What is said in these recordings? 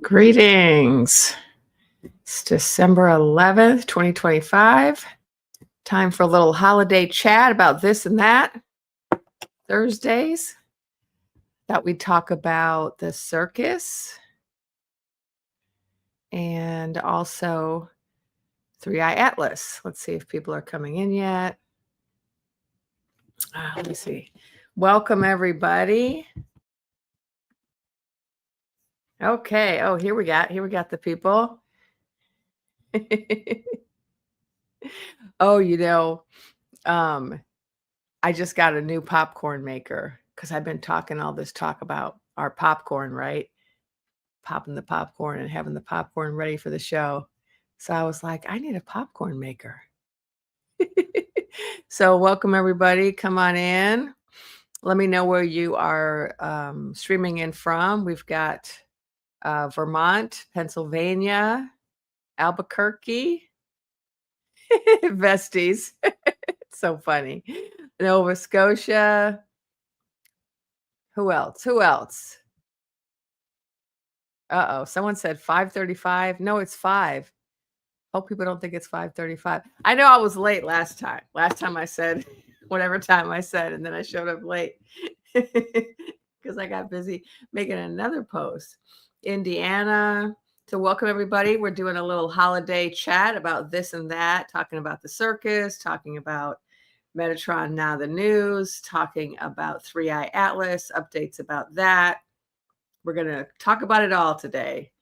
Greetings. It's December 11th, 2025. Time for a little holiday chat about this and that. Thursdays. Thought we'd talk about the circus and also Three-Eye Atlas. Let's see if people are coming in yet. Let me see. Welcome, everybody. Okay. Oh, here we got the people. Oh, I just got a new popcorn maker because I've been talking all this talk about our popcorn, right? Popping the popcorn and having the popcorn ready for the show. So I was like, I need a popcorn maker. So welcome, everybody. Come on in. Let me know where you are streaming in from. We've got Vermont, Pennsylvania, Albuquerque, Vesties. It's so funny. Nova Scotia. Who else? Uh-oh. Someone said 5:35. No, it's 5. Hope people don't think it's 5:35. I know I was late last time. Last time I said whatever time I said, and then I showed up late because I got busy making another post. Indiana. So welcome, everybody. We're doing a little holiday chat about this and that, talking about the circus, talking about Metatron Now the News, talking about Three-Eye Atlas, updates about that. We're going to talk about it all today.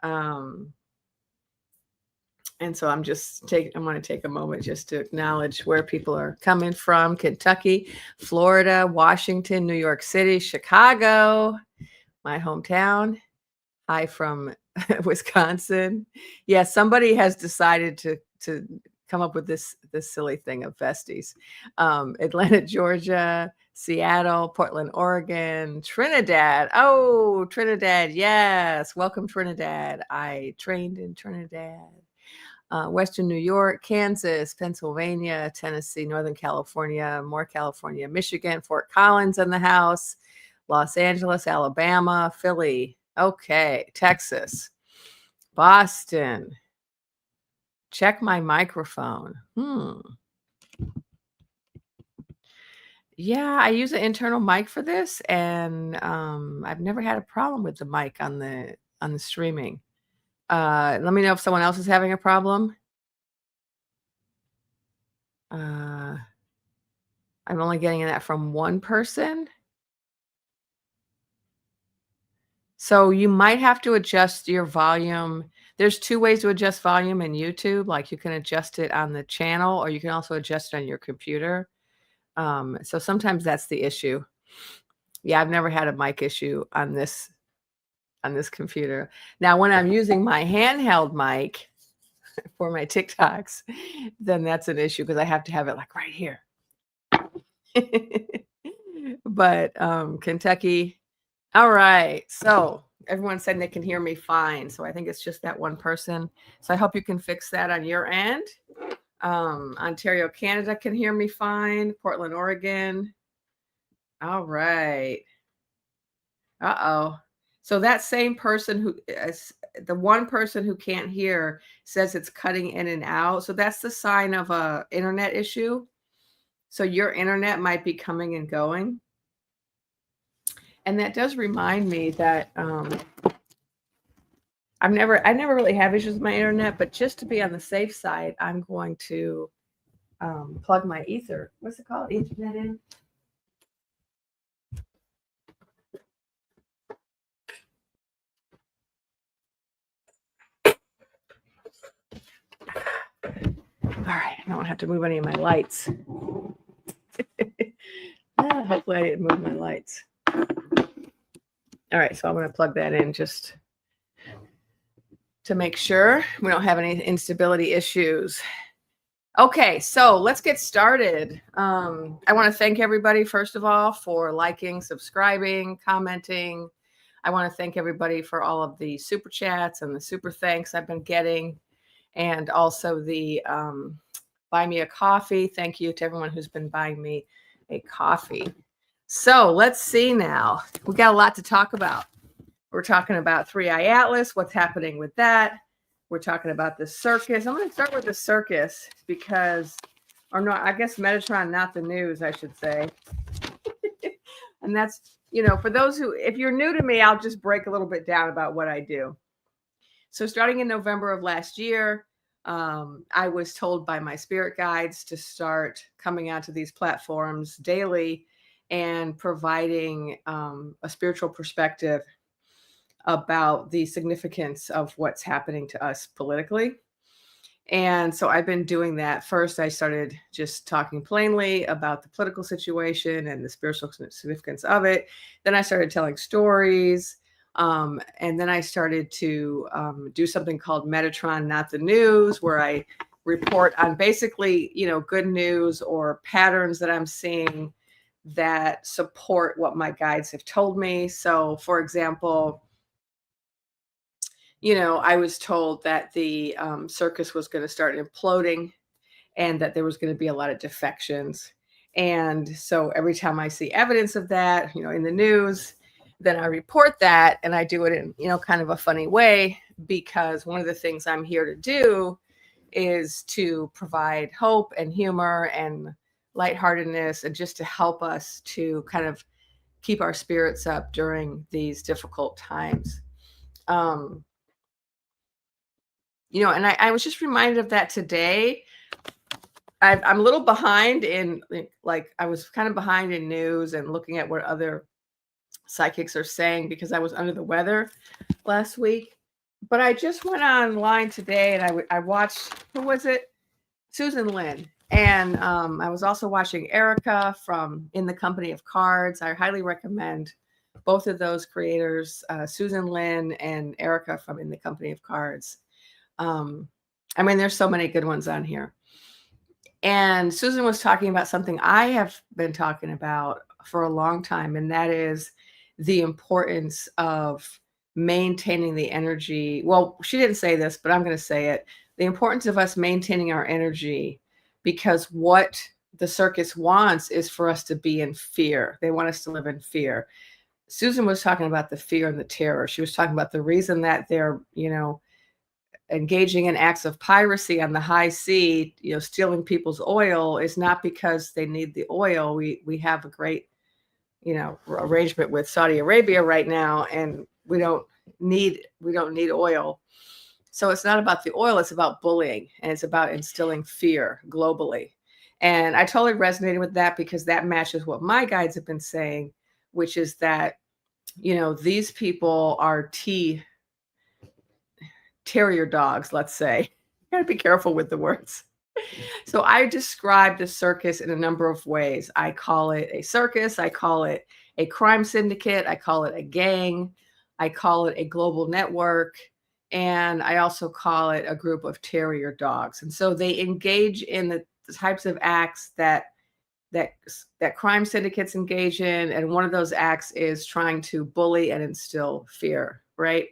And so I'm going to take a moment just to acknowledge where people are coming from: Kentucky, Florida, Washington, New York City, Chicago, my hometown. Hi from Wisconsin. Yeah, somebody has decided to come up with this silly thing of Vesties. Atlanta, Georgia, Seattle, Portland, Oregon, Trinidad. Oh, Trinidad. Yes. Welcome, Trinidad. I trained in Trinidad. Western New York, Kansas, Pennsylvania, Tennessee, Northern California, more California, Michigan, Fort Collins in the house, Los Angeles, Alabama, Philly. Okay. Texas, Boston. Check my microphone. Yeah, I use an internal mic for this, and I've never had a problem with the mic on the streaming. Let me know if someone else is having a problem. I'm only getting that from one person. So you might have to adjust your volume. There's 2 ways to adjust volume in YouTube. Like, you can adjust it on the channel, or you can also adjust it on your computer. So sometimes that's the issue. Yeah, I've never had a mic issue on this computer. Now, when I'm using my handheld mic for my TikToks, then that's an issue because I have to have it like right here. But Kentucky. All right. So everyone's saying they can hear me fine. So I think it's just that one person. So I hope you can fix that on your end. Ontario, Canada can hear me fine. Portland, Oregon. All right. Uh-oh. So that same person the one person who can't hear says it's cutting in and out. So that's the sign of a internet issue. So your internet might be coming and going. And that does remind me that I never really have issues with my internet, but just to be on the safe side, I'm going to plug my ether. What's it called? Ethernet in. All right, I don't have to move any of my lights. Hopefully I didn't move my lights. All right, so I'm going to plug that in just to make sure we don't have any instability issues. Okay, so let's get started. I want to thank everybody, first of all, for liking, subscribing, commenting. I want to thank everybody for all of the super chats and the super thanks I've been getting, and also the buy me a coffee. Thank you to everyone who's been buying me a coffee. So let's see now. We got a lot to talk about. We're talking about Three Eye Atlas, what's happening with that. We're talking about the circus. I'm going to start with the circus because, or no, I guess Metatron, not the news, I should say. And that's, for those who, if you're new to me, I'll just break a little bit down about what I do. So starting in November of last year, I was told by my spirit guides to start coming onto these platforms daily and providing a spiritual perspective about the significance of what's happening to us politically. And so I've been doing that. First, I started just talking plainly about the political situation and the spiritual significance of it. Then I started telling stories. And then I started to do something called Metatron, not the news, where I report on basically, good news or patterns that I'm seeing that support what my guides have told me. So, for example, I was told that the circus was going to start imploding and that there was going to be a lot of defections. And so every time I see evidence of that, in the news, then I report that, and I do it in, kind of a funny way, because one of the things I'm here to do is to provide hope and humor and lightheartedness, and just to help us to kind of keep our spirits up during these difficult times. And I was just reminded of that today. I'm a little behind in, like, I was kind of behind in news and looking at what other psychics are saying because I was under the weather last week. But I just went online today and I watched, who was it? Susan Lin. And I was also watching Erica from In the Company of Cards. I highly recommend both of those creators, Susan Lin and Erica from In the Company of Cards. There's so many good ones on here. And Susan was talking about something I have been talking about for a long time, and that is the importance of maintaining the energy. Well, she didn't say this, but I'm going to say it. The importance of us maintaining our energy, because what the circus wants is for us to be in fear. They want us to live in fear. Susan was talking about the fear and the terror. She was talking about the reason that they're, engaging in acts of piracy on the high sea, stealing people's oil, is not because they need the oil. We have a great, arrangement with Saudi Arabia right now, and we don't need oil. So it's not about the oil, it's about bullying, and it's about instilling fear globally. And I totally resonated with that because that matches what my guides have been saying, which is that, these people are terrier dogs, let's say. You gotta be careful with the words. So I describe the circus in a number of ways. I call it a circus. I call it a crime syndicate. I call it a gang. I call it a global network. And I also call it a group of terrier dogs. And so they engage in the types of acts that crime syndicates engage in. And one of those acts is trying to bully and instill fear, right?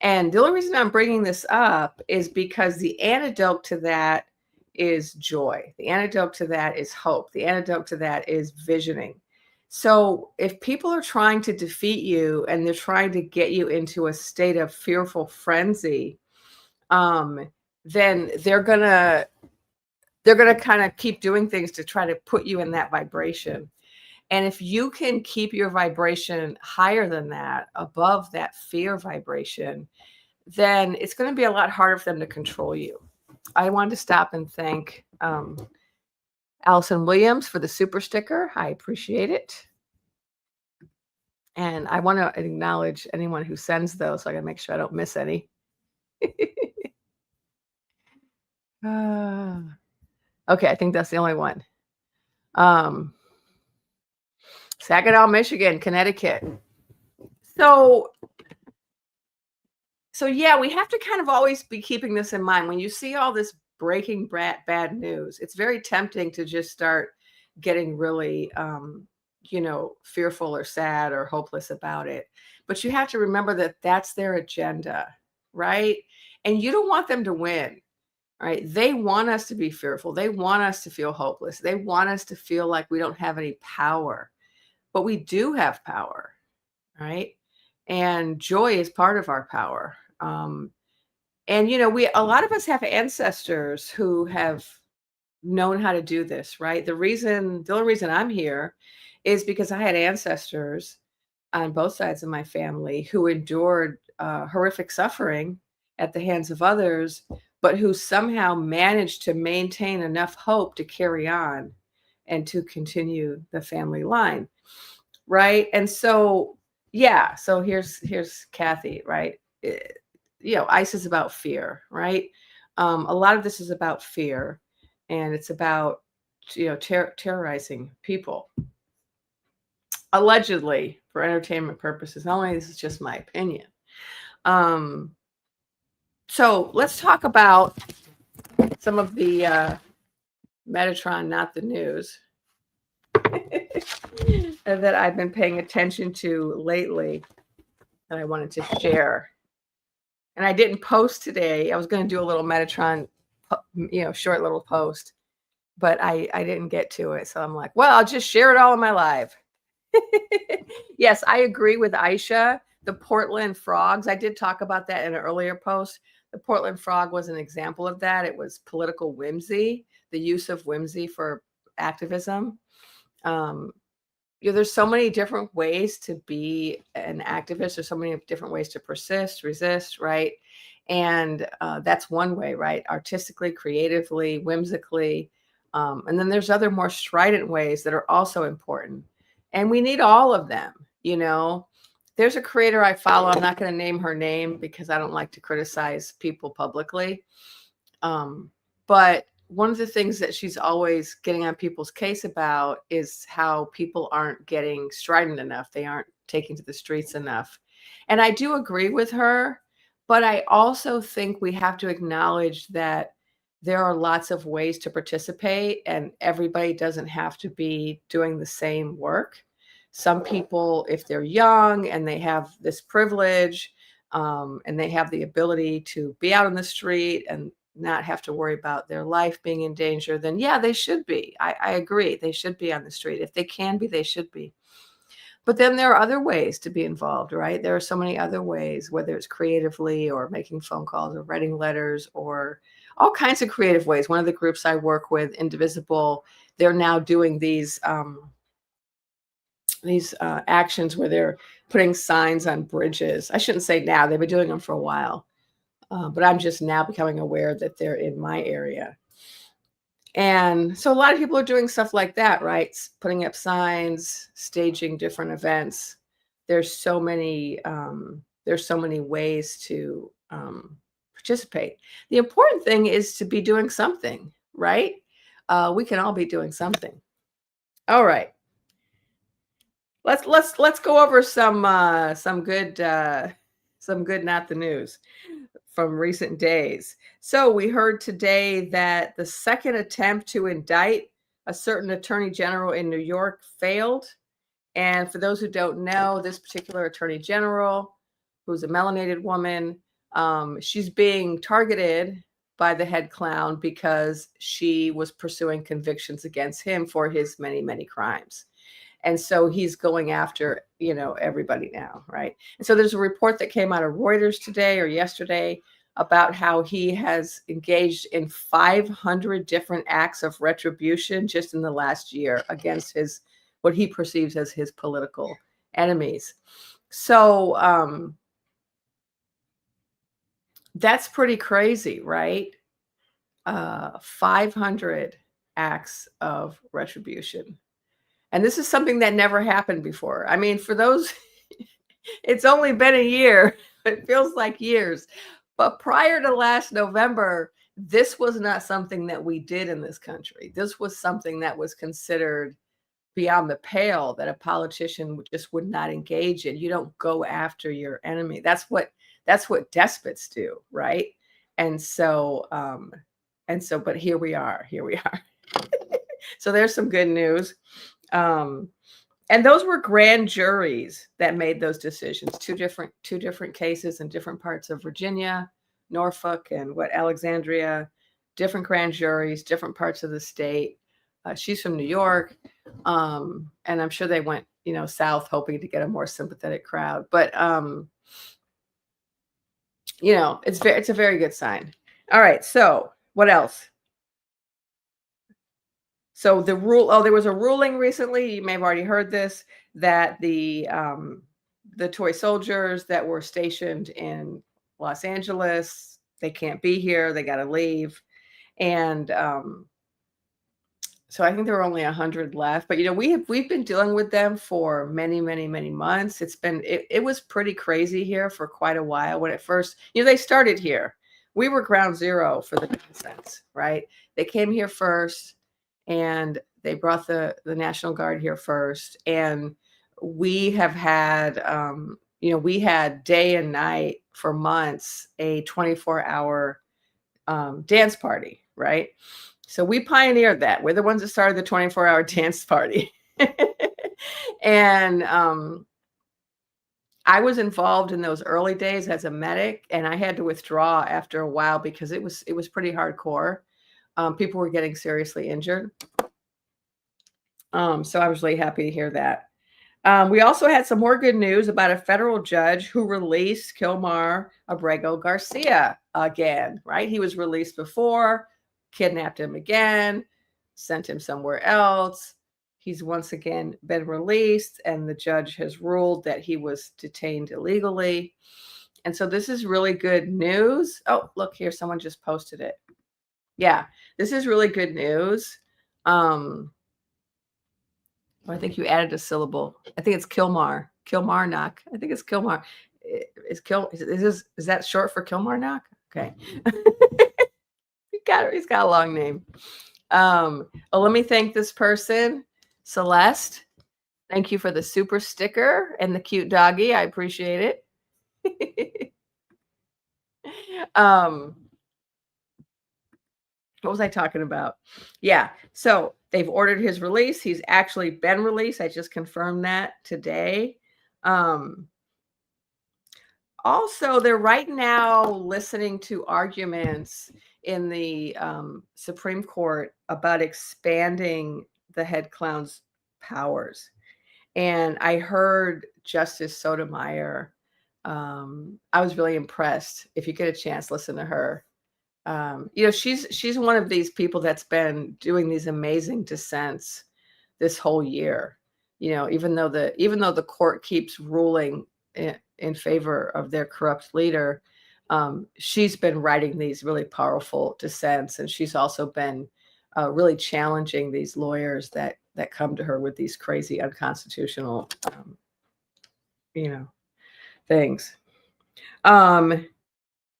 And the only reason I'm bringing this up is because the antidote to that is joy. The antidote to that is hope. The antidote to that is visioning. So if people are trying to defeat you and they're trying to get you into a state of fearful frenzy, then they're gonna kind of keep doing things to try to put you in that vibration. And if you can keep your vibration higher than that, above that fear vibration, then it's going to be a lot harder for them to control you. I wanted to stop and thank Allison Williams for the super sticker. I appreciate it. And I want to acknowledge anyone who sends those, so I got to make sure I don't miss any. Okay, I think that's the only one. Saginaw, Michigan, Connecticut. So yeah, we have to kind of always be keeping this in mind. When you see all this breaking bad news, it's very tempting to just start getting really, fearful or sad or hopeless about it. But you have to remember that that's their agenda, right? And you don't want them to win, right? They want us to be fearful. They want us to feel hopeless. They want us to feel like we don't have any power. But we do have power, right? and joy is part of our power. And a lot of us have ancestors who have known how to do this, right? The only reason I'm here is because I had ancestors on both sides of my family who endured horrific suffering at the hands of others, but who somehow managed to maintain enough hope to carry on and to continue the family line, right? And so, yeah, so here's Kathy, right? ICE is about fear, right? A lot of this is about fear, and it's about terrorizing people, allegedly for entertainment purposes. Not only this is just my opinion. So let's talk about some of the Metatron, not the news, that I've been paying attention to lately that I wanted to share. And I didn't post today. I was going to do a little Metatron, short little post, but I didn't get to it. So I'm like, well, I'll just share it all in my live. Yes, I agree with Aisha. The Portland frogs, I did talk about that in an earlier post. The Portland frog was an example of that. It was political whimsy, the use of whimsy for activism. There's so many different ways to be an activist. There's so many different ways to persist, resist, right? And that's one way, right? Artistically, creatively, whimsically. And then there's other more strident ways that are also important. And we need all of them, There's a creator I follow. I'm not going to name her name because I don't like to criticize people publicly. But one of the things that she's always getting on people's case about is how people aren't getting strident enough. They aren't taking to the streets enough. And I do agree with her, but I also think we have to acknowledge that there are lots of ways to participate, and everybody doesn't have to be doing the same work. Some people, if they're young and they have this privilege, and they have the ability to be out on the street and not have to worry about their life being in danger, then yeah, they should be. I agree. They should be on the street. If they can be, they should be. But then there are other ways to be involved, right? There are so many other ways, whether it's creatively or making phone calls or writing letters or all kinds of creative ways. One of the groups I work with, Indivisible, they're now doing these actions where they're putting signs on bridges. I shouldn't say now, they've been doing them for a while. But I'm just now becoming aware that they're in my area. And so a lot of people are doing stuff like that, right? Putting up signs, staging different events. There's so many ways to participate. The important thing is to be doing something, right? We can all be doing something. All right. Let's go over some good not the news from recent days. So we heard today that the second attempt to indict a certain attorney general in New York failed. And for those who don't know, this particular attorney general, who's a melanated woman, she's being targeted by the head clown because she was pursuing convictions against him for his many, many crimes. And so he's going after, everybody now, right? And so there's a report that came out of Reuters today or yesterday about how he has engaged in 500 different acts of retribution just in the last year against what he perceives as his political enemies. So that's pretty crazy, right? 500 acts of retribution. And this is something that never happened before. I mean, for those, it's only been a year. It feels like years. But prior to last November, this was not something that we did in this country. This was something that was considered beyond the pale, that a politician just would not engage in. You don't go after your enemy. That's what despots do, right? And so, but here we are. So there's some good news. And those were grand juries that made those decisions. Two different cases in different parts of Virginia, Norfolk, and Alexandria. Different grand juries, different parts of the state. She's from New York, and I'm sure they went south, hoping to get a more sympathetic crowd. But it's a very good sign. All right, so what else? So there was a ruling recently, you may have already heard this, that the toy soldiers that were stationed in Los Angeles, they can't be here, they got to leave. And so I think there were only 100 left, but we've been dealing with them for many, many, many months. It was pretty crazy here for quite a while. When at first, they started here. We were ground zero for the nonsense, right? They came here first, and they brought the National Guard here first, and we have had we had day and night for months a 24-hour dance party, right? So we pioneered that. We're the ones that started the 24-hour dance party. And I was involved in those early days as a medic, and I had to withdraw after a while because it was pretty hardcore. People were getting seriously injured. So I was really happy to hear that. We also had some more good news about a federal judge who released Kilmar Abrego Garcia again, right? He was released before, kidnapped him again, sent him somewhere else. He's once again been released, and the judge has ruled that he was detained illegally. And so this is really good news. Oh, look here, someone just posted it. Yeah, this is really good news. I think you added a syllable. I think it's Kilmar. Kilmarnock. I think it's Kilmar. Is that short for Kilmarnock? Okay. He's got a long name. Let me thank this person, Celeste. Thank you for the super sticker and the cute doggy. I appreciate it. What was I talking about? Yeah. So they've ordered his release. He's actually been released. I just confirmed that today. Also, they're right now listening to arguments in the Supreme Court about expanding the head clown's powers. And I heard Justice Sotomayor. I was really impressed. If you get a chance, listen to her. She's one of these people that's been doing these amazing dissents this whole year. Even though the court keeps ruling in favor of their corrupt leader, she's been writing these really powerful dissents, and she's also been really challenging these lawyers that come to her with these crazy unconstitutional things.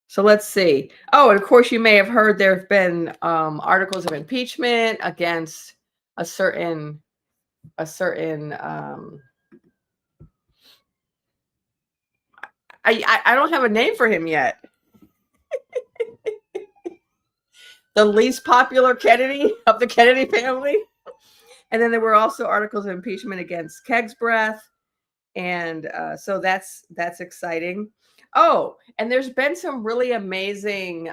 So let's see. Oh, and of course, you may have heard there have been articles of impeachment against a certain. I don't have a name for him yet. The least popular Kennedy of the Kennedy family. And then there were also articles of impeachment against Keg's Breath. And so that's exciting. Oh, and there's been some really amazing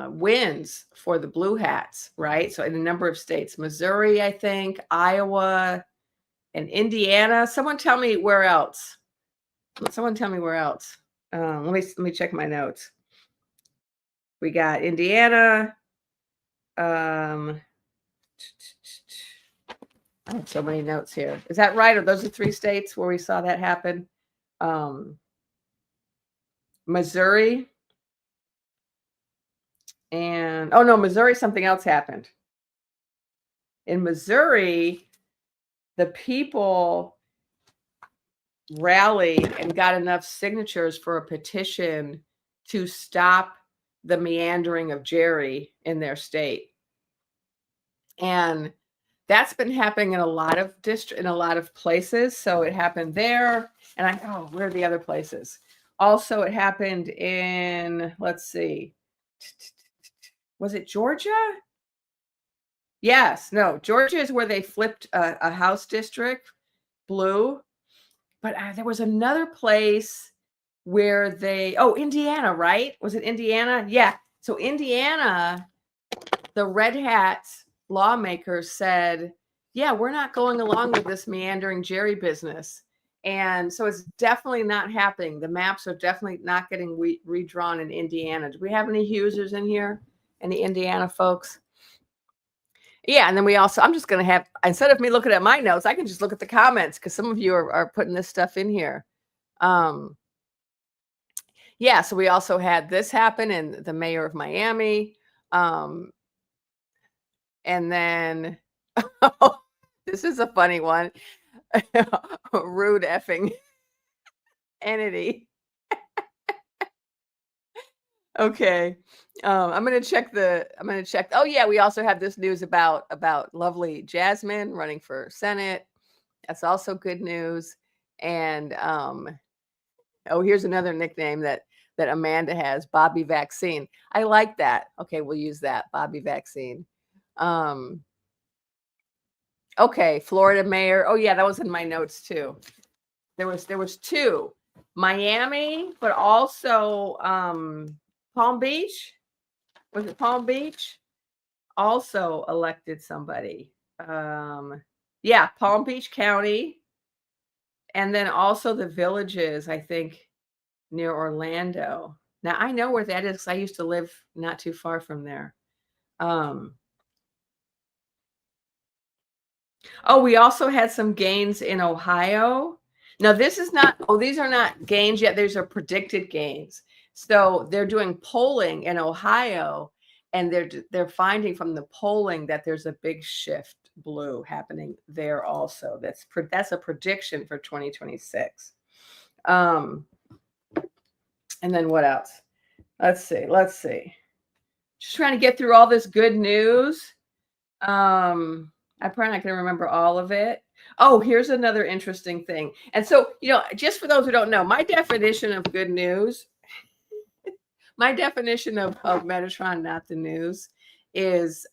wins for the Blue Hats, right? So in a number of states, Missouri, I think, Iowa, and Indiana. Someone tell me where else. Let me check my notes. We got Indiana. I have so many notes here. Is that right? Or those are 3 states where we saw that happen? Missouri. And Missouri, something else happened. In Missouri, the people rallied and got enough signatures for a petition to stop the meandering of Jerry in their state. And that's been happening in a lot of places. So it happened there. And where are the other places? Also, it happened in, let's see, was it Georgia? Yes. No, Georgia is where they flipped a House district blue. But there was another place where Indiana, right? Was it Indiana? Yeah. So Indiana, the Red Hats lawmakers said, yeah, we're not going along with this meandering Jerry business. And so it's definitely not happening. The maps are definitely not getting redrawn in Indiana. Do we have any Hughesers in here? Any Indiana folks? Yeah, and then we also, I'm just going to have, instead of me looking at my notes, I can just look at the comments because some of you are putting this stuff in here. Yeah, so we also had this happen in the mayor of Miami. And then, this is a funny one. Rude effing entity. Okay. I'm gonna check. Oh yeah, we also have this news about lovely Jasmine running for Senate. That's also good news. And here's another nickname that Amanda has, Bobby Vaccine. I like that. Okay, we'll use that, Bobby Vaccine. Okay, Florida mayor. Oh yeah, that was in my notes too. There was two, Miami, but also Palm Beach. Was it Palm Beach? Also elected somebody. Yeah, Palm Beach County. And then also the Villages, I think, near Orlando. Now I know where that is because I used to live not too far from there. We also had some gains in Ohio. Now this is not, these are not gains yet. These are predicted gains. So they're doing polling in Ohio, and they're finding from the polling that there's a big shift blue happening there also. That's a prediction for 2026. And then what else? Let's see. Just trying to get through all this good news. I'm probably not going to remember all of it. Oh, here's another interesting thing. And so, just for those who don't know, my definition of good news, my definition of Metatron, not the news, is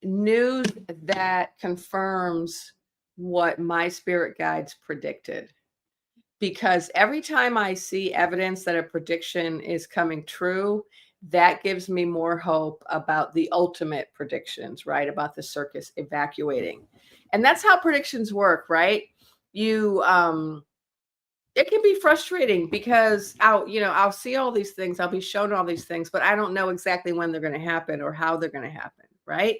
news that confirms what my spirit guides predicted. Because every time I see evidence that a prediction is coming true, that gives me more hope about the ultimate predictions, right? About the circus evacuating. And that's how predictions work, right? It can be frustrating because I'll see all these things, I'll be shown all these things, but I don't know exactly when they're going to happen or how they're going to happen, right?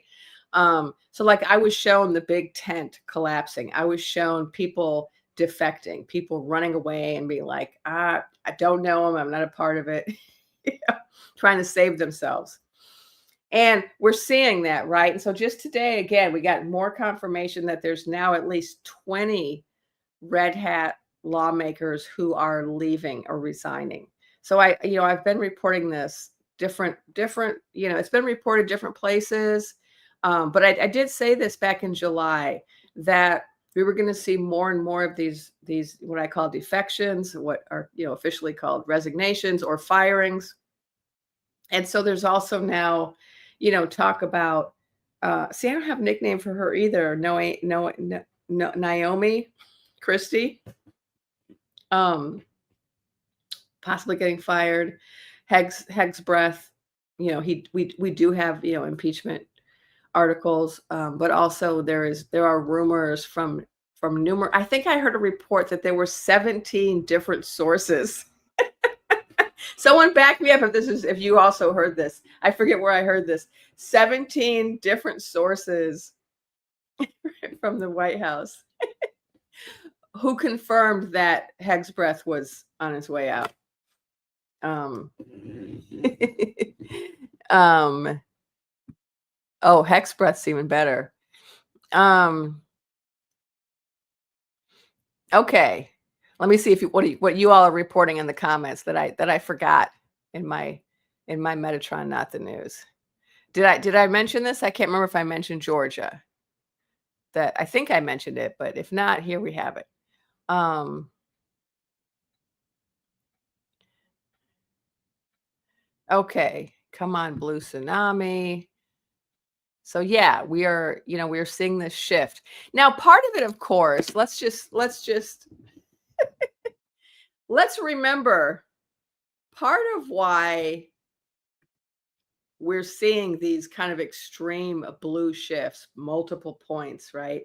So like I was shown the big tent collapsing. I was shown people defecting, people running away and being like, I don't know them, I'm not a part of it, trying to save themselves. And we're seeing that, right? And so just today, again, we got more confirmation that there's now at least 20 Red Hat lawmakers who are leaving or resigning. So I've been reporting this different, it's been reported different places. But I did say this back in July that we were going to see more and more of these what I call defections, what are officially called resignations or firings. And so there's also now, talk about. See, I don't have a nickname for her either. No, Naomi Christie. Possibly getting fired. Heg's breath. We do have impeachment articles, but also there are rumors from numerous. I think I heard a report that there were 17 different sources. Someone back me up if you also heard this. I forget where I heard this. 17 different sources from the White House who confirmed that Heg's breath was on its way out. Hex breath's even better. Okay, let me see what you all are reporting in the comments that I forgot in my Metatron, not the news. Did I mention this? I can't remember if I mentioned Georgia. That I think I mentioned it, but if not, here we have it. Okay, come on, Blue Tsunami. So yeah, we're seeing this shift. Now, part of it, of course, let's just let's remember part of why we're seeing these kind of extreme blue shifts, multiple points, right?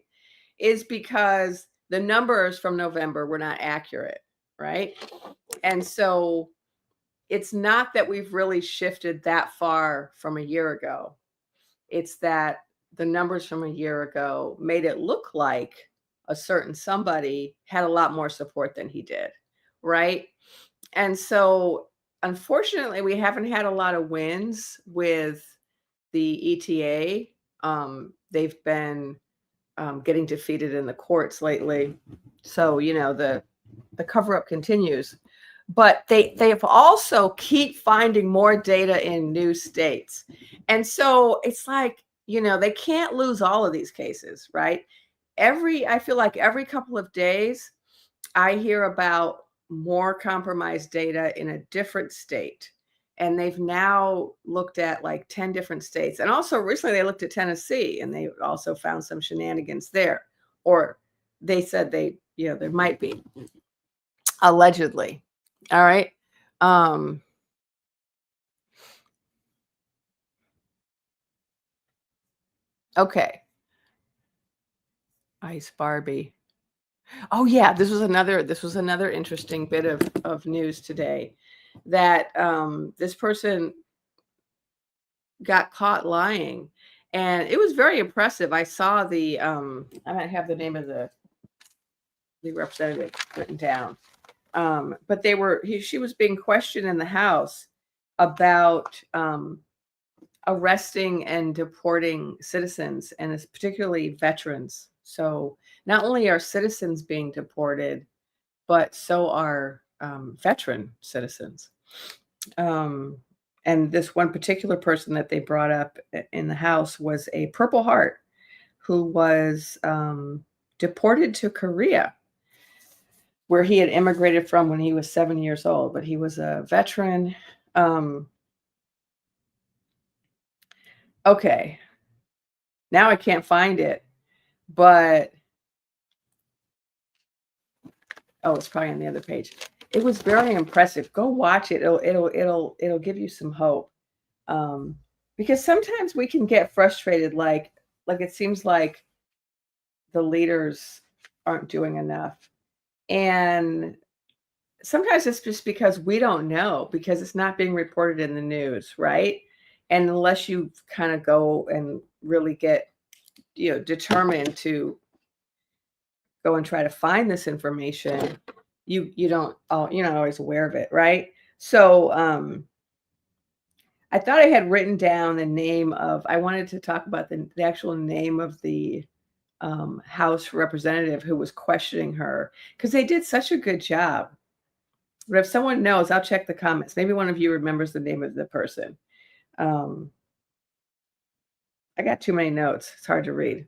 Is because the numbers from November were not accurate, right? And so it's not that we've really shifted that far from a year ago. It's that the numbers from a year ago made it look like a certain somebody had a lot more support than he did, right? And so unfortunately, we haven't had a lot of wins with the ETA. They've been getting defeated in the courts lately. So, the cover up continues. But they've also keep finding more data in new states. And so it's like, they can't lose all of these cases, right? I feel like every couple of days, I hear about more compromised data in a different state. And they've now looked at like 10 different states. And also recently they looked at Tennessee and they also found some shenanigans there. Or they said there might be, allegedly. All right. Okay. Ice Barbie. Oh yeah, this was another interesting bit of news today that this person got caught lying, and it was very impressive. I saw I might have the name of the representative written down. But she was being questioned in the House about arresting and deporting citizens, and it's particularly veterans. So not only are citizens being deported, but so are veteran citizens. And this one particular person that they brought up in the House was a Purple Heart who was deported to Korea, where he had immigrated from when he was 7 years old, but he was a veteran. Okay. Now I can't find it, but it's probably on the other page. It was very impressive. Go watch it. It'll give you some hope. Because sometimes we can get frustrated, like it seems like the leaders aren't doing enough. And sometimes it's just because we don't know, because it's not being reported in the news, right? And unless you kind of go and really get, determined to go and try to find this information, you're not always aware of it, right? So I thought I had written down the name of, I wanted to talk about the actual name of the House representative who was questioning her, because they did such a good job. But if someone knows, I'll check the comments. Maybe one of you remembers the name of the person. I got too many notes. It's hard to read.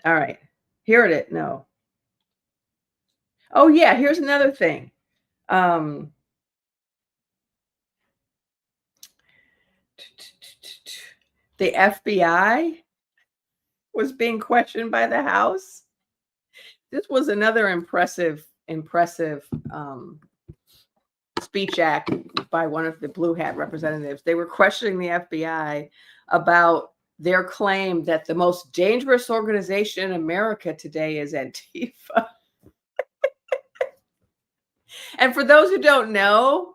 All right. Here it is. No. Oh, yeah. Here's another thing. The FBI was being questioned by the House. This was another impressive speech act by one of the blue hat representatives. They were questioning the FBI about their claim that the most dangerous organization in America today is Antifa. And for those who don't know,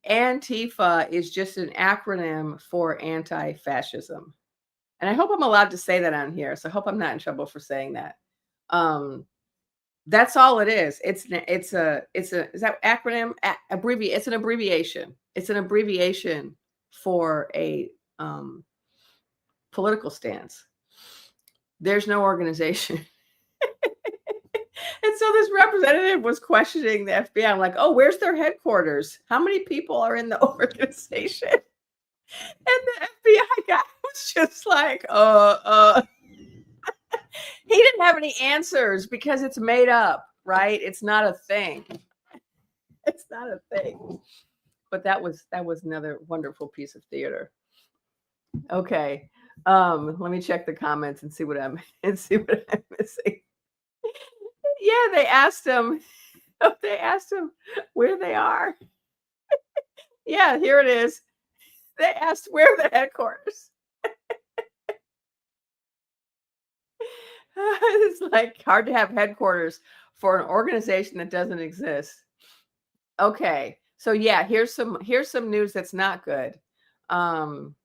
Antifa is just an acronym for anti-fascism. And I hope I'm allowed to say that on here. So I hope I'm not in trouble for saying that. That's all it is. Is that acronym? It's an abbreviation. It's an abbreviation for a political stance. There's no organization. And so this representative was questioning the FBI. I'm like, oh, where's their headquarters? How many people are in the organization? And the FBI guy was just like, he didn't have any answers because it's made up, right? It's not a thing. It's not a thing. But that was another wonderful piece of theater. Okay. Let me check the comments and see what I'm missing. Yeah, they asked him, They asked him where they are. Yeah, here it is. They asked where the headquarters. It's like hard to have headquarters for an organization that doesn't exist. Okay. So yeah, here's some news that's not good. Um,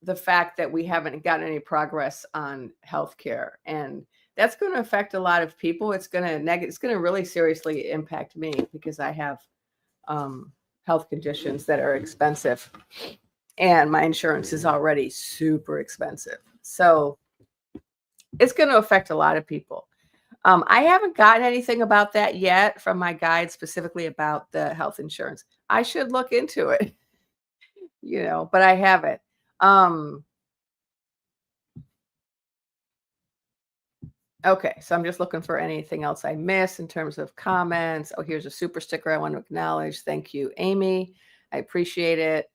the fact that we haven't gotten any progress on healthcare, and that's going to affect a lot of people. It's going to really seriously impact me because I have um, health conditions that are expensive, and my insurance is already super expensive. So it's going to affect a lot of people. I haven't gotten anything about that yet from my guide specifically about the health insurance. I should look into it, but I haven't. Um, okay, so I'm just looking for anything else I missed in terms of comments. Oh, here's a super sticker I want to acknowledge. Thank you, Amy. I appreciate it.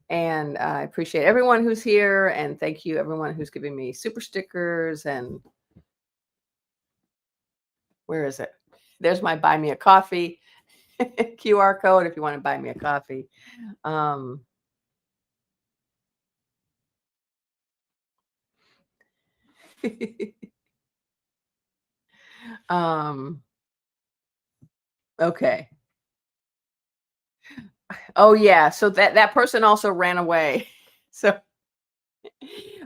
And I appreciate everyone who's here. And thank you, everyone who's giving me super stickers. And where is it? There's my buy me a coffee QR code if you want to buy me a coffee. Um, um, okay. Oh yeah. So that person also ran away. So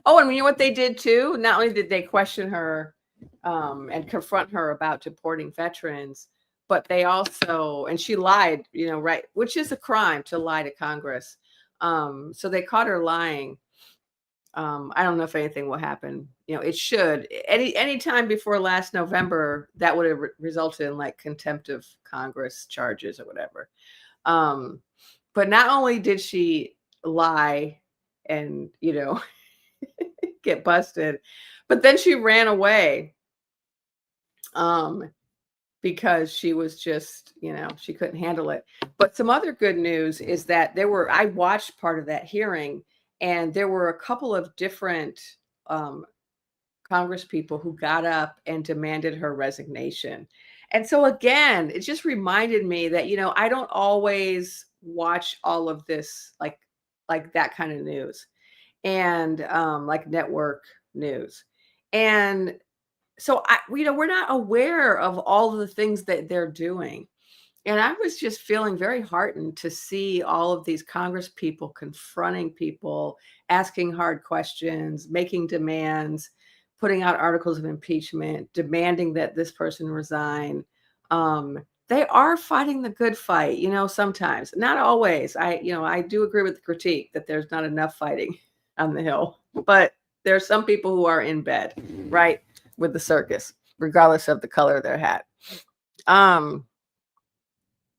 oh, and you know what they did too? Not only did they question her and confront her about deporting veterans, but they also, and she lied, right, which is a crime to lie to Congress. So they caught her lying. I don't know if anything will happen. It should. Any time before last November, that would have resulted in like contempt of Congress charges or whatever. But not only did she lie and get busted, but then she ran away um, because she was just, she couldn't handle it. But some other good news is that I watched part of that hearing, and there were a couple of different um, Congress people who got up and demanded her resignation. And so again, it just reminded me that, I don't always watch all of this like that kind of news and like network news. And so we're not aware of all of the things that they're doing. And I was just feeling very heartened to see all of these Congress people confronting people, asking hard questions, making demands, putting out articles of impeachment, demanding that this person resign. They are fighting the good fight, sometimes, not always. I do agree with the critique that there's not enough fighting on the Hill, but there are some people who are in bed, right, with the circus, regardless of the color of their hat.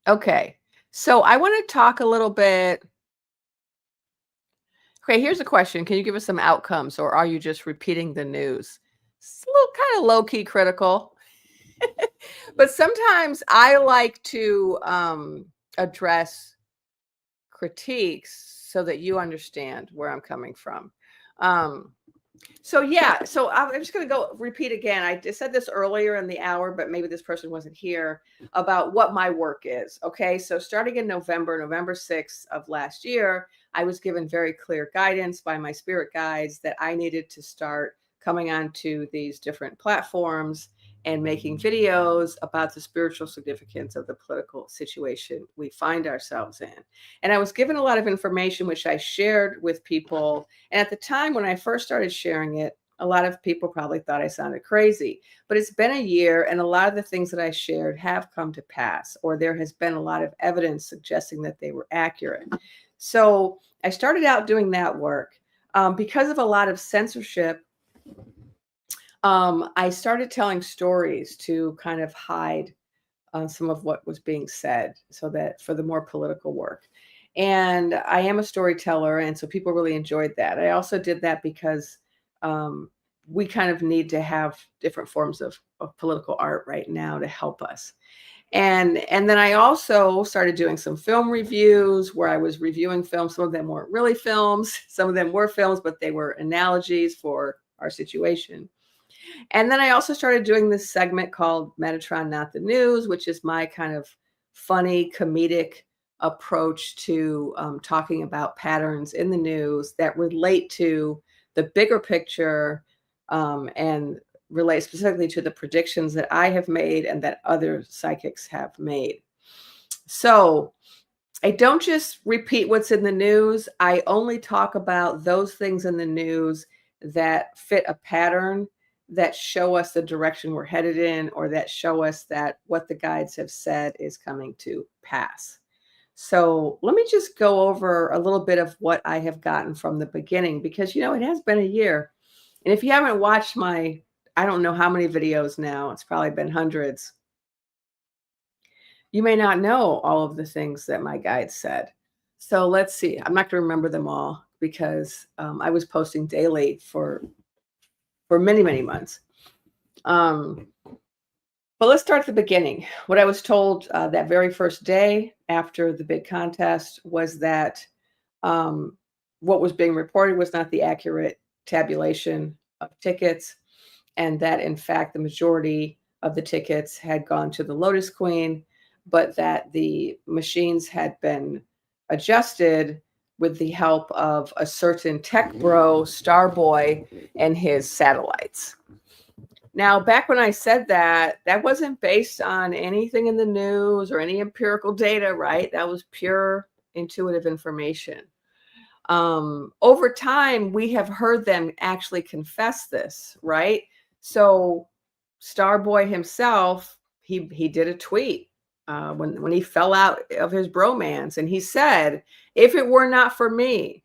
Okay, so I want to talk a little bit. Okay, here's a question. Can you give us some outcomes, or are you just repeating the news? It's a little kind of low key critical, but sometimes I like to address critiques so that you understand where I'm coming from. So I'm just going to go repeat again. I said this earlier in the hour, but maybe this person wasn't here, about what my work is. Okay, so starting in November 6th of last year, I was given very clear guidance by my spirit guides that I needed to start coming onto these different platforms and making videos about the spiritual significance of the political situation we find ourselves in. And I was given a lot of information, which I shared with people. And at the time when I first started sharing it, a lot of people probably thought I sounded crazy. But it's been a year, and a lot of the things that I shared have come to pass, or there has been a lot of evidence suggesting that they were accurate. So I started out doing that work. Because of a lot of censorship, I started telling stories to kind of hide some of what was being said, so that for the more political work. And I am a storyteller, and so people really enjoyed that. I also did that because we kind of need to have different forms of political art right now to help us. And then I also started doing some film reviews where I was reviewing films. Some of them weren't really films, some of them were films, but they were analogies for our situation. And then I also started doing this segment called Metatron Not the News, which is my kind of funny, comedic approach to talking about patterns in the news that relate to the bigger picture, and relate specifically to the predictions that I have made and that other psychics have made. So I don't just repeat what's in the news. I only talk about those things in the news that fit a pattern, that show us the direction we're headed in, or that show us that what the guides have said is coming to pass. So let me just go over a little bit of what I have gotten from the beginning, because, it has been a year. And if you haven't watched my, I don't know how many videos now, it's probably been hundreds, you may not know all of the things that my guides said. So let's see. I'm not going to remember them all because I was posting daily for many, many months. But let's start at the beginning. What I was told that very first day after the bid contest was that what was being reported was not the accurate tabulation of tickets, and that in fact the majority of the tickets had gone to the Lotus Queen, but that the machines had been adjusted with the help of a certain tech bro, Starboy, and his satellites. Now, back when I said that, that wasn't based on anything in the news or any empirical data, right? That was pure intuitive information. Over time, we have heard them actually confess this, right? So Starboy himself, he did a tweet when he fell out of his bromance, and he said, "If it were not for me,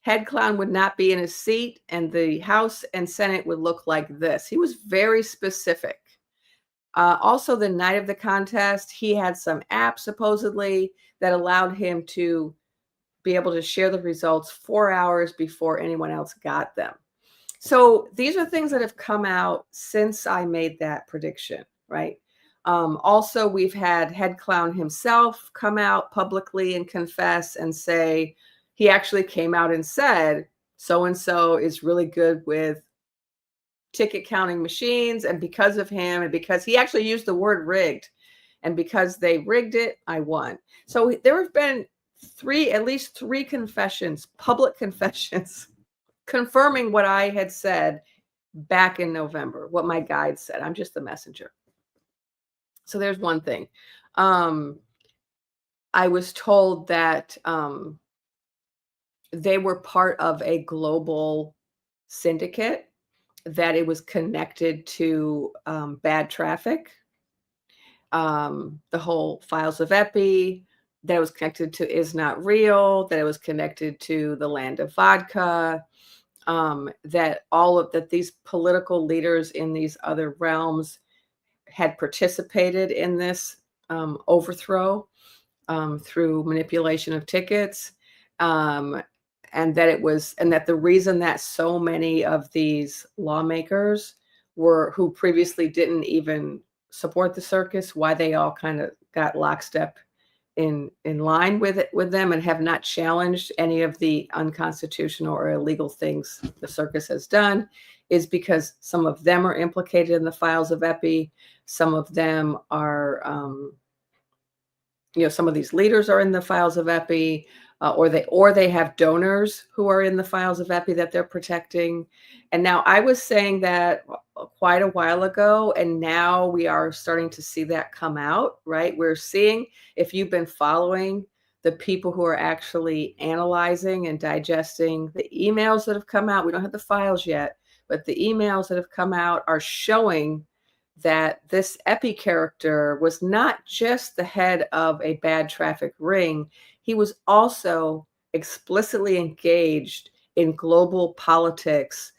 Head Clown would not be in his seat, and the House and Senate would look like this." He was very specific. Also, the night of the contest, he had some app supposedly that allowed him to be able to share the results 4 hours before anyone else got them. So these are things that have come out since I made that prediction, right? Also, we've had Head Clown himself come out publicly and confess and say, he actually came out and said, so-and-so is really good with ticket counting machines. And because of him, and because he actually used the word rigged, and because they rigged it, I won. So there have been at least three confessions, public confessions, confirming what I had said back in November, what my guide said. I'm just the messenger. So there's one thing. I was told that they were part of a global syndicate, that it was connected to bad traffic, the whole files of Epi, that it was connected to Is Not Real, that it was connected to the Land of Vodka, that these political leaders in these other realms had participated in this overthrow through manipulation of tickets, and that the reason that so many of these lawmakers who previously didn't even support the circus, why they all kind of got lockstep in line with them and have not challenged any of the unconstitutional or illegal things the circus has done, is because some of them are implicated in the files of Epi. Some of them are, some of these leaders are in the files of Epi, or they have donors who are in the files of Epi that they're protecting. And now I was saying that quite a while ago, and now we are starting to see that come out, right? We're seeing, if you've been following the people who are actually analyzing and digesting the emails that have come out, we don't have the files yet, but the emails that have come out are showing that this Epi character was not just the head of a bad traffic ring. He was also explicitly engaged in global politics,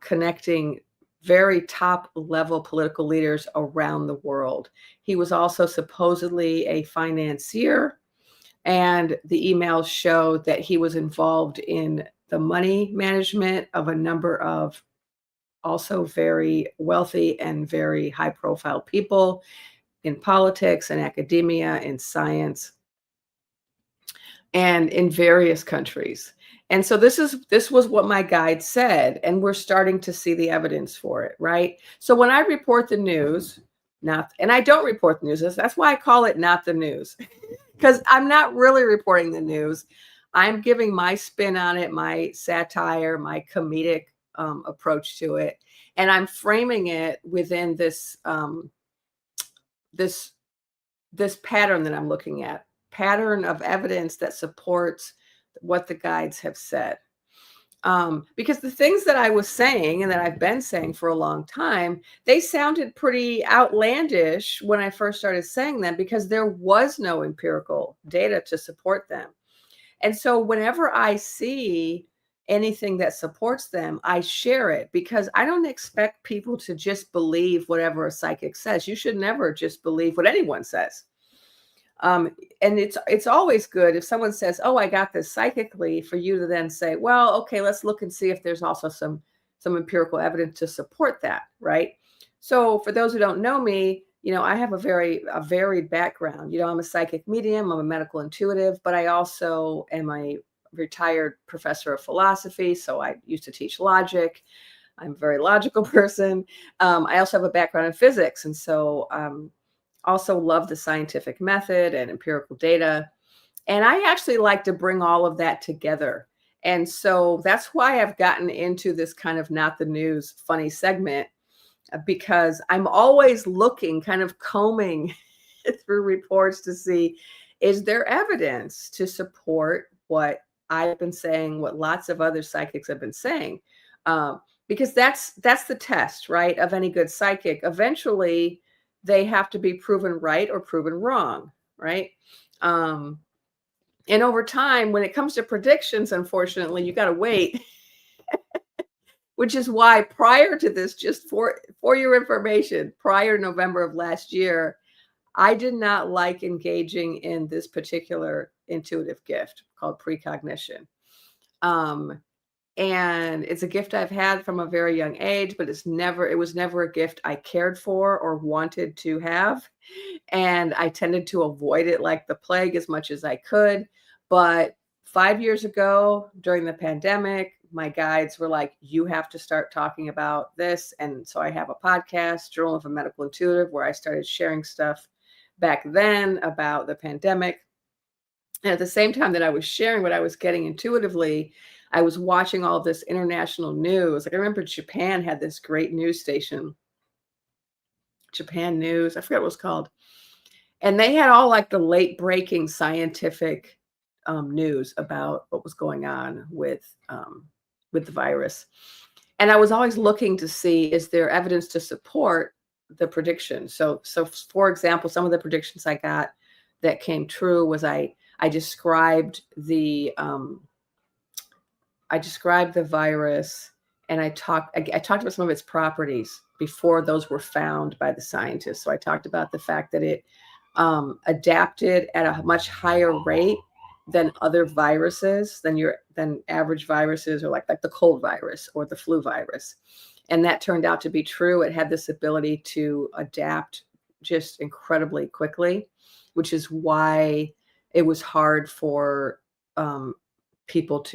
connecting very top level political leaders around the world. He was also supposedly a financier, and the emails showed that he was involved in the money management of a number of also very wealthy and very high profile people in politics and academia and science and in various countries. And so this was what my guide said, and we're starting to see the evidence for it, right? So when I report the news, not, and I don't report the news. That's why I call it not the news, because I'm not really reporting the news. I'm giving my spin on it, my satire, my comedic approach to it, and I'm framing it within this this pattern that I'm looking at, pattern of evidence that supports what the guides have said. Because the things that I was saying and that I've been saying for a long time, they sounded pretty outlandish when I first started saying them because there was no empirical data to support them. And so whenever I see anything that supports them, I share it because I don't expect people to just believe whatever a psychic says. You should never just believe what anyone says. And it's always good if someone says, "Oh, I got this psychically," for you to then say, "Well, okay, let's look and see if there's also some empirical evidence to support that," right? So, for those who don't know me, I have a varied background. I'm a psychic medium, I'm a medical intuitive, but I also am a retired professor of philosophy. So I used to teach logic. I'm a very logical person. I also have a background in physics, and so also love the scientific method and empirical data. And I actually like to bring all of that together. And so that's why I've gotten into this kind of not the news funny segment, because I'm always looking, kind of combing through reports to see, is there evidence to support what I've been saying, what lots of other psychics have been saying? Because that's the test, right, of any good psychic. Eventually, they have to be proven right or proven wrong, right? And over time, when it comes to predictions, unfortunately, you got to wait, which is why prior to this, just for your information, prior to November of last year, I did not like engaging in this particular intuitive gift called precognition. And it's a gift I've had from a very young age, but it was never a gift I cared for or wanted to have. And I tended to avoid it like the plague as much as I could. But 5 years ago, during the pandemic, my guides were like, you have to start talking about this. And so I have a podcast, Journal of a Medical Intuitive, where I started sharing stuff back then about the pandemic. And at the same time that I was sharing what I was getting intuitively, I was watching all this international news. Like I remember Japan had this great news station, Japan News. I forget what it was called. And they had all like the late breaking scientific news about what was going on with the virus. And I was always looking to see, is there evidence to support the prediction? So for example, some of the predictions I got that came true was I described the virus, and I talked about some of its properties before those were found by the scientists. So I talked about the fact that it adapted at a much higher rate than other viruses, than average viruses, or like the cold virus or the flu virus. And that turned out to be true. It had this ability to adapt just incredibly quickly, which is why it was hard for people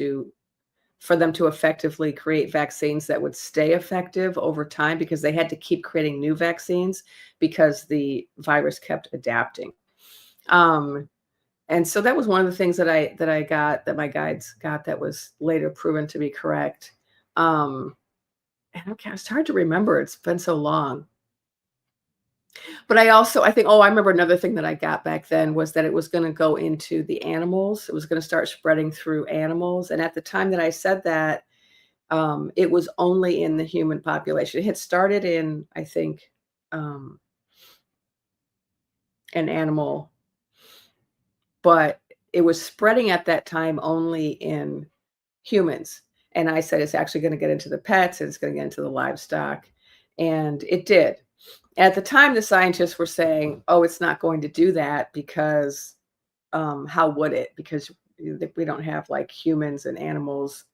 for them to effectively create vaccines that would stay effective over time, because they had to keep creating new vaccines because the virus kept adapting. And so that was one of the things that I got, that my guides got, that was later proven to be correct. And okay, it's hard to remember. It's been so long. But I think, I remember another thing that I got back then was that it was going to go into the animals. It was going to start spreading through animals. And at the time that I said that, it was only in the human population. It had started in, I think, an animal, but it was spreading at that time only in humans. And I said, it's actually going to get into the pets, and it's going to get into the livestock. And it did. At the time, the scientists were saying, oh, it's not going to do that because how would it? Because we don't have like humans and animals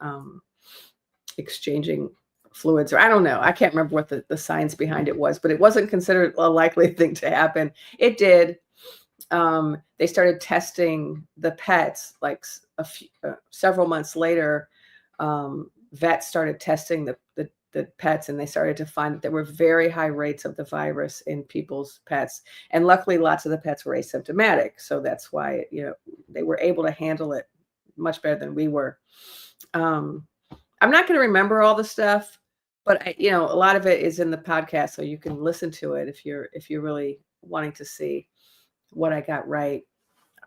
exchanging fluids, or I don't know. I can't remember what the science behind it was, but it wasn't considered a likely thing to happen. It did. They started testing the pets like several months later. Vets started testing the the pets, and they started to find that there were very high rates of the virus in people's pets. And luckily, lots of the pets were asymptomatic. So that's why, they were able to handle it much better than we were. I'm not going to remember all the stuff, but a lot of it is in the podcast, so you can listen to it if you're really wanting to see what I got right.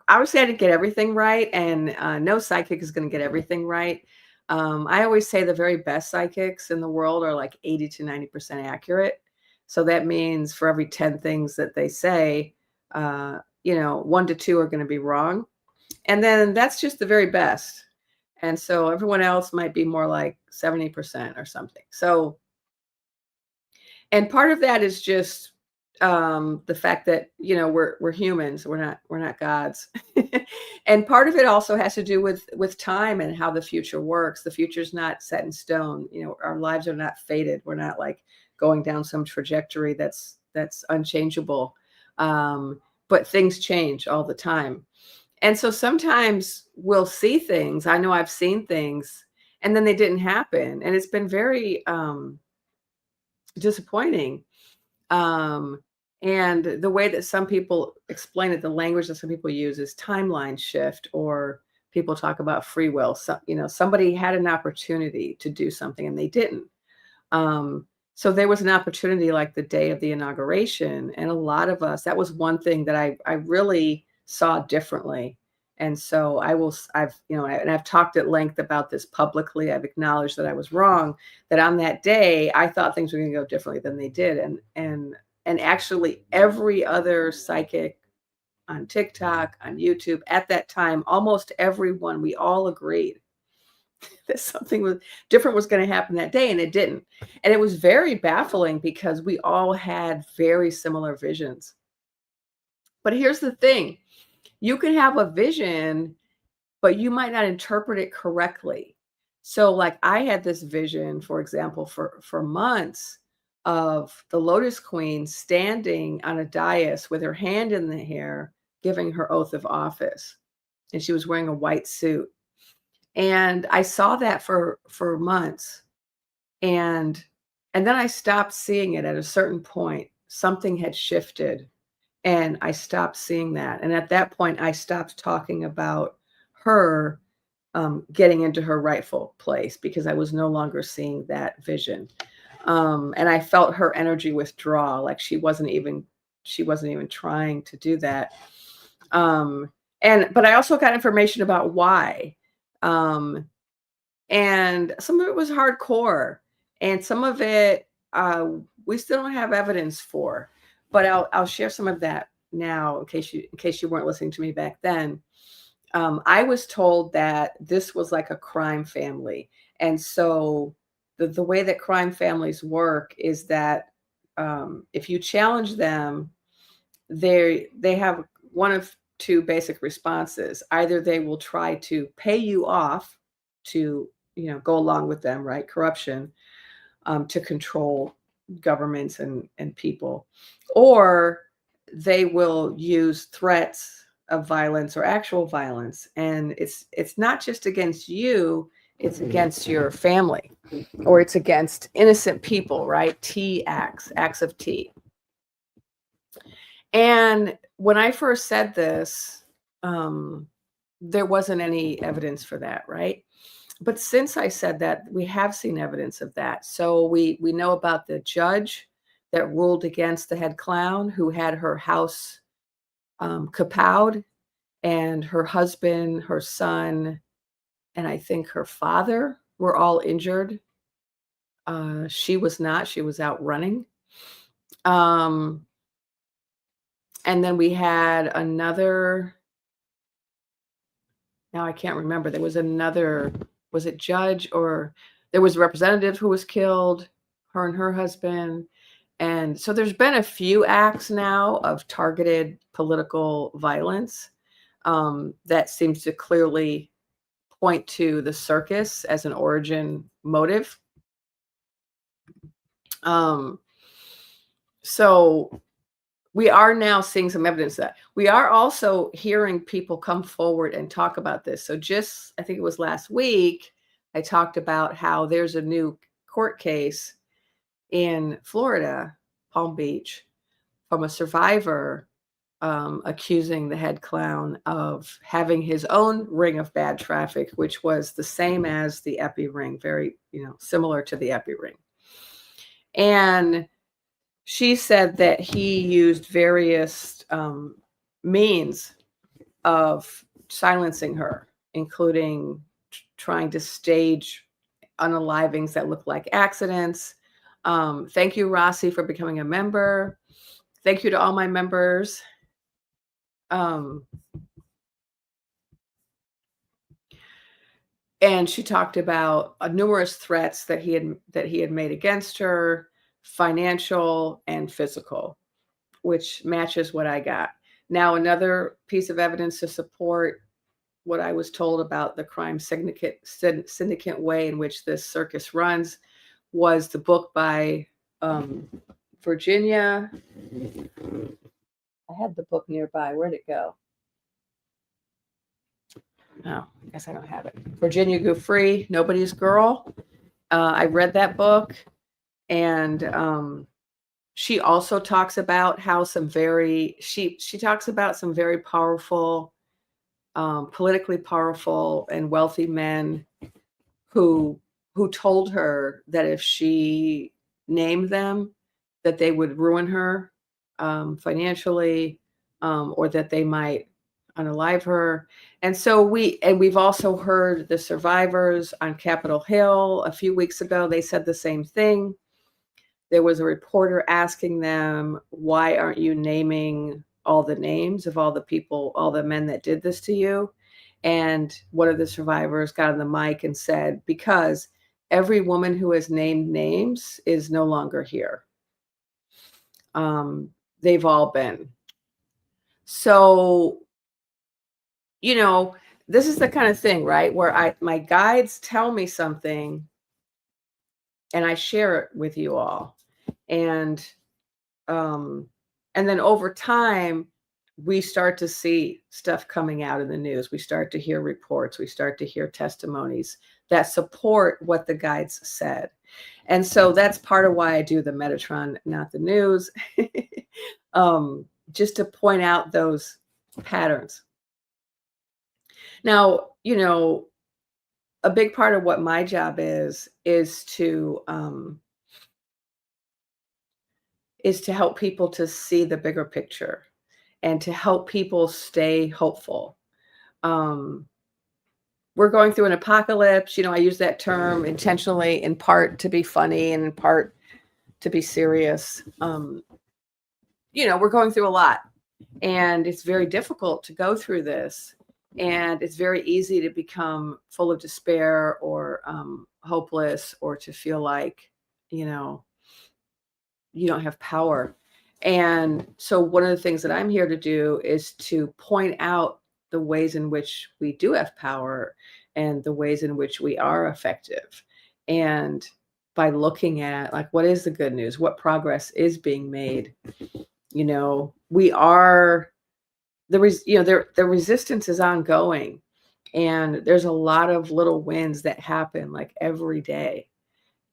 Obviously, I didn't get everything right, and no psychic is going to get everything right. I always say the very best psychics in the world are like 80 to 90% accurate. So that means for every 10 things that they say, 1 to 2 are going to be wrong. And then that's just the very best. And so everyone else might be more like 70% or something. So, and part of that is just the fact that we're humans, we're not gods. And part of it also has to do with time and how the future works. The future's not set in stone. Our lives are not fated. We're not like going down some trajectory that's unchangeable. But things change all the time. And so sometimes we'll see things. I know I've seen things and then they didn't happen, and it's been very disappointing. And the way that some people explain it, the language that some people use is timeline shift, or people talk about free will. So, somebody had an opportunity to do something and they didn't. So there was an opportunity like the day of the inauguration. And a lot of us, that was one thing that I really saw differently. And so I've talked at length about this publicly. I've acknowledged that I was wrong, that on that day, I thought things were going to go differently than they did. And actually every other psychic on TikTok, on YouTube at that time, almost everyone, we all agreed that something different was going to happen that day, and it didn't. And it was very baffling because we all had very similar visions. But here's the thing. You can have a vision, but you might not interpret it correctly. So like I had this vision, for example, for months of the Lotus Queen standing on a dais with her hand in the hair, giving her oath of office. And she was wearing a white suit. And I saw that for months. And then I stopped seeing it at a certain point. Something had shifted. And I stopped seeing that. And at that point, I stopped talking about her getting into her rightful place because I was no longer seeing that vision. And I felt her energy withdraw, like she wasn't even trying to do that. But I also got information about why. And some of it was hardcore, and some of it we still don't have evidence for. But I'll share some of that now in case you weren't listening to me back then. I was told that this was like a crime family. And so the way that crime families work is that if you challenge them, they have one of two basic responses. Either they will try to pay you off to go along with them, right? Corruption, to control governments and people, or they will use threats of violence or actual violence. And it's not just against you, it's against your family, or it's against innocent people, right? Acts of T. And when I first said this, there wasn't any evidence for that, right? But since I said that, we have seen evidence of that. So we know about the judge that ruled against the head clown, who had her house kapowed, and her husband, her son, and I think her father were all injured. She was not. She was out running. And then we had another. Now I can't remember. There was another. Was it judge, or there was a representative who was killed, her and her husband. And so there's been a few acts now of targeted political violence that seems to clearly point to the circus as an origin motive. So we are now seeing some evidence of that. We are also hearing people come forward and talk about this. So I think it was last week, I talked about how there's a new court case in Florida, Palm Beach, from a survivor accusing the head clown of having his own ring of bad traffic, which was the same as the epi ring, very, similar to the epi ring. And she said that he used various means of silencing her, including trying to stage unalivings that look like accidents. Thank you, Rossi, for becoming a member. Thank you to all my members. And she talked about numerous threats that he had made against her, financial and physical, which matches what I got. Now, another piece of evidence to support what I was told about the crime syndicate way in which this circus runs was the book by Virginia. I had the book nearby. Where'd it go? No, I guess I don't have it. Virginia Giuffre, Nobody's Girl. I read that book, and she also talks about how she talks about some very powerful, politically powerful and wealthy men who told her that if she named them, that they would ruin her financially, or that they might unalive her. And so we've also heard the survivors on Capitol Hill a few weeks ago. They said the same thing. There was a reporter asking them, why aren't you naming all the names of all the people, all the men that did this to you? And one of the survivors got on the mic and said, because every woman who has named names is no longer here. They've all been. So, this is the kind of thing, right, where my guides tell me something and I share it with you all. And then over time, we start to see stuff coming out in the news. We start to hear reports. We start to hear testimonies that support what the guides said. And so that's part of why I do the Metatron, not the news, just to point out those patterns. Now, a big part of what my job is to help people to see the bigger picture and to help people stay hopeful. We're going through an apocalypse. I use that term intentionally, in part to be funny and in part to be serious. We're going through a lot, and it's very difficult to go through this. And it's very easy to become full of despair or hopeless, or to feel like, you don't have power. And so one of the things that I'm here to do is to point out the ways in which we do have power and the ways in which we are effective. And by looking at, like, what is the good news? What progress is being made? We are... the resistance is ongoing, and there's a lot of little wins that happen like every day.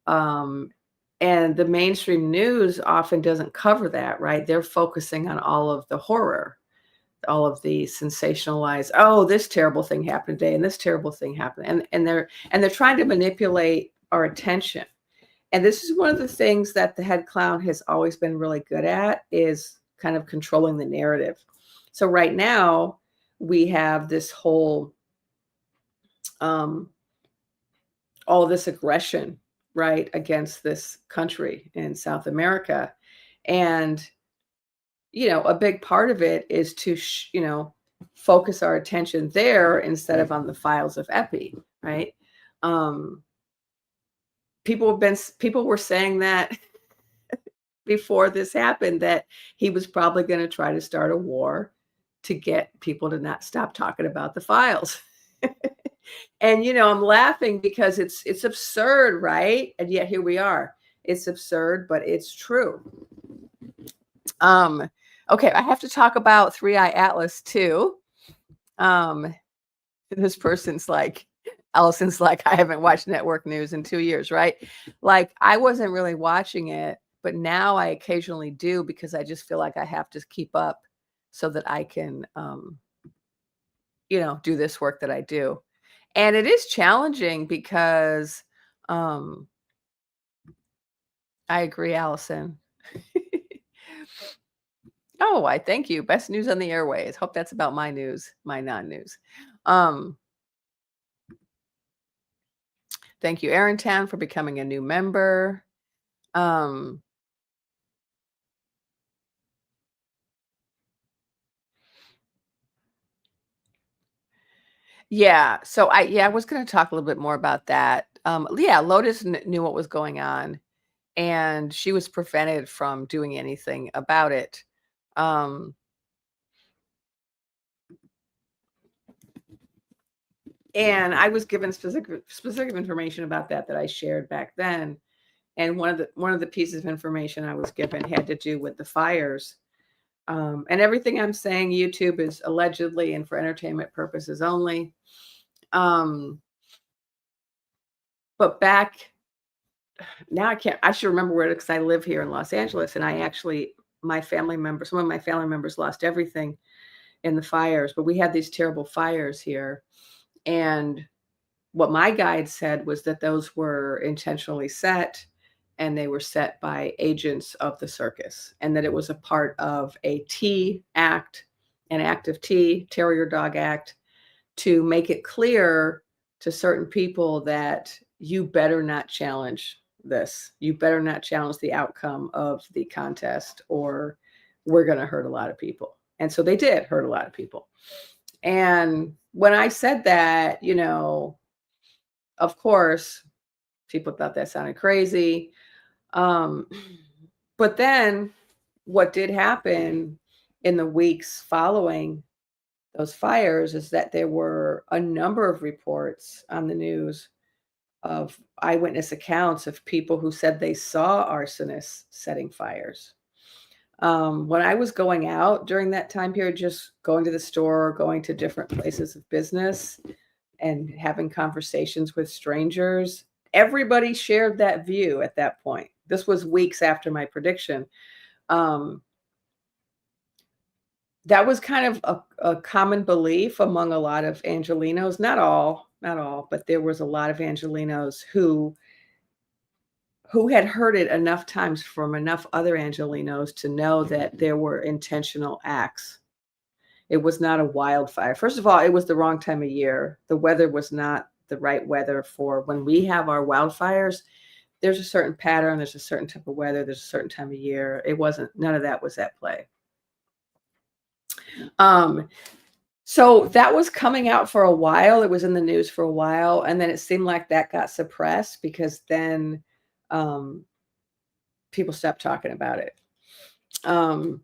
And the mainstream news often doesn't cover that, right? They're focusing on all of the horror, all of the sensationalized, oh, this terrible thing happened today and this terrible thing happened. And they're trying to manipulate our attention. And this is one of the things that the head clown has always been really good at, is kind of controlling the narrative. So right now we have this whole, all this aggression, right, against this country in South America. And, a big part of it is to, focus our attention there instead of on the files of epi, right? People were saying that before this happened, that he was probably going to try to start a war to get people to not stop talking about the files. And, I'm laughing because it's absurd, right? And yet here we are. It's absurd, but it's true. Okay, I have to talk about 3i Atlas too. This person's like, Allison's like, I haven't watched network news in 2 years, right? Like, I wasn't really watching it, but now I occasionally do because I just feel like I have to keep up so that I can, do this work that I do. And it is challenging because, um, I agree, Allison. Oh, I thank you. Best news on the airways. Hope that's about my news, my non-news. Um, Thank you, Aaron Town, for becoming a new member. Um, yeah, so I was going to talk a little bit more about that. Yeah, Lotus knew what was going on, and she was prevented from doing anything about it. Um, and I was given specific information about that I shared back then. And one of the pieces of information I was given had to do with the fires. And everything I'm saying, YouTube is allegedly and for entertainment purposes only. But back now, I should remember where, because I live here in Los Angeles, and some of my family members lost everything in the fires, but we had these terrible fires here. And what my guide said was that those were intentionally set, and they were set by agents of the circus, and that it was a part of a T act, an act of T, Terrier Dog Act, to make it clear to certain people that you better not challenge this. You better not challenge the outcome of the contest, or we're going to hurt a lot of people. And so they did hurt a lot of people. And when I said that, of course, people thought that sounded crazy. But then what did happen in the weeks following those fires is that there were a number of reports on the news of eyewitness accounts of people who said they saw arsonists setting fires. When I was going out during that time period, just going to the store, going to different places of business and having conversations with strangers, everybody shared that view at that point. This was weeks after my prediction. That was kind of a common belief among a lot of Angelenos, not all, but there was a lot of Angelenos who had heard it enough times from enough other Angelenos to know that there were intentional acts. It was not a wildfire. First of all, it was the wrong time of year. The weather was not the right weather for when we have our wildfires. There's a certain pattern, there's a certain type of weather, there's a certain time of year. None of that was at play. So that was coming out for a while. It was in the news for a while. And then it seemed like that got suppressed because then people stopped talking about it. So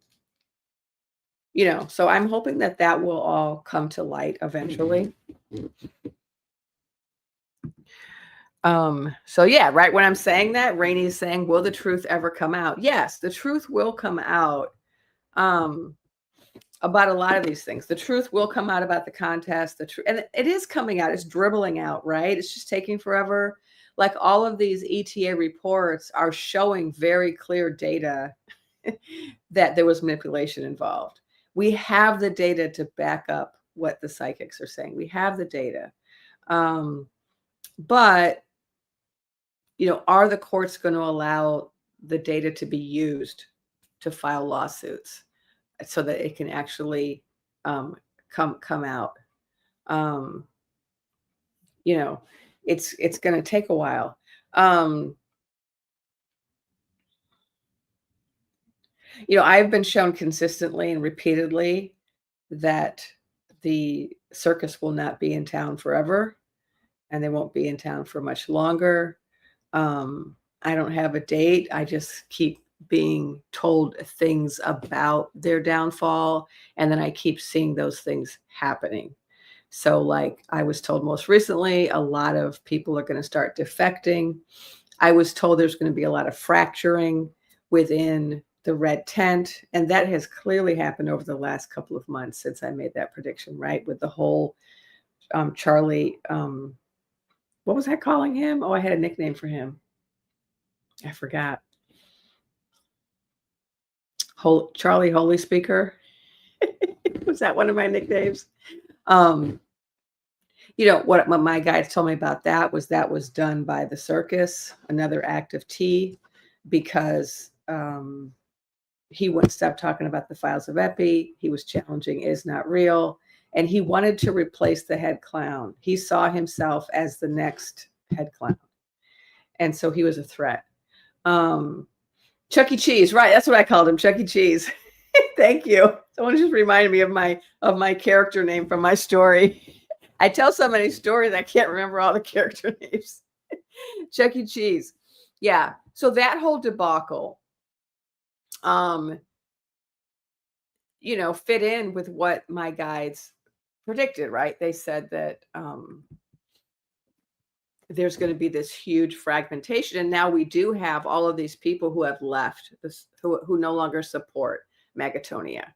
I'm hoping that will all come to light eventually. So yeah, right when I'm saying that, Rainy's saying, will the truth ever come out? Yes, the truth will come out. About a lot of these things. The truth will come out about the contest. And it is coming out. It's dribbling out, right? It's just taking forever. Like all of these ETA reports are showing very clear data that there was manipulation involved. We have the data to back up what the psychics are saying. We have the data. But, are the courts going to allow the data to be used to file lawsuits so that it can actually come out? It's going to take a while. I've been shown consistently and repeatedly that the circus will not be in town forever, and they won't be in town for much longer. I don't have a date. I just keep being told things about their downfall, and then I keep seeing those things happening. So like I was told most recently, a lot of people are going to start defecting. I was told there's going to be a lot of fracturing within the red tent, and that has clearly happened over the last couple of months since I made that prediction, right? With the whole Charlie what was I calling him? Oh, I had a nickname for him. I forgot. Charlie Holy Speaker. Was that one of my nicknames? What my guides told me about that was done by the circus, another act of tea, because he wouldn't stop talking about the files of Epi. He was challenging is not real. And he wanted to replace the head clown. He saw himself as the next head clown. And so he was a threat. Chuck E. Cheese, right? That's what I called him, Chuck E. Cheese. Thank you. Someone just reminded me of my character name from my story. I tell so many stories, I can't remember all the character names. Chuck E. Cheese. Yeah. So that whole debacle, fit in with what my guides predicted, right? They said that there's going to be this huge fragmentation. And now we do have all of these people who have left, who no longer support Megatonia.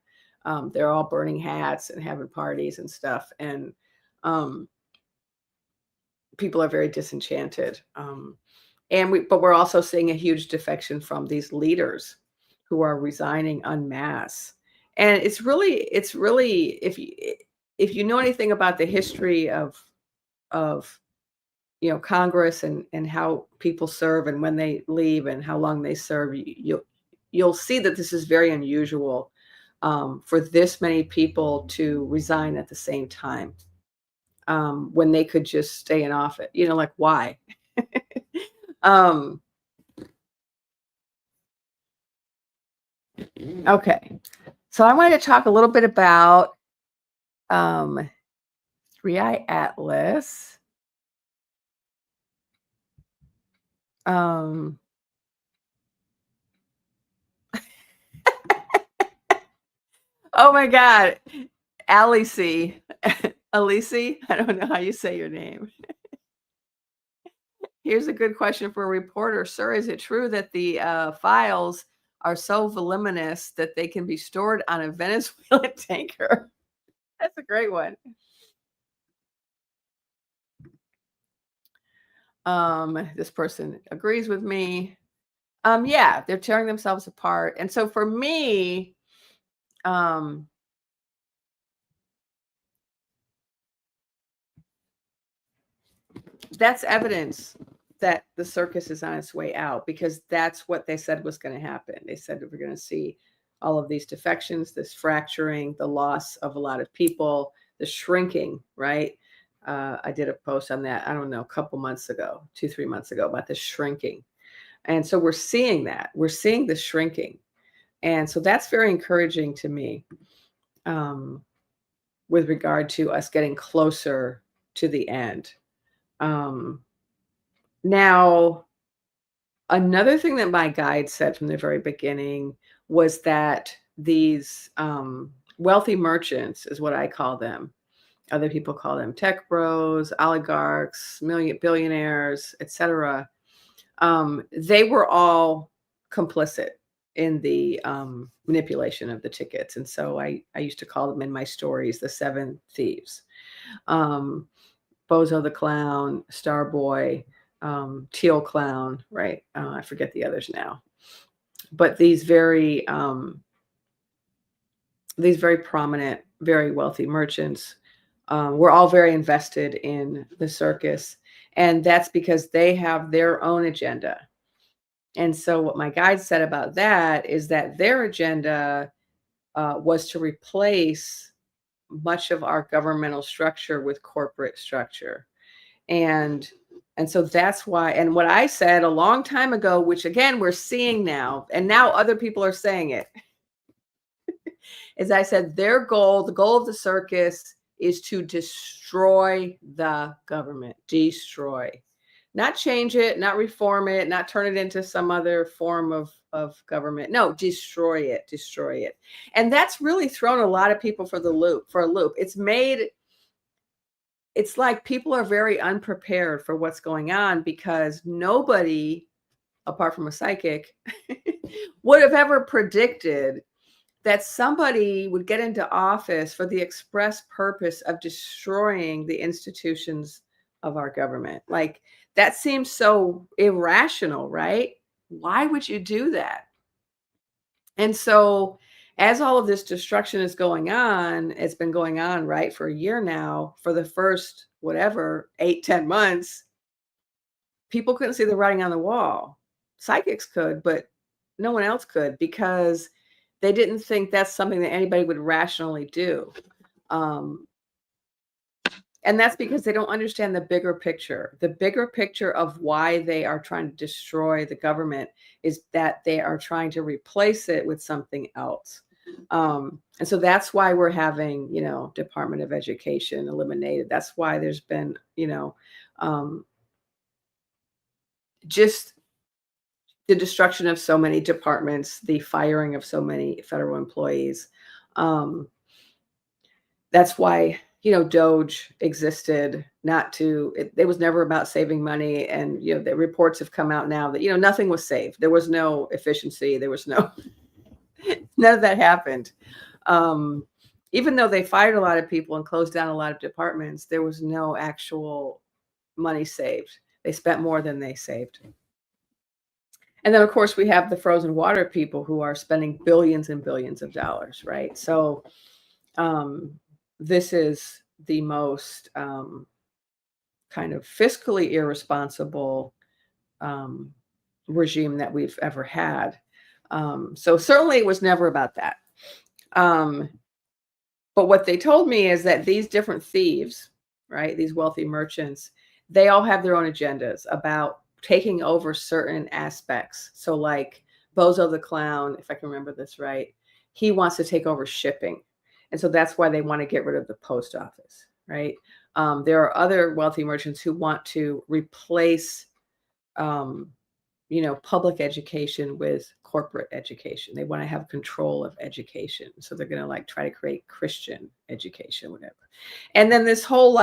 They're all burning hats and having parties and stuff. And people are very disenchanted. But we're also seeing a huge defection from these leaders who are resigning en masse. And it's really, if you know anything about the history of Congress and how people serve and when they leave and how long they serve, you'll see that this is very unusual for this many people to resign at the same time when they could just stay in office. Like why? Okay, so I wanted to talk a little bit about 3i Atlas. Oh my God, Alice, Alice, I don't know how you say your name. Here's a good question for a reporter. Sir, is it true that the files are so voluminous that they can be stored on a Venezuelan tanker? That's a great one. This person agrees with me. Yeah, they're tearing themselves apart. And so for me, that's evidence that the circus is on its way out, because that's what they said was going to happen. They said that we're going to see all of these defections, this fracturing, the loss of a lot of people, the shrinking, right? I did a post on that, I don't know, a couple months ago, 2-3 months ago, about the shrinking. And so we're seeing that. We're seeing the shrinking. And so that's very encouraging to me with regard to us getting closer to the end. Now, another thing that my guide said from the very beginning was that these wealthy merchants, is what I call them. Other people call them tech bros, oligarchs, billionaires, etc. They were all complicit in the manipulation of the tickets. And so I used to call them in my stories the 7 thieves. Bozo the Clown, Starboy, Teal Clown, right? I forget the others now. But these very prominent, very wealthy merchants were all very invested in the circus. And that's because they have their own agenda. And so what my guide said about that is that their agenda was to replace much of our governmental structure with corporate structure. And so that's why, and what I said a long time ago, which again, we're seeing now, and now other people are saying it, is I said their goal, the goal of the circus, is to destroy the government, destroy. Not change it, not reform it, not turn it into some other form of government. No, destroy it, destroy it. And that's really thrown a lot of people for a loop. It's like people are very unprepared for what's going on, because nobody, apart from a psychic, would have ever predicted that somebody would get into office for the express purpose of destroying the institutions of our government. Like, that seems so irrational, right? Why would you do that? And so, as all of this destruction is going on, it's been going on, right, for a year now, for the first, whatever, 8, 10 months, people couldn't see the writing on the wall. Psychics could, but no one else could, because they didn't think that's something that anybody would rationally do. Um, and that's because they don't understand the bigger picture. The bigger picture of why they are trying to destroy the government is that they are trying to replace it with something else. And so that's why we're having, Department of Education eliminated. That's why there's been, just the destruction of so many departments, the firing of so many federal employees. That's why, Doge existed, not to, it was never about saving money. And, the reports have come out now that, nothing was saved. There was no efficiency. There was no, none of that happened. Even though they fired a lot of people and closed down a lot of departments, there was no actual money saved. They spent more than they saved. And then, of course, we have the frozen water people who are spending billions and billions of dollars, right? So this is the most kind of fiscally irresponsible regime that we've ever had. So certainly it was never about that. But what they told me is that these different thieves, right, these wealthy merchants, they all have their own agendas about taking over certain aspects. So like Bozo the Clown, if I can remember this right, he wants to take over shipping. And so that's why they want to get rid of the post office, right? There are other wealthy merchants who want to replace, public education with corporate education. They want to have control of education. So they're going to try to create Christian education, whatever. And then this whole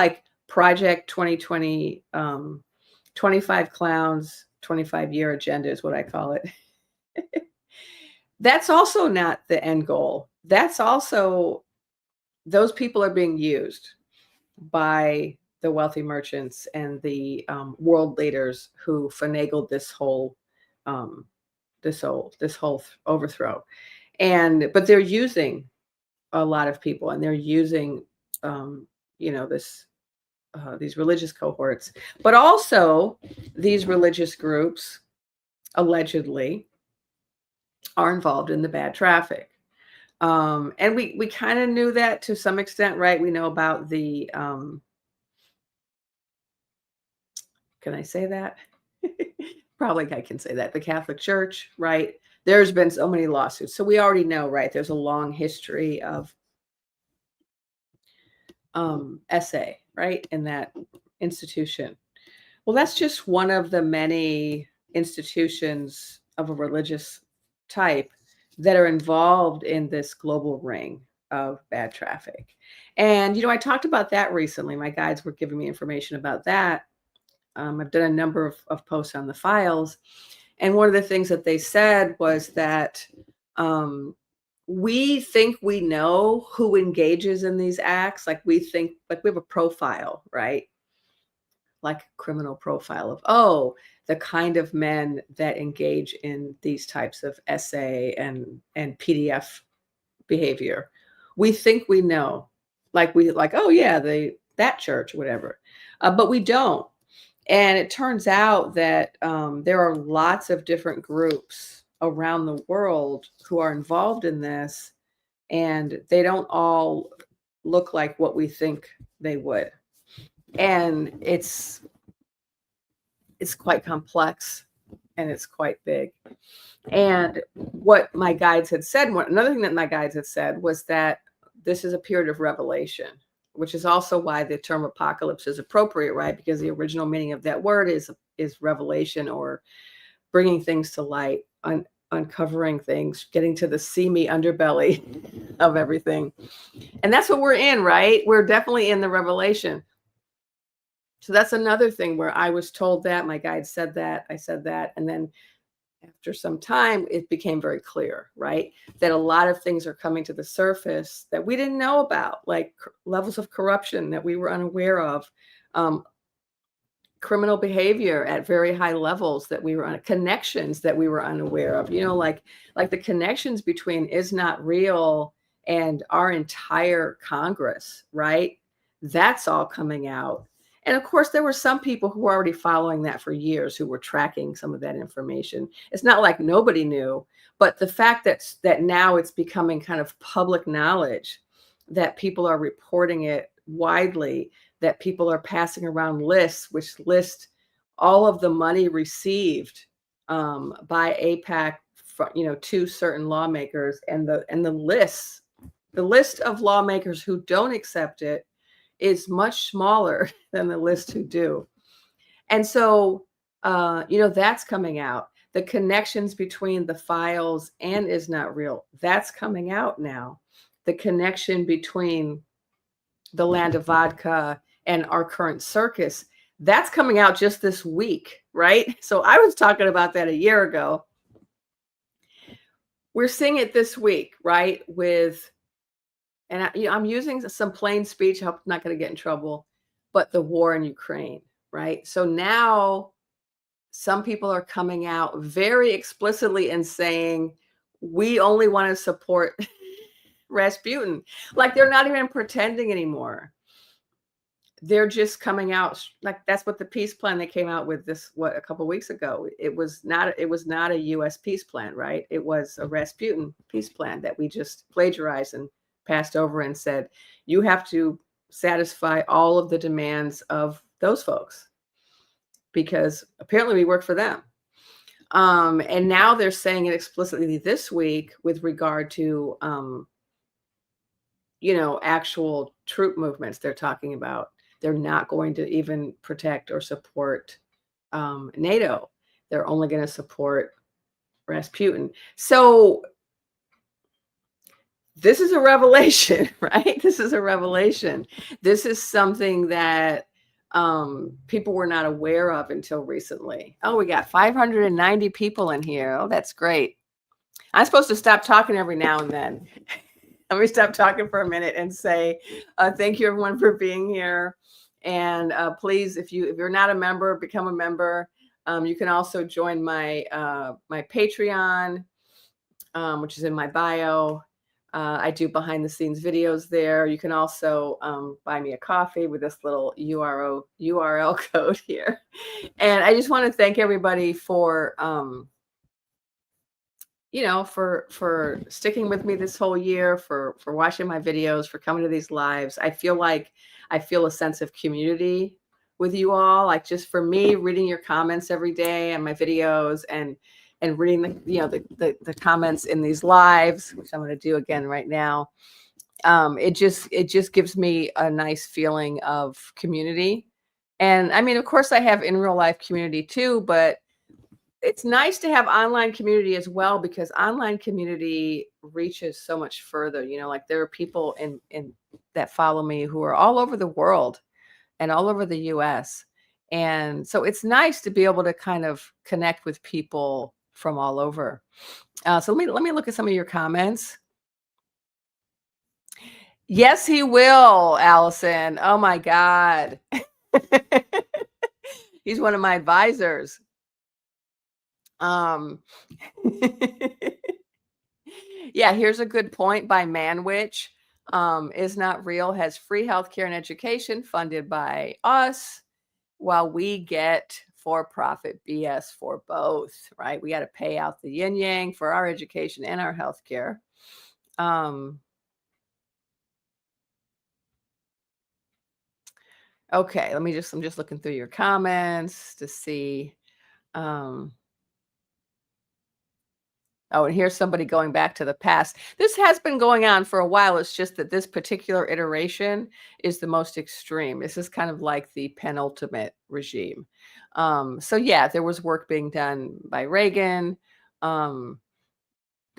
Project 2020, 25 clowns, 25-year agenda is what I call it. That's also not the end goal. That's also, those people are being used by the wealthy merchants and the world leaders who finagled this whole overthrow. But they're using a lot of people, and they're using these religious cohorts, but also these religious groups allegedly are involved in the bad traffic. And we kind of knew that to some extent, right? We know about the, can I say that? Probably I can say that. The Catholic Church, right? There's been so many lawsuits. So we already know, right? There's a long history of SA, right? In that institution. Well, that's just one of the many institutions of a religious type that are involved in this global ring of bad traffic. And, I talked about that recently. My guides were giving me information about that. I've done a number of posts on the files. And one of the things that they said was that we think we know who engages in these acts. We think, we have a profile, right? Like a criminal profile of, the kind of men that engage in these types of SA and PDF behavior. We think we know, that church, whatever, but we don't. And it turns out that there are lots of different groups around the world who are involved in this, and they don't all look like what we think they would. And it's quite complex, and it's quite big. And what my guides had said, another thing that my guides had said was that this is a period of revelation, which is also why the term apocalypse is appropriate, right? Because the original meaning of that word is revelation, or bringing things to light, uncovering things, getting to the seamy underbelly of everything. And that's what we're in, right? We're definitely in the revelation. So that's another thing where I was told that, my guide said that, I said that, and then after some time, it became very clear, right, that a lot of things are coming to the surface that we didn't know about, like levels of corruption that we were unaware of, criminal behavior at very high levels that we were on, connections that we were unaware of, like the connections between Is Not Real and our entire Congress, right? That's all coming out. And of course, there were some people who were already following that for years who were tracking some of that information. It's not like nobody knew, but the fact that now it's becoming kind of public knowledge, that people are reporting it widely, that people are passing around lists, which list all of the money received by APAC, to certain lawmakers, and the list of lawmakers who don't accept it is much smaller than the list who do. And so, that's coming out. The connections between the files and Is Not Real, that's coming out now. The connection between the Land of Vodka and our current circus, that's coming out just this week, right? So I was talking about that a year ago. We're seeing it this week, right? And I'm using some plain speech. I hope I'm not going to get in trouble, but the war in Ukraine, right? So now some people are coming out very explicitly and saying, we only want to support Rasputin. Like, they're not even pretending anymore. They're just coming out like that's what the peace plan they came out with a couple of weeks ago. It was not a US peace plan, right? It was a Rasputin peace plan that we just plagiarized and passed over and said, you have to satisfy all of the demands of those folks because apparently we work for them. And now they're saying it explicitly this week with regard to actual troop movements. They're talking about they're not going to even protect or support NATO. They're only going to support Rasputin. So this is a revelation, right? This is a revelation. This is something that people were not aware of until recently. Oh, we got 590 people in here. Oh, that's great. I'm supposed to stop talking every now and then. Let me stop talking for a minute and say thank you, everyone, for being here. And please, if you're not a member, become a member. You can also join my Patreon, which is in my bio. I do behind the scenes videos there. You can also buy me a coffee with this little URL code here. And I just want to thank everybody for for sticking with me this whole year, for watching my videos, for coming to these lives. I feel a sense of community with you all. Like, just for me, reading your comments every day on my videos and reading the comments in these lives, which I'm going to do again right now. It just gives me a nice feeling of community. And I mean, of course, I have in real life community too, but it's nice to have online community as well, because online community reaches so much further. Like, there are people in that follow me who are all over the world and all over the US. And so it's nice to be able to kind of connect with people from all over. So let me look at some of your comments. Yes, he will, Allison. Oh my God. He's one of my advisors. Yeah, here's a good point by Manwich. Is Not Real has free healthcare and education funded by us, while we get for-profit BS for both, right? We got to pay out the yin yang for our education and our healthcare. Okay, I'm just looking through your comments to see. Oh, and here's somebody going back to the past. This has been going on for a while. It's just that this particular iteration is the most extreme. This is kind of like the penultimate regime. So yeah, there was work being done by Reagan. It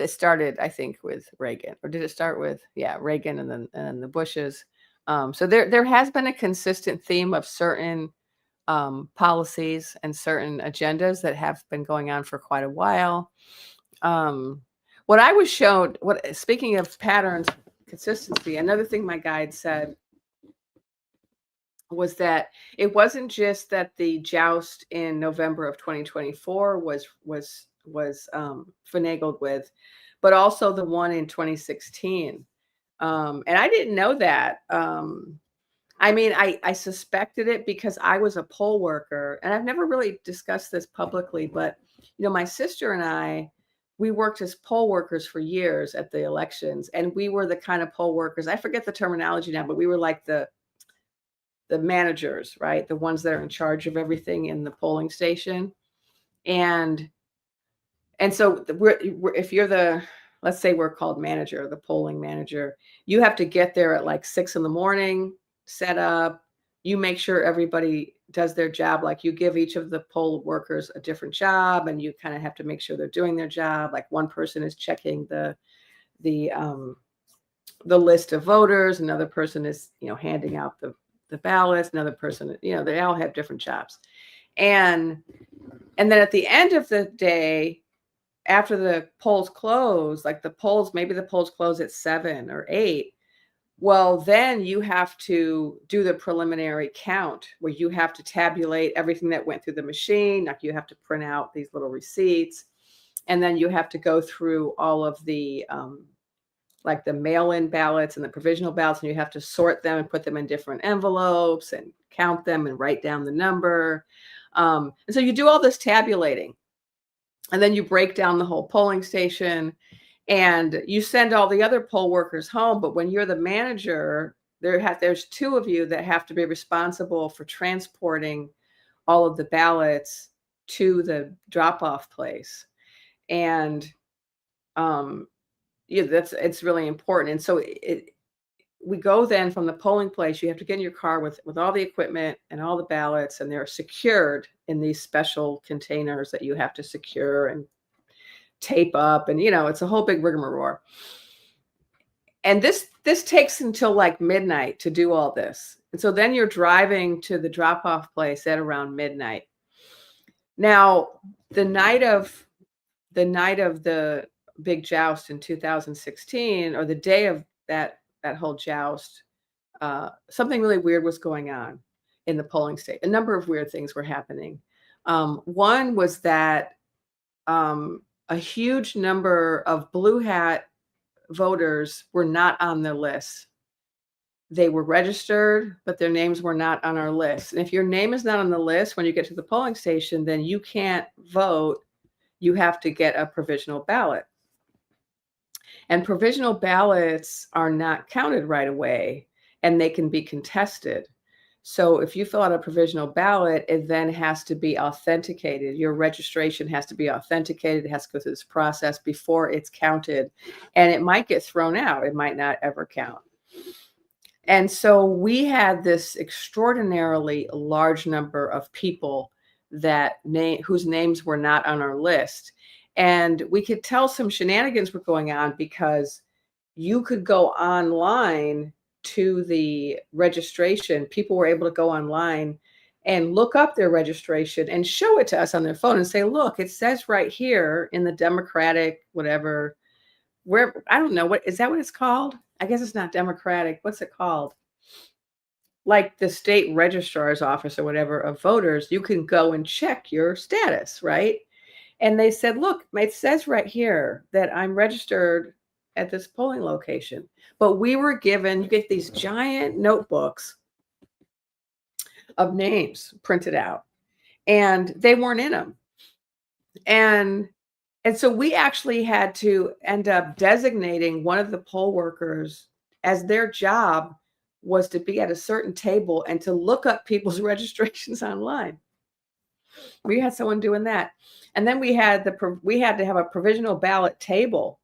started, I think, with Reagan, or did it start with Reagan and then the Bushes? So there has been a consistent theme of certain policies and certain agendas that have been going on for quite a while. What I was shown, speaking of patterns, consistency, another thing my guide said was that it wasn't just that the joust in November of 2024 was finagled with, but also the one in 2016. And I didn't know that. I mean, I suspected it because I was a poll worker, and I've never really discussed this publicly, but my sister and I, we worked as poll workers for years at the elections, and we were the kind of poll workers. I forget the terminology now, but we were like the managers, right? The ones that are in charge of everything in the polling station. And so if you're let's say we're called manager, the polling manager, you have to get there at like 6 a.m, set up. You make sure everybody does their job. Like you give each of the poll workers a different job, and you kind of have to make sure they're doing their job. Like one person is checking the list of voters, another person is handing out the ballots, another person, they all have different jobs. And then at the end of the day, after the polls close, like maybe the polls close at 7 or 8. Well, then you have to do the preliminary count where you have to tabulate everything that went through the machine. Like you have to print out these little receipts, and then you have to go through all of the like the mail-in ballots and the provisional ballots, and you have to sort them and put them in different envelopes and count them and write down the number. And so you do all this tabulating, and then you break down the whole polling station, and you send all the other poll workers home. But when you're the manager, there's 2 of you that have to be responsible for transporting all of the ballots to the drop-off place. And it's really important. And so we go then from the polling place. You have to get in your car with all the equipment and all the ballots, and they're secured in these special containers that you have to secure and tape up, and it's a whole big rigmarole. And this takes until like midnight to do all this. And so then you're driving to the drop-off place at around midnight. Now, the night of the big joust in 2016, or the day of that whole joust, something really weird was going on in the polling state. A number of weird things were happening. One was that a huge number of blue hat voters were not on the list. They were registered, but their names were not on our list. And if your name is not on the list when you get to the polling station, then you can't vote. You have to get a provisional ballot. And provisional ballots are not counted right away, and they can be contested. So if you fill out a provisional ballot, it then has to be authenticated. Your registration has to be authenticated. It has to go through this process before it's counted. And it might get thrown out. It might not ever count. And so we had this extraordinarily large number of people whose names were not on our list. And we could tell some shenanigans were going on, because you could go online to the registration. People were able to go online and look up their registration and show it to us on their phone and say, look, it says right here in the Democratic, whatever, where, I don't know, what is that what it's called? I guess it's not Democratic. What's it called? Like the state registrar's office or whatever of voters, you can go and check your status, right? And they said, look, it says right here that I'm registered at this polling location. But we were given, you get these giant notebooks of names printed out, and they weren't in them. And so we actually had to end up designating one of the poll workers as their job was to be at a certain table and to look up people's registrations online. We had someone doing that. And then we had to have a provisional ballot table.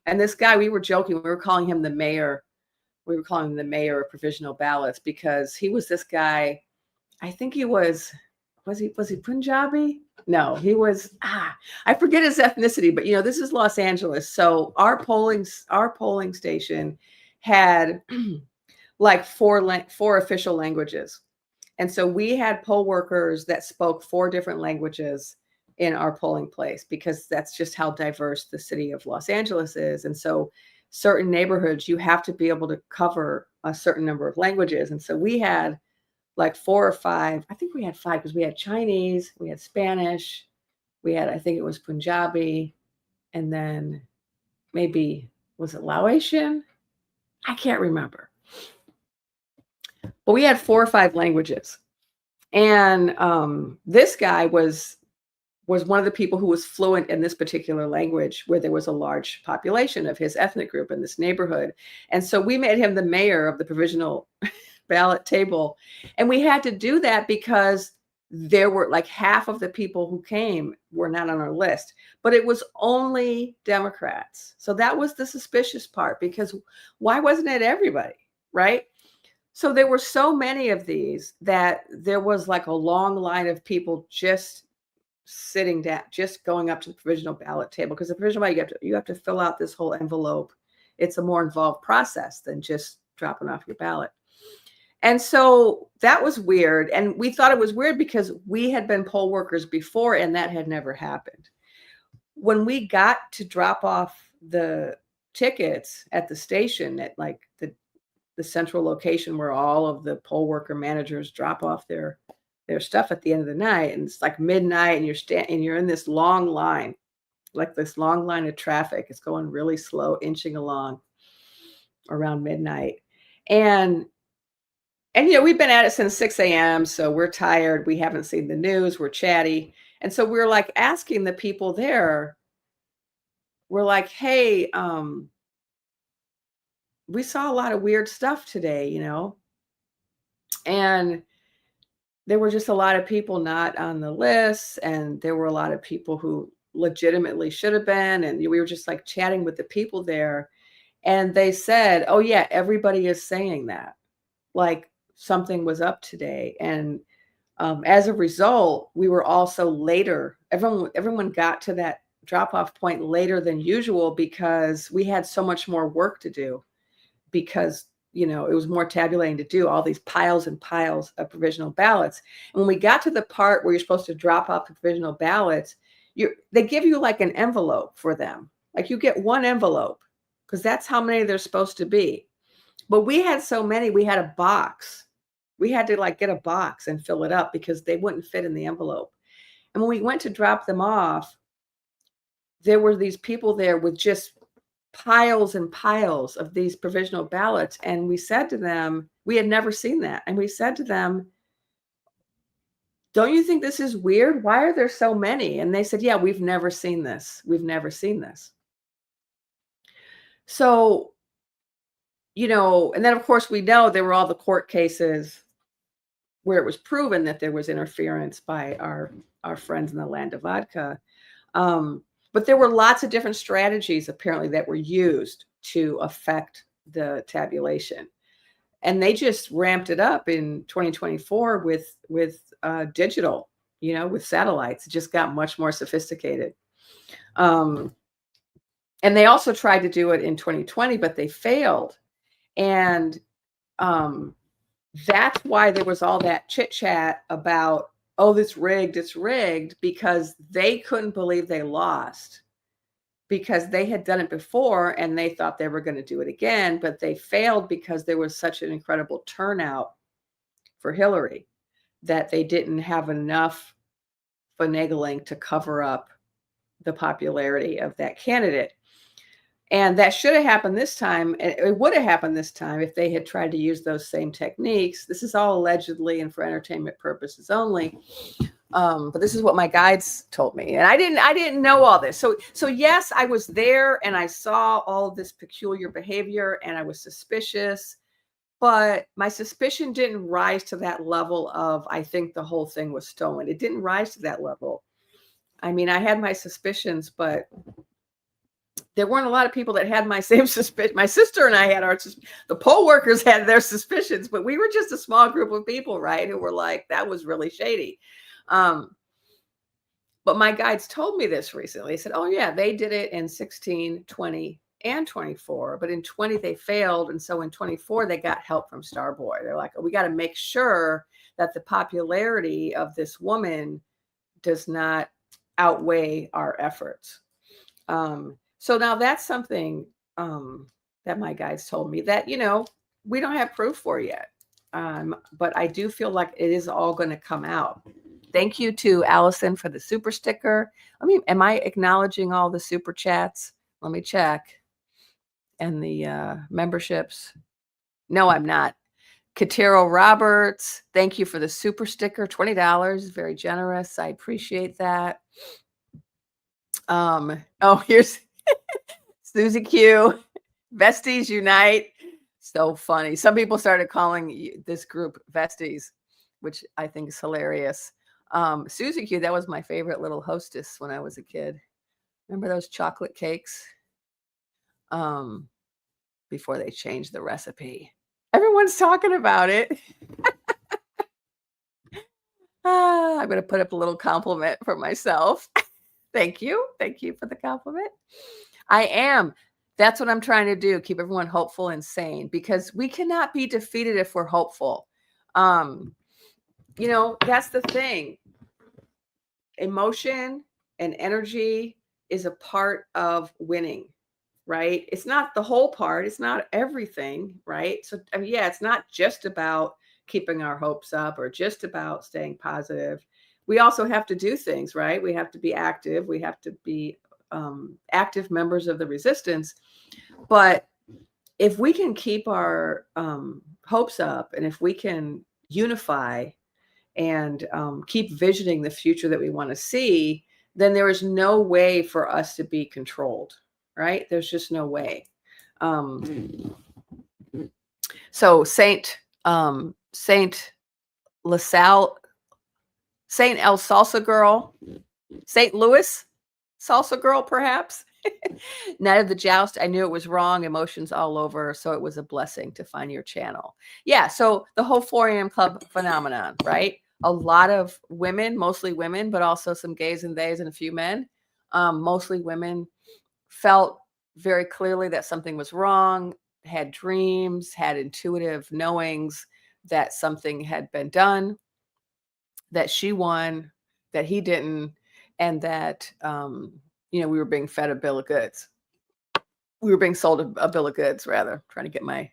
And this guy, we were joking, we were calling him the mayor. We were calling him the mayor of provisional ballots, because he was this guy. I think he was he Punjabi? No, he was, I forget his ethnicity, but this is Los Angeles. So our polling station had like four official languages. And so we had poll workers that spoke 4 different languages in our polling place, because that's just how diverse the city of Los Angeles is. And so certain neighborhoods, you have to be able to cover a certain number of languages. And so we had like 4 or 5. I think we had 5 because we had Chinese, we had Spanish, we had, I think it was Punjabi, and then maybe, was it Laotian? I can't remember. But we had 4 or 5 languages. And this guy was one of the people who was fluent in this particular language, where there was a large population of his ethnic group in this neighborhood. And so we made him the mayor of the provisional ballot table. And we had to do that because there were like half of the people who came were not on our list, but it was only Democrats. So that was the suspicious part, because why wasn't it everybody, right? So there were so many of these that there was like a long line of people just sitting down, just going up to the provisional ballot table, because the provisional ballot, you have to fill out this whole envelope. It's a more involved process than just dropping off your ballot. And so that was weird. And we thought it was weird because we had been poll workers before and that had never happened. When we got to drop off the tickets at the station, at like the central location where all of the poll worker managers drop off their stuff at the end of the night, and it's like midnight, and you're in this long line, like this long line of traffic. It's going really slow, inching along around midnight. And we've been at it since 6 a.m. So we're tired. We haven't seen the news. We're chatty. And so we're like asking the people there, we're like, hey, we saw a lot of weird stuff today, and there were just a lot of people not on the list. And there were a lot of people who legitimately should have been. And we were just like chatting with the people there. And they said, oh yeah, everybody is saying that. Like, something was up today. And as a result, we were also later. Everyone got to that drop-off point later than usual because we had so much more work to do, because it was more tabulating to do, all these piles and piles of provisional ballots. And when we got to the part where you're supposed to drop off the provisional ballots, they give you like an envelope for them. Like, you get one envelope because that's how many there's supposed to be. But we had so many, we had a box. We had to like get a box and fill it up because they wouldn't fit in the envelope. And when we went to drop them off, there were these people there with just piles and piles of these provisional ballots. And we said to them, we had never seen that. And we said to them, don't you think this is weird? Why are there so many? And they said, yeah, we've never seen this. We've never seen this. So, and then of course we know there were all the court cases where it was proven that there was interference by our friends in the land of vodka. But there were lots of different strategies apparently that were used to affect the tabulation. And they just ramped it up in 2024 with digital, with satellites. It just got much more sophisticated. And they also tried to do it in 2020, but they failed. And that's why there was all that chit chat about, oh, it's rigged, because they couldn't believe they lost, because they had done it before and they thought they were going to do it again, but they failed because there was such an incredible turnout for Hillary that they didn't have enough finagling to cover up the popularity of that candidate. And that should have happened this time. It would have happened this time if they had tried to use those same techniques. This is all allegedly and for entertainment purposes only. But this is what my guides told me. And I didn't know all this. So yes, I was there and I saw all of this peculiar behavior and I was suspicious, but my suspicion didn't rise to that level of, I think the whole thing was stolen. It didn't rise to that level. I mean, I had my suspicions, but there weren't a lot of people that had my same suspicion. My sister and I had the poll workers had their suspicions, but we were just a small group of people, right, who were like, that was really shady. But my guides told me this recently. They said, oh yeah, they did it in 16, 20, and 24, but in 20 they failed. And so in 24, they got help from Starboy. They're like, oh, we got to make sure that the popularity of this woman does not outweigh our efforts. So now that's something that my guides told me that, we don't have proof for yet. But I do feel like it is all going to come out. Thank you to Allison for the super sticker. Am I acknowledging all the super chats? Let me check. And the memberships. No, I'm not. Katero Roberts, thank you for the super sticker. $20, very generous. I appreciate that. Here's Susie Q. Vesties Unite. So funny. Some people started calling this group Vesties, which I think is hilarious. Susie Q, that was my favorite little hostess when I was a kid. Remember those chocolate cakes? Before they changed the recipe. Everyone's talking about it. I'm going to put up a little compliment for myself. Thank you. Thank you for the compliment. I am. That's what I'm trying to do. Keep everyone hopeful and sane, because we cannot be defeated if we're hopeful. That's the thing. Emotion and energy is a part of winning, right? It's not the whole part. It's not everything, right? So, it's not just about keeping our hopes up or just about staying positive. We also have to do things, right? We have to be active. We have to be active members of the resistance. But if we can keep our hopes up, and if we can unify and keep visioning the future that we want to see, then there is no way for us to be controlled, right? There's just no way. So Saint LaSalle, Saint El Salsa Girl, St. Louis Salsa Girl, perhaps. Night of the Joust, I knew it was wrong, emotions all over, so it was a blessing to find your channel. Yeah, so the whole 4 a.m. club phenomenon, right? A lot of women, mostly women, but also some gays and theys and a few men, mostly women, felt very clearly that something was wrong, had dreams, had intuitive knowings that something had been done, that she won, that he didn't, and that we were being fed a bill of goods. We were being sold a bill of goods, rather. Trying to get my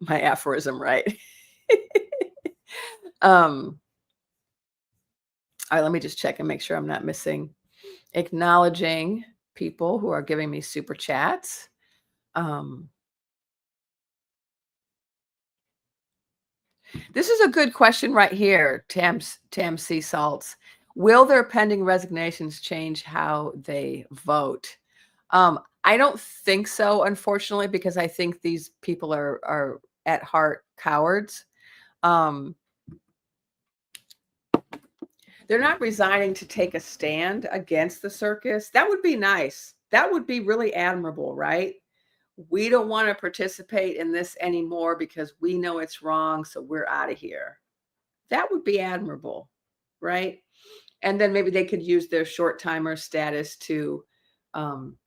aphorism right. All right, let me just check and make sure I'm not missing. Acknowledging people who are giving me super chats. This is a good question right here, Tam C. Salts. Will their pending resignations change how they vote? I don't think so, unfortunately, because I think these people are at heart cowards. They're not resigning to take a stand against the circus. That would be nice. That would be really admirable, right? We don't want to participate in this anymore because we know it's wrong, so we're out of here. That would be admirable, right? And then maybe they could use their short timer status to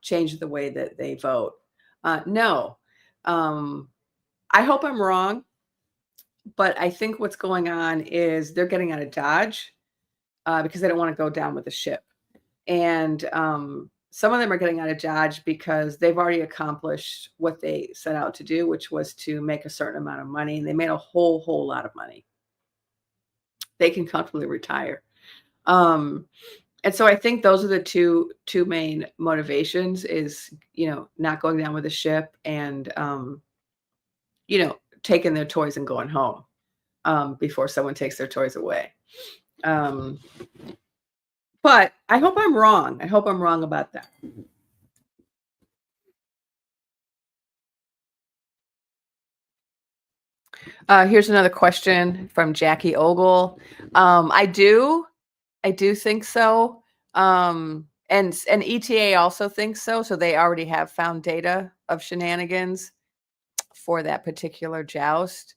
change the way that they vote. No. I hope I'm wrong, but I think what's going on is they're getting out of Dodge because they don't want to go down with the ship. And some of them are getting out of Dodge because they've already accomplished what they set out to do, which was to make a certain amount of money. And they made a whole lot of money. They can comfortably retire. And so I think those are the two main motivations is, not going down with the ship and, taking their toys and going home before someone takes their toys away. But I hope I'm wrong. I hope I'm wrong about that. Here's another question from Jackie Ogle. I do think so. And ETA also thinks so. So they already have found data of shenanigans for that particular joust.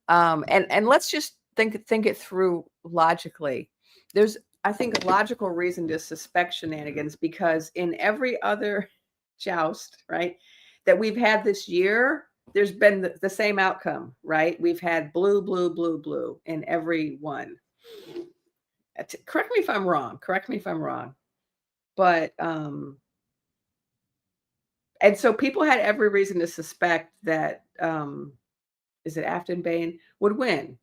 And let's just think it through logically. There's, I think, a logical reason to suspect shenanigans because in every other joust, right, that we've had this year, there's been the same outcome, right? We've had blue, blue, blue, blue in every one. Correct me if I'm wrong. But and so people had every reason to suspect that is it Afton-Bain, would win,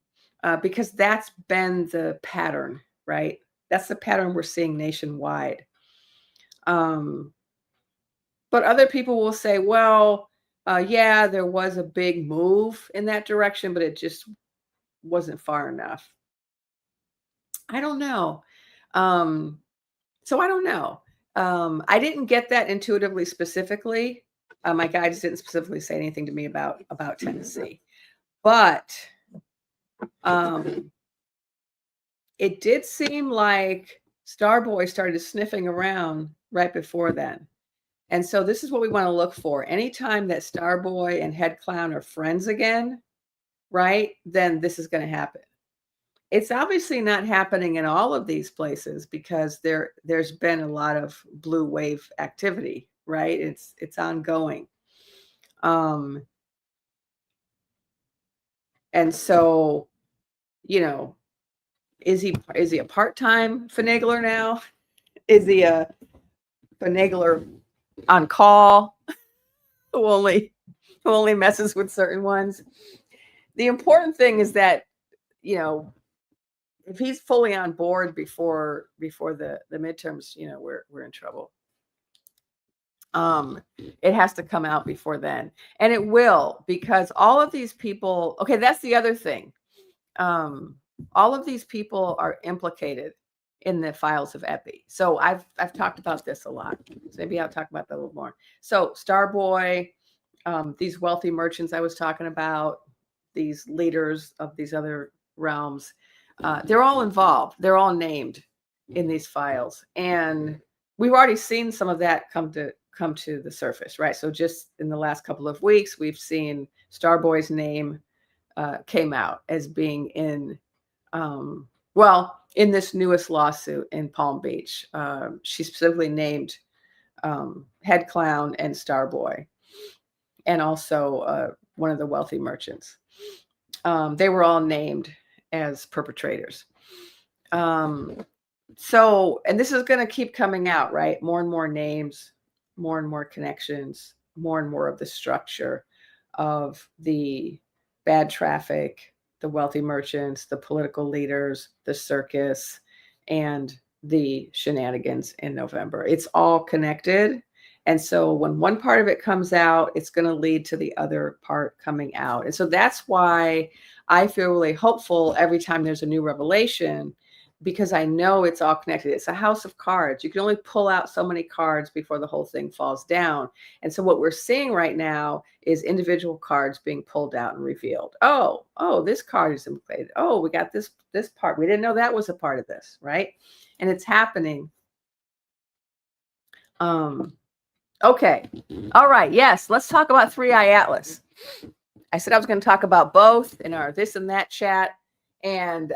because that's been the pattern, right? That's the pattern we're seeing nationwide. But other people will say, well, yeah, there was a big move in that direction, but it just wasn't far enough. I don't know. So I don't know. I didn't get that intuitively specifically. My guides didn't specifically say anything to me about Tennessee, but it did seem like Starboy started sniffing around right before then. And so this is what we want to look for. Anytime that Starboy and Head Clown are friends again, right, then this is going to happen. It's obviously not happening in all of these places because there's been a lot of blue wave activity, right? It's ongoing. And so, you know, is he a part-time finagler now? Is he a finagler on call who only messes with certain ones? The important thing is that, you know, if he's fully on board before the midterms, you know, we're in trouble. It has to come out before then, and it will, because all of these people, okay, that's the other thing. All of these people are implicated in the files of Epi. So I've talked about this a lot. So maybe I'll talk about that a little more. So Starboy, these wealthy merchants I was talking about, these leaders of these other realms, they're all involved. They're all named in these files, and we've already seen some of that come to the surface, right? So just in the last couple of weeks, we've seen Starboy's name came out as being in, in this newest lawsuit in Palm Beach. She specifically named Head Clown and Starboy, and also one of the wealthy merchants. They were all named as perpetrators. So, and this is going to keep coming out, right? More and more names, more and more connections, more and more of the structure of the bad traffic, the wealthy merchants, the political leaders, the circus, and the shenanigans in November. It's all connected. And so when one part of it comes out, it's going to lead to the other part coming out. And so that's why I feel really hopeful every time there's a new revelation, because I know it's all connected. It's a house of cards. You can only pull out so many cards before the whole thing falls down. And so what we're seeing right now is individual cards being pulled out and revealed. Oh, this card is implicated. Oh, we got this part. We didn't know that was a part of this, right? And it's happening. Okay. All right. Yes, let's talk about Three Eye Atlas. I said I was going to talk about both in our this and that chat. And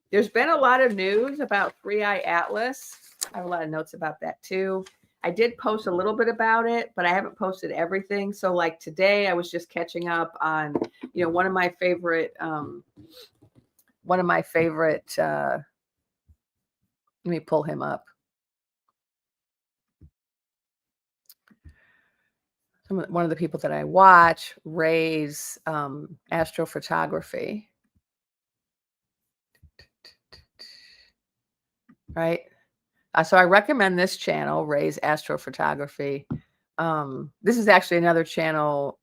there's been a lot of news about Three Eye Atlas. I have a lot of notes about that too. I did post a little bit about it, but I haven't posted everything. So like today, I was just catching up on, one of my favorite, let me pull him up. One of the people that I watch, Ray's astrophotography. Right. So I recommend this channel, Ray's Astrophotography. This is actually another channel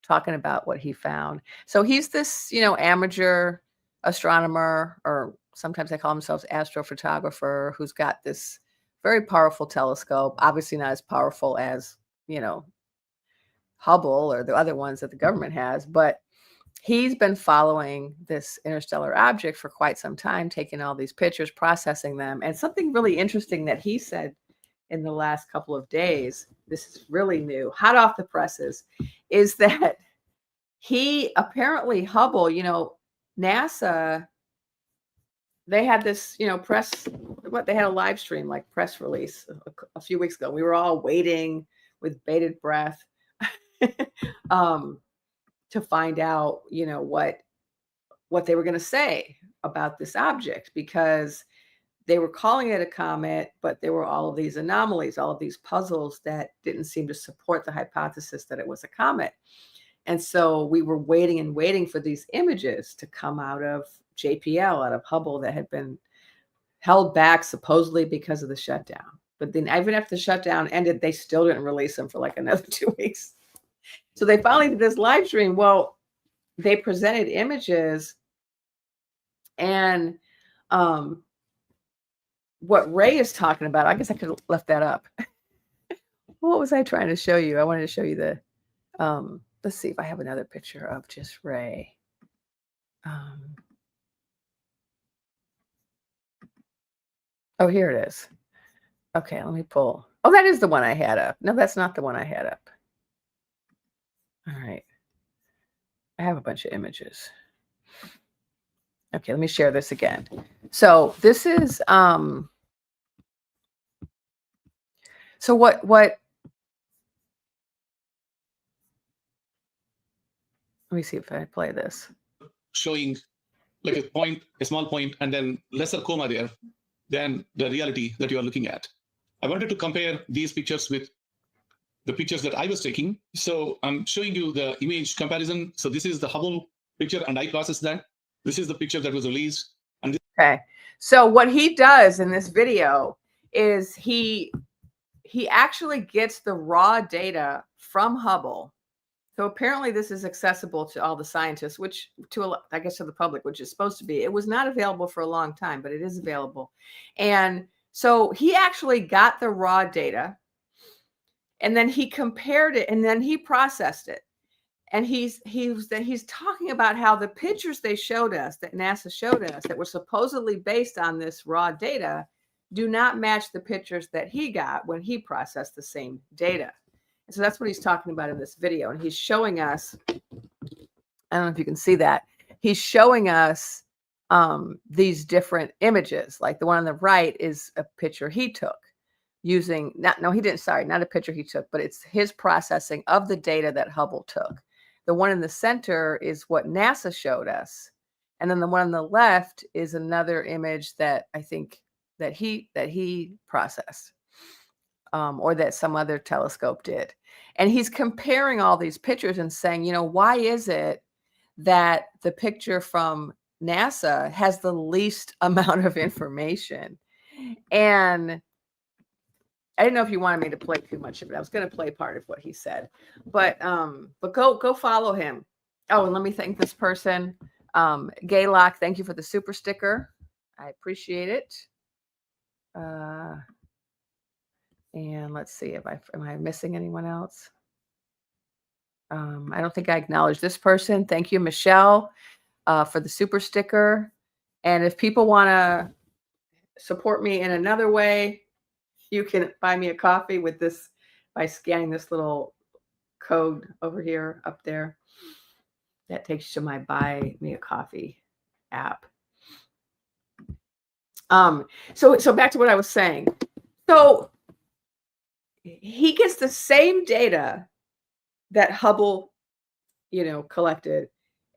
talking about what he found. So he's this, amateur astronomer, or sometimes they call themselves astrophotographer, who's got this very powerful telescope, obviously not as powerful as, Hubble or the other ones that the government has, but he's been following this interstellar object for quite some time, taking all these pictures, processing them. And something really interesting that he said in the last couple of days, this is really new, hot off the presses, is that he apparently Hubble, NASA, they had this, they had a live stream, like press release a few weeks ago. We were all waiting with bated breath to find out, what they were going to say about this object, because they were calling it a comet, but there were all of these anomalies, all of these puzzles that didn't seem to support the hypothesis that it was a comet. And so we were waiting and waiting for these images to come out of JPL, out of Hubble, that had been held back supposedly because of the shutdown. But then even after the shutdown ended, they still didn't release them for like another 2 weeks. So they finally did this live stream. Well, they presented images, and what Ray is talking about, I guess I could have left that up. What was I trying to show you? I wanted to show you the, let's see if I have another picture of just Ray. Oh, here it is. Okay, let me pull. Oh, that is the one I had up. No, that's not the one I had up. All right. I have a bunch of images. Okay, let me share this again. So this is, so what, let me see if I play this. Showing like a small point, and then lesser coma there than the reality that you are looking at. I wanted to compare these pictures with the pictures that I was taking. So I'm showing you the image comparison. So this is the Hubble picture, and I processed that. This is the picture that was released. And okay. So what he does in this video is he actually gets the raw data from Hubble. So apparently this is accessible to all the scientists, which I guess to the public, which is supposed to be. It was not available for a long time, but it is available. And so he actually got the raw data, and then he compared it, and then he processed it. And he's talking about how the pictures they showed us, that NASA showed us, that were supposedly based on this raw data, do not match the pictures that he got when he processed the same data. And so that's what he's talking about in this video. And he's showing us, I don't know if you can see that, he's showing us these different images. Like the one on the right is a picture he took using, not a picture he took, but it's his processing of the data that Hubble took. The one in the center is what NASA showed us. And then the one on the left is another image that I think that he processed, or that some other telescope did. And he's comparing all these pictures and saying, you know, why is it that the picture from NASA has the least amount of information? And I didn't know if you wanted me to play too much of it. I was going to play part of what he said, but go follow him. Oh, and let me thank this person, Gaylock. Thank you for the super sticker. I appreciate it. And let's see if am I missing anyone else? I don't think I acknowledged this person. Thank you, Michelle, for the super sticker. And if people want to support me in another way, you can buy me a coffee with this by scanning this little code over here, up there. That takes you to my Buy Me a Coffee app. So back to what I was saying. So he gets the same data that Hubble, collected,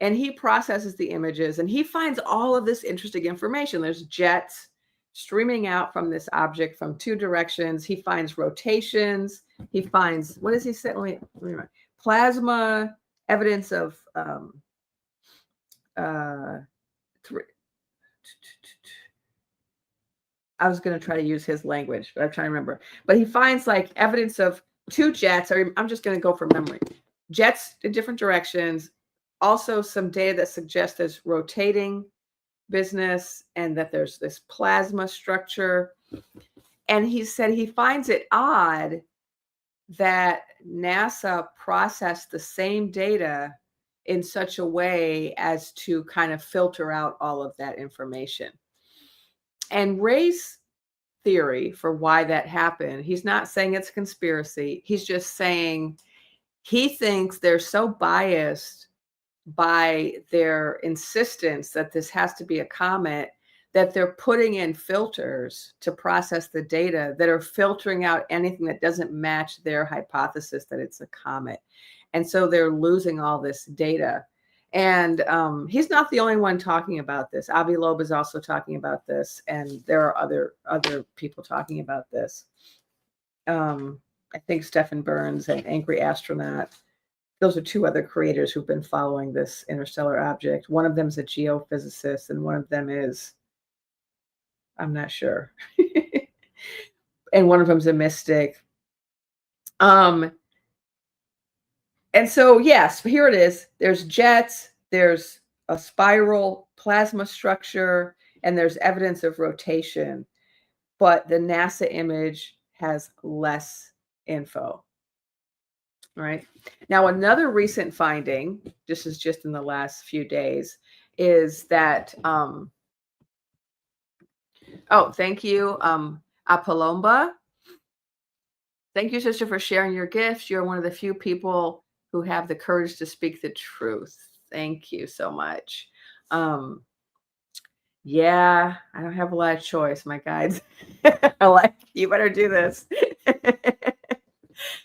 and he processes the images, and he finds all of this interesting information. There's jets streaming out from this object from two directions. He finds rotations. He finds, what does he say? Let me remember. Plasma, evidence of I was going to try to use his language, but I'm trying to remember. But he finds like evidence of two jets, or I'm just going to go from memory. Jets in different directions. Also some data that suggests there's rotating business and that there's this plasma structure. And he said he finds it odd that NASA processed the same data in such a way as to kind of filter out all of that information. And Ray's theory for why that happened, he's not saying it's a conspiracy. He's just saying he thinks they're so biased by their insistence that this has to be a comet that they're putting in filters to process the data that are filtering out anything that doesn't match their hypothesis that it's a comet. And so they're losing all this data. And he's not the only one talking about this. Avi Loeb is also talking about this, and there are other people talking about this. I think Stephen Burns and Angry Astronaut those are two other creators who've been following this interstellar object. One of them is a geophysicist, and one of them is, I'm not sure. And one of them's a mystic. And so, yes, here it is. There's jets, there's a spiral plasma structure, and there's evidence of rotation. But the NASA image has less info. Right. Now, another recent finding, this is just in the last few days, is that, oh, thank you, Apolomba. Thank you, sister, for sharing your gifts. You're one of the few people who have the courage to speak the truth. Thank you so much. Yeah, I don't have a lot of choice. My guides are like, you better do this.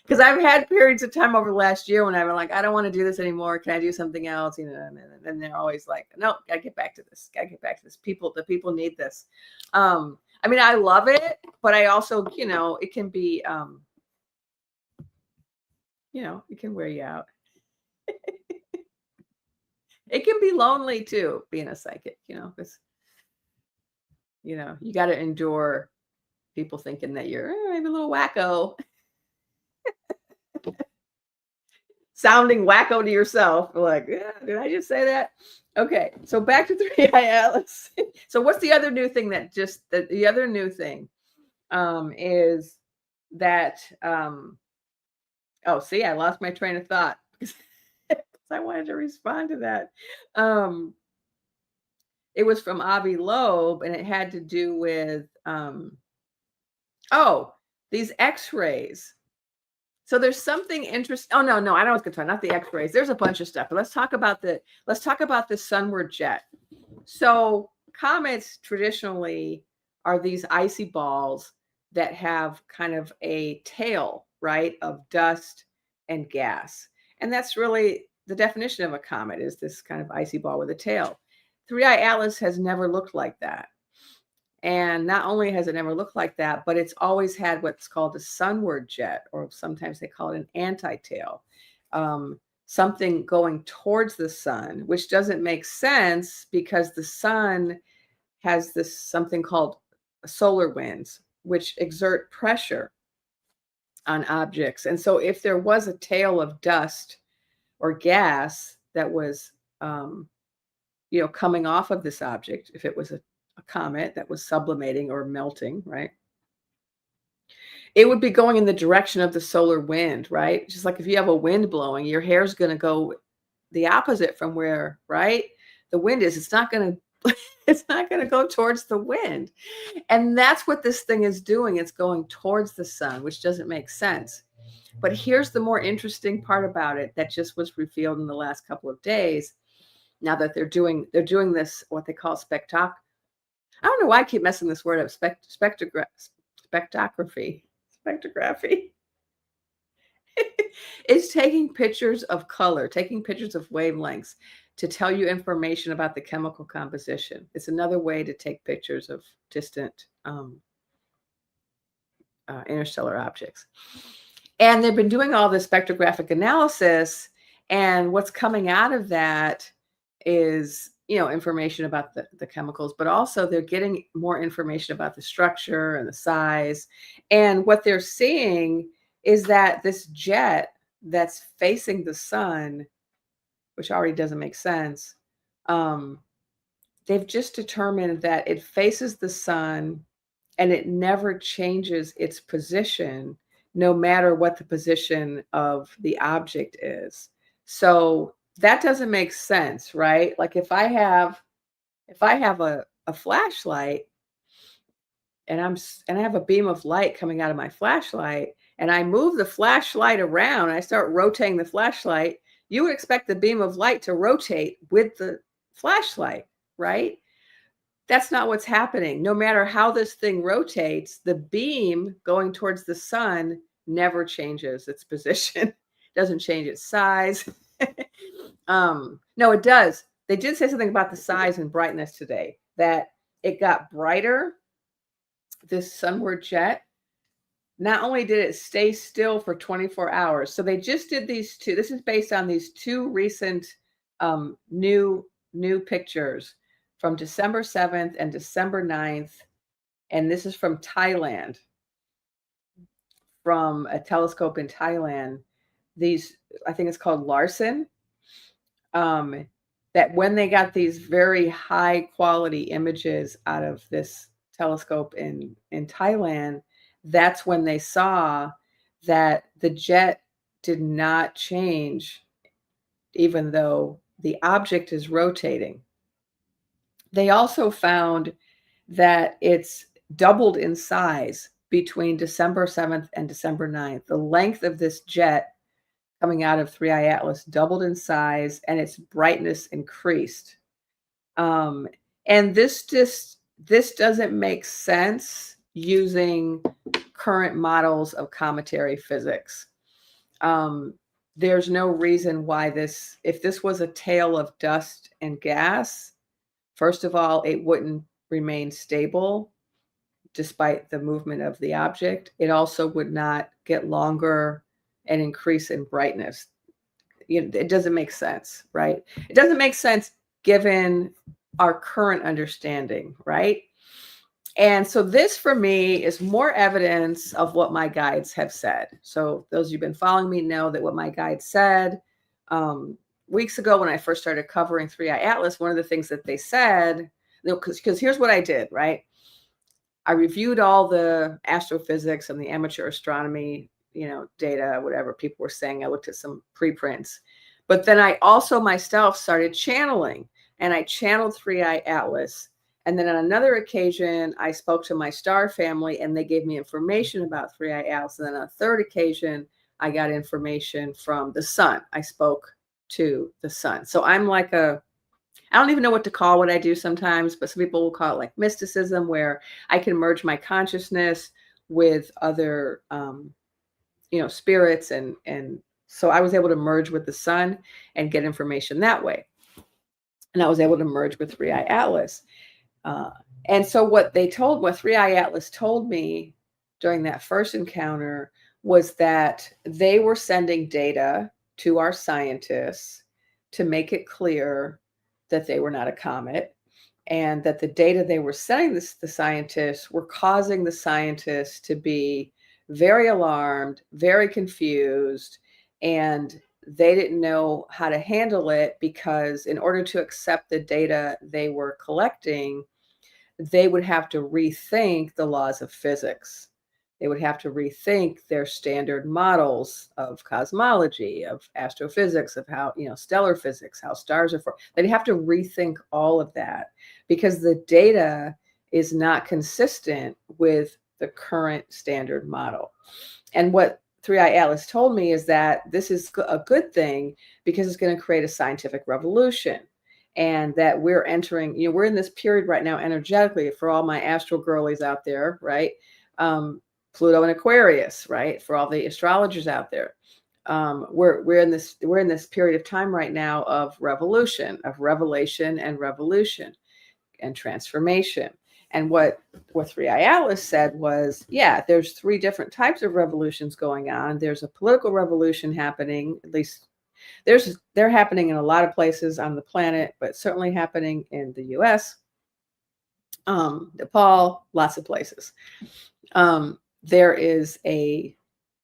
Because I've had periods of time over the last year when I've been like, I don't want to do this anymore. Can I do something else? You know, and they're always like, no, gotta get back to this. Gotta get back to this. The people need this. I mean, I love it, but I also, you know, it can be, you know, it can wear you out. It can be lonely too, being a psychic, you know, because, you know, you got to endure people thinking that you're maybe a little wacko. Sounding wacko to yourself. Like, yeah, did I just say that? Okay, so back to 3i Atlas. So what's the other new thing that just, the other new thing is that, oh, see, I lost my train of thought because I wanted to respond to that. It was from Avi Loeb, and it had to do with, oh, these x-rays. So there's something interesting. Oh, no, I don't know what's going to talk, not the x-rays. There's a bunch of stuff, but let's talk about the sunward jet. So comets traditionally are these icy balls that have kind of a tail, right, of dust and gas. And that's really the definition of a comet, is this kind of icy ball with a tail. 3i Atlas has never looked like that. And not only has it never looked like that, but it's always had what's called a sunward jet, or sometimes they call it an anti-tail, something going towards the sun, which doesn't make sense because the sun has this something called solar winds, which exert pressure on objects. And so if there was a tail of dust or gas that was, you know, coming off of this object, if it was a comet that was sublimating or melting, right, it would be going in the direction of the solar wind, right? Just like if you have a wind blowing, your hair's going to go the opposite from where, right, the wind is. It's not going to go towards the wind. And that's what this thing is doing. It's going towards the sun, which doesn't make sense. But here's the more interesting part about it that just was revealed in the last couple of days. Now that they're doing this, what they call spectac. I don't know why I keep messing this word up. Spectrography. It's taking pictures of color, taking pictures of wavelengths to tell you information about the chemical composition. It's another way to take pictures of distant interstellar objects. And they've been doing all this spectrographic analysis, and what's coming out of that is, you know, information about the chemicals, but also they're getting more information about the structure and the size. And what they're seeing is that this jet that's facing the sun, which already doesn't make sense, they've just determined that it faces the sun and it never changes its position, no matter what the position of the object is. So that doesn't make sense, right? Like if I have a flashlight and I have a beam of light coming out of my flashlight, and I move the flashlight around, and I start rotating the flashlight, you would expect the beam of light to rotate with the flashlight, right? That's not what's happening. No matter how this thing rotates, the beam going towards the sun never changes its position, doesn't change its size. No, it does. They did say something about the size and brightness today, that it got brighter, this sunward jet, not only did it stay still for 24 hours, so they just did these two. This is based on these two recent new pictures from December 7th and December 9th. And this is from Thailand, from a telescope in Thailand. These, I think it's called Larsen. That when they got these very high quality images out of this telescope in Thailand, that's when they saw that the jet did not change, even though the object is rotating. They also found that it's doubled in size between December 7th and December 9th. The length of this jet coming out of 3i Atlas doubled in size, and its brightness increased. And this doesn't make sense using current models of cometary physics. There's no reason why if this was a tail of dust and gas, first of all, it wouldn't remain stable despite the movement of the object. It also would not get longer and increase in brightness. It doesn't make sense, right? It doesn't make sense given our current understanding, right? And so this, for me, is more evidence of what my guides have said. So those of you who've been following me know that what my guides said weeks ago when I first started covering 3i Atlas, one of the things that they said, because here's what I did, right? I reviewed all the astrophysics and the amateur astronomy, data, whatever people were saying. I looked at some preprints, but then I also myself started channeling, and I channeled 3i Atlas. And then on another occasion, I spoke to my star family, and they gave me information about 3i Atlas. And then on a third occasion, I got information from the sun. I spoke to the sun. So I'm like I don't even know what to call what I do sometimes, but some people will call it like mysticism, where I can merge my consciousness with other, spirits. And so I was able to merge with the sun and get information that way. And I was able to merge with 3i Atlas. And so what 3i Atlas told me during that first encounter was that they were sending data to our scientists to make it clear that they were not a comet, and that the data they were sending the scientists were causing the scientists to be very alarmed, very confused, and they didn't know how to handle it, because in order to accept the data they were collecting, they would have to rethink the laws of physics. They would have to rethink their standard models of cosmology, of astrophysics, of how, stellar physics, how stars are formed. They'd have to rethink all of that, because the data is not consistent with the current standard model. And what 3i Atlas told me is that this is a good thing, because it's going to create a scientific revolution. And that we're entering, we're in this period right now energetically, for all my astral girlies out there, right? Pluto and Aquarius, right? For all the astrologers out there, we're in this period of time right now of revolution, of revelation and revolution and transformation. And what 3i Atlas said was, yeah, there's 3 different types of revolutions going on. There's a political revolution happening, at least they're happening in a lot of places on the planet, but certainly happening in the US, Nepal, lots of places. There is a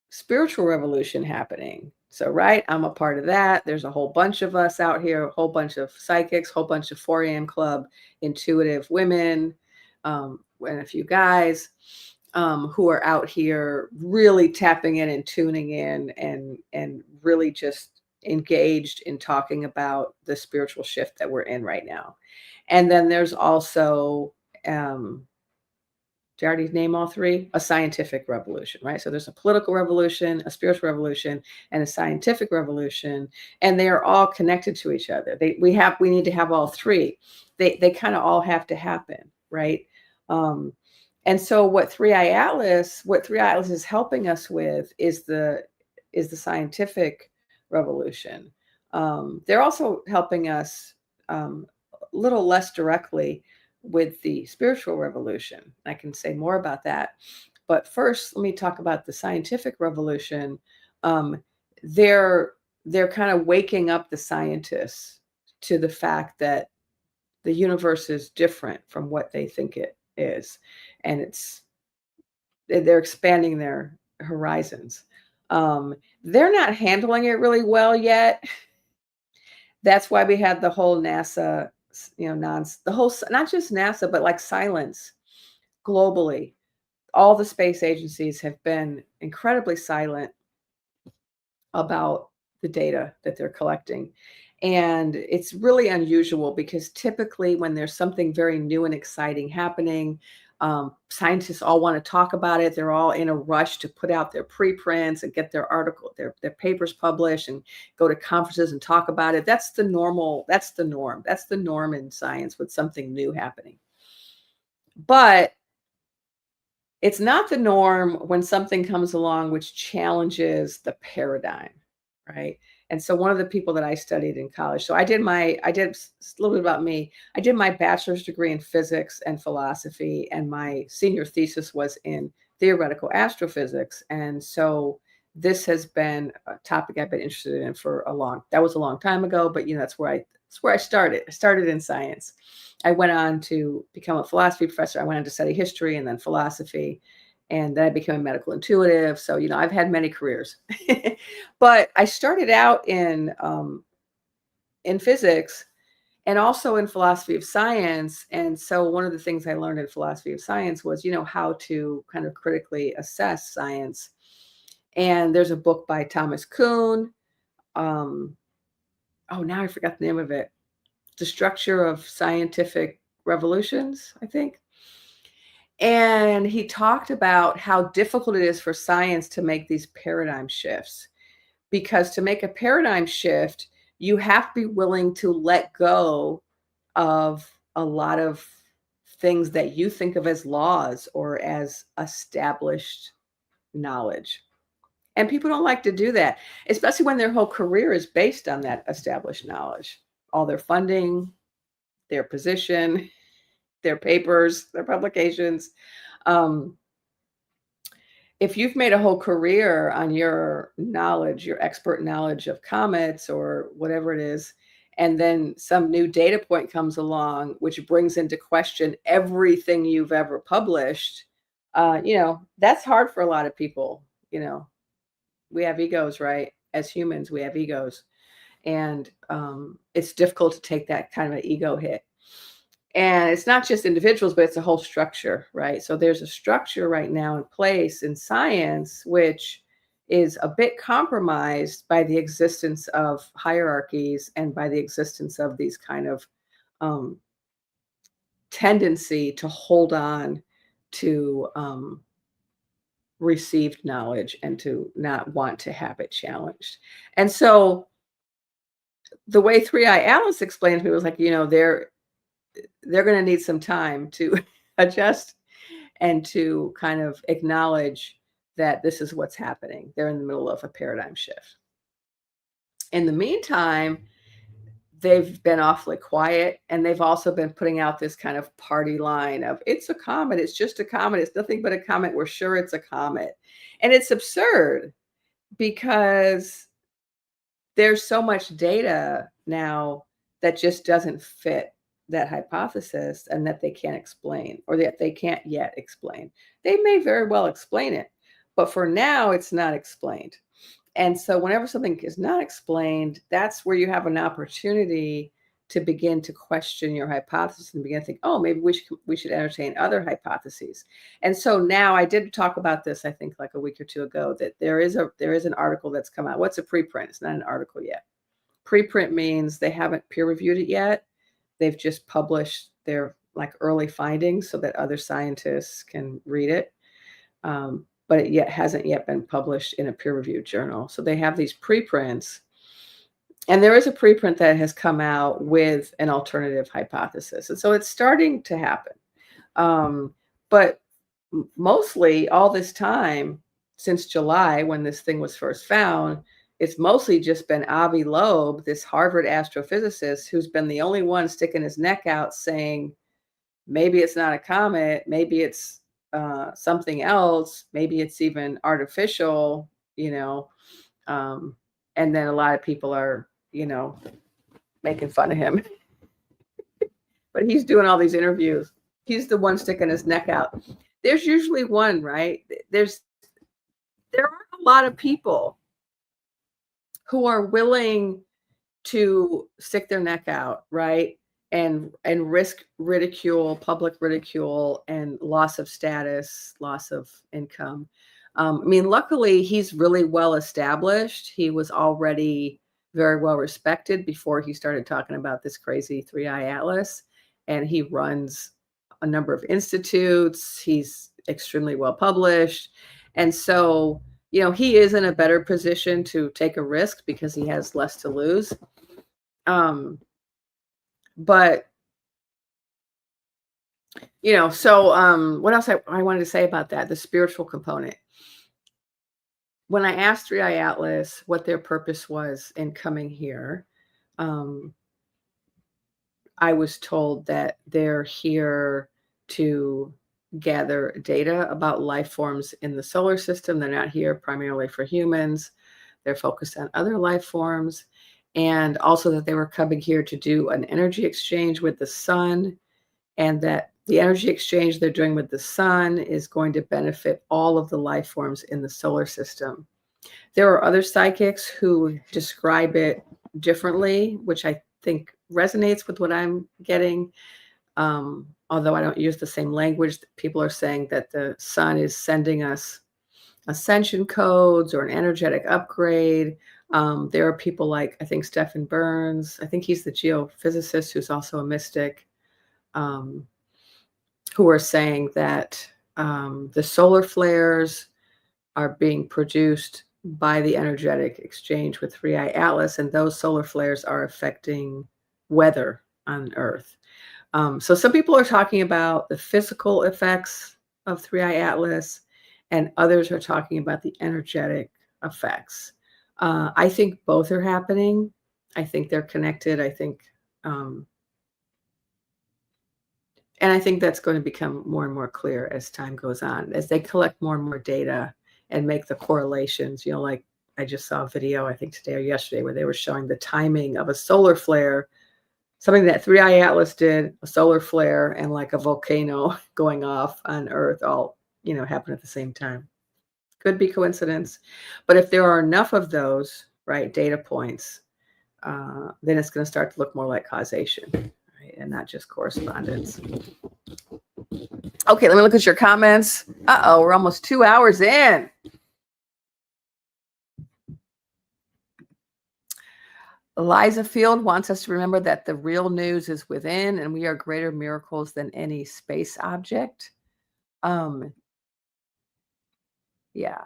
spiritual revolution happening. So, right, I'm a part of that. There's a whole bunch of us out here, a whole bunch of psychics, whole bunch of 4 a.m. Club intuitive women, and a few guys who are out here really tapping in and tuning in, and really just engaged in talking about the spiritual shift that we're in right now. And then there's also, did I already name all 3? A scientific revolution, right? So there's a political revolution, a spiritual revolution, and a scientific revolution, and they are all connected to each other. We need to have all 3. They kind of all have to happen, right? And so what 3i Atlas is helping us with is the scientific revolution. They're also helping us a little less directly with the spiritual revolution. I can say more about that. But first, let me talk about the scientific revolution. They're kind of waking up the scientists to the fact that the universe is different from what they think it is, and they're expanding their horizons. They're not handling it really well yet. That's why we had the whole NASA, the whole, not just NASA, but like silence globally. All the space agencies have been incredibly silent about the data that they're collecting. And it's really unusual because typically when there's something very new and exciting happening, scientists all want to talk about it. They're all in a rush to put out their preprints and get their their papers published and go to conferences and talk about it. That's the norm. That's the norm in science with something new happening. But it's not the norm when something comes along which challenges the paradigm, right? And so one of the people that I studied in college, so I did a little bit about me. I did my bachelor's degree in physics and philosophy, and my senior thesis was in theoretical astrophysics. And so this has been a topic I've been interested in that was a long time ago, but that's where I started. I started in science. I went on to become a philosophy professor. I went on to study history and then philosophy. And then I became a medical intuitive. So, I've had many careers. But I started out in physics and also in philosophy of science. And so one of the things I learned in philosophy of science was, how to kind of critically assess science. And there's a book by Thomas Kuhn. Now I forgot the name of it. The Structure of Scientific Revolutions, I think. And he talked about how difficult it is for science to make these paradigm shifts, because to make a paradigm shift, you have to be willing to let go of a lot of things that you think of as laws or as established knowledge. And people don't like to do that, especially when their whole career is based on that established knowledge. All their funding, their position, their papers, their publications. If you've made a whole career on your knowledge, your expert knowledge of comets or whatever it is, and then some new data point comes along, which brings into question everything you've ever published, that's hard for a lot of people. We have egos, right? As humans, we have egos. And it's difficult to take that kind of an ego hit. And it's not just individuals, but it's a whole structure, right? So there's a structure right now in place in science, which is a bit compromised by the existence of hierarchies and by the existence of these kind of tendency to hold on to received knowledge and to not want to have it challenged. And so the way Three-Eye Alice explained to me was like, they're going to need some time to adjust and to kind of acknowledge that this is what's happening. They're in the middle of a paradigm shift. In the meantime, they've been awfully quiet, and they've also been putting out this kind of party line of, it's a comet, it's just a comet, it's nothing but a comet, we're sure it's a comet. And it's absurd because there's so much data now that just doesn't fit that hypothesis and that they can't explain, or that they can't yet explain. They may very well explain it, but for now it's not explained. And so whenever something is not explained, that's where you have an opportunity to begin to question your hypothesis and begin to think, oh, maybe we should entertain other hypotheses. And so now I did talk about this, I think like a week or two ago, that there is an article that's come out. What's a preprint? It's not an article yet. Preprint means they haven't peer reviewed it yet. They've just published their like early findings so that other scientists can read it. But it hasn't yet been published in a peer-reviewed journal. So they have these preprints. And there is a preprint that has come out with an alternative hypothesis. And so it's starting to happen. But mostly all this time, since July, when this thing was first found, it's mostly just been Avi Loeb, this Harvard astrophysicist, who's been the only one sticking his neck out saying, maybe it's not a comet, maybe it's something else. Maybe it's even artificial, you know. And then a lot of people are, you know, making fun of him. But he's doing all these interviews. He's the one sticking his neck out. There's usually one, right? There are a lot of people who are willing to stick their neck out, right? And risk ridicule, public ridicule, and loss of status, loss of income. I mean, luckily, he's really well established. He was already very well respected before he started talking about this crazy three-eye atlas. And he runs a number of institutes. He's extremely well published. And so, you know, he is in a better position to take a risk because he has less to lose. But you know, so what else I wanted to say about that, the spiritual component. When I asked Three Eye Atlas what their purpose was in coming here, I was told that they're here to gather data about life forms in the solar system. They're not here primarily for humans. They're focused on other life forms. And also that they were coming here to do an energy exchange with the sun, and that the energy exchange they're doing with the sun is going to benefit all of the life forms in the solar system. There are other psychics who describe it differently, which I think resonates with what I'm getting. Although I don't use the same language, people are saying that the sun is sending us ascension codes or an energetic upgrade. There are people like, I think, Stephen Burns. I think he's the geophysicist who's also a mystic, who are saying that the solar flares are being produced by the energetic exchange with Three Eye Atlas, and those solar flares are affecting weather on Earth. So some people are talking about the physical effects of Three Eye Atlas, and others are talking about the energetic effects. I think both are happening. I think they're connected. I think, and I think that's going to become more and more clear as time goes on, as they collect more and more data and make the correlations. You know, like I just saw a video, I think today or yesterday, where they were showing the timing of a solar flare, something that Three Eye Atlas did, a solar flare, and like a volcano going off on Earth, all, you know, happen at the same time. Could be coincidence, but if there are enough of those, right, data points, then it's going to start to look more like causation, right, and not just correspondence. Okay, let me look at your comments. Uh-oh, we're almost 2 hours in. Eliza Field wants us to remember that the real news is within, and we are greater miracles than any space object. Yeah.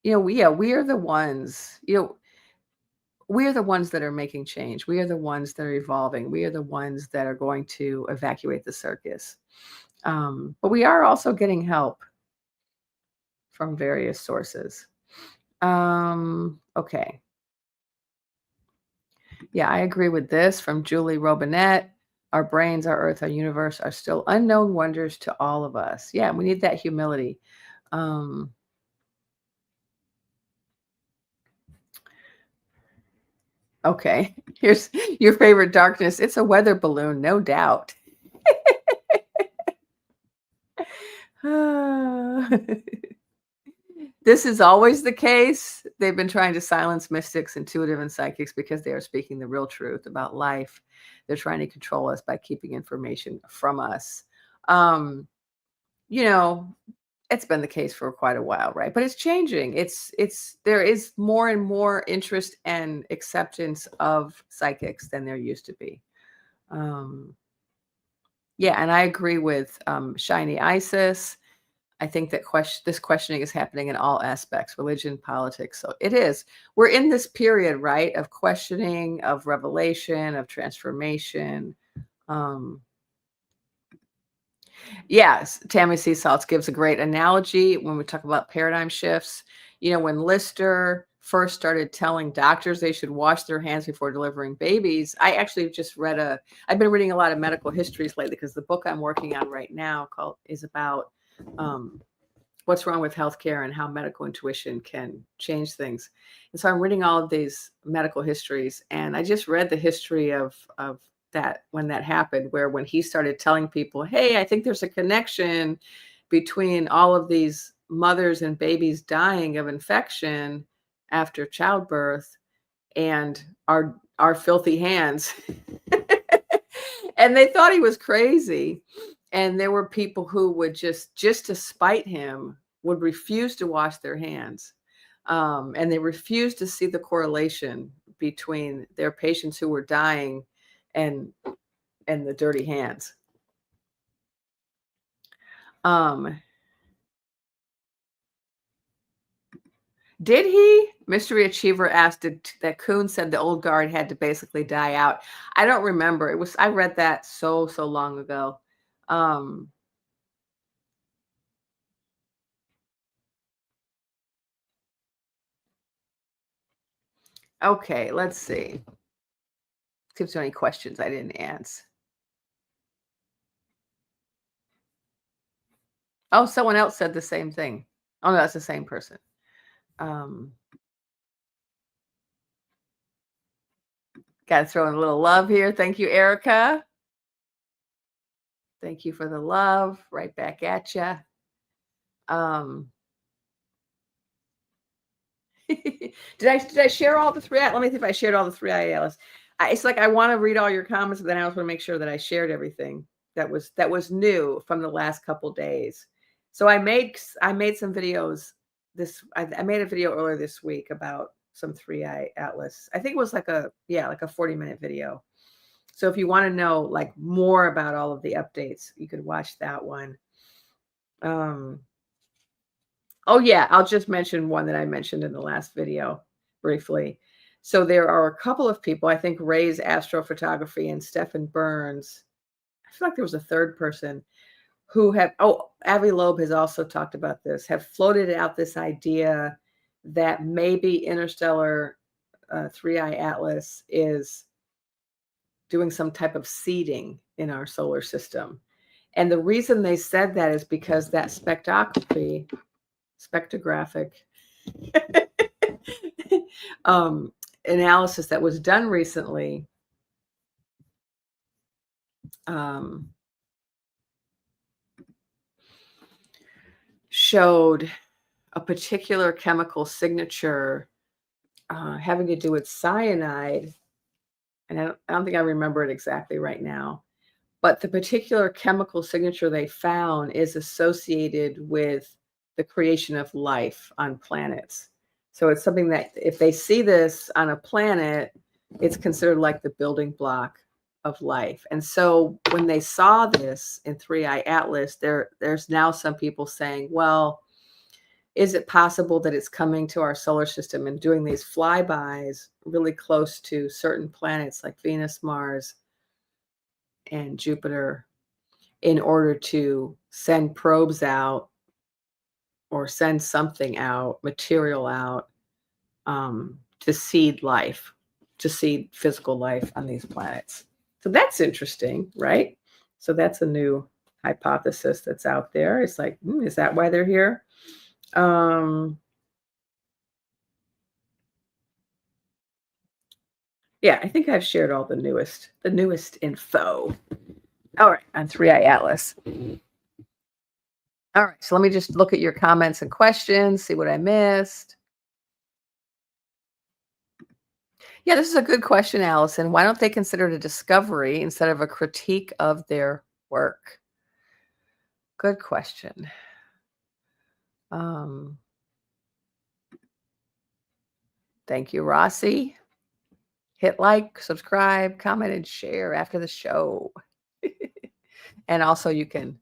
You know, we are the ones, you know, we are the ones that are making change. We are the ones that are evolving. We are the ones that are going to evacuate the circus. But we are also getting help from various sources. Okay. Yeah, I agree with this from Julie Robinette. Our brains, our earth, our universe are still unknown wonders to all of us. Yeah, we need that humility. Okay, here's your favorite darkness. It's a weather balloon, no doubt. This is always the case. They've been trying to silence mystics, intuitive, and psychics because they are speaking the real truth about life. They're trying to control us by keeping information from us. You know, it's been the case for quite a while, right? But it's changing. There is more and more interest and acceptance of psychics than there used to be. Yeah, and I agree with Shiny Isis. I think that this questioning is happening in all aspects, religion, politics. So it is. We're in this period, right, of questioning, of revelation, of transformation. Yes, Tammy Sea Salts gives a great analogy when we talk about paradigm shifts. You know, when Lister first started telling doctors they should wash their hands before delivering babies. I actually just I've been reading a lot of medical histories lately because the book I'm working on right now is about what's wrong with healthcare and how medical intuition can change things. And so I'm reading all of these medical histories, and I just read the history of that when that happened, where when he started telling people, hey, I think there's a connection between all of these mothers and babies dying of infection after childbirth and our filthy hands. And they thought he was crazy. And there were people who would just to spite him, would refuse to wash their hands. And they refused to see the correlation between their patients who were dying and the dirty hands. Did he? Mystery Achiever asked that Kuhn said the old guard had to basically die out. I don't remember. I read that so long ago. Okay, let's see. See if there's any questions I didn't answer. Oh, someone else said the same thing. Oh, no, that's the same person. Got to throw in a little love here. Thank you, Erica. Thank you for the love. Right back at you. Did I share all the three? Let me see if I shared all the three IALs. It's like I want to read all your comments, but then I also want to make sure that I shared everything that was new from the last couple days. So I made some videos. I made a video earlier this week about some 3i Atlas. I think it was like a 40-minute video. So if you want to know like more about all of the updates, you could watch that one. Oh yeah, I'll just mention one that I mentioned in the last video briefly. So there are a couple of people, I think Ray's Astrophotography and Stephen Burns. I feel like there was a third person who Avi Loeb has also talked about this, have floated out this idea that maybe interstellar 3i Atlas is doing some type of seeding in our solar system. And the reason they said that is because that spectrographic analysis that was done recently showed a particular chemical signature having to do with cyanide. And I don't think I remember it exactly right now, but the particular chemical signature they found is associated with the creation of life on planets. So it's something that if they see this on a planet, it's considered like the building block of life. And so when they saw this in 3i Atlas, there's now some people saying, well, is it possible that it's coming to our solar system and doing these flybys really close to certain planets like Venus, Mars, and Jupiter in order to send probes out or send something out, material out, to seed life, to seed physical life on these planets. So that's interesting, right? So that's a new hypothesis that's out there. It's like, is that why they're here? Yeah, I think I've shared all the newest info. All right, on 3i Atlas. All right, so let me just look at your comments and questions, see what I missed. Yeah, this is a good question, Allison. Why don't they consider it a discovery instead of a critique of their work? Good question. Thank you, Rossi. Hit like, subscribe, comment, and share after the show. And also you can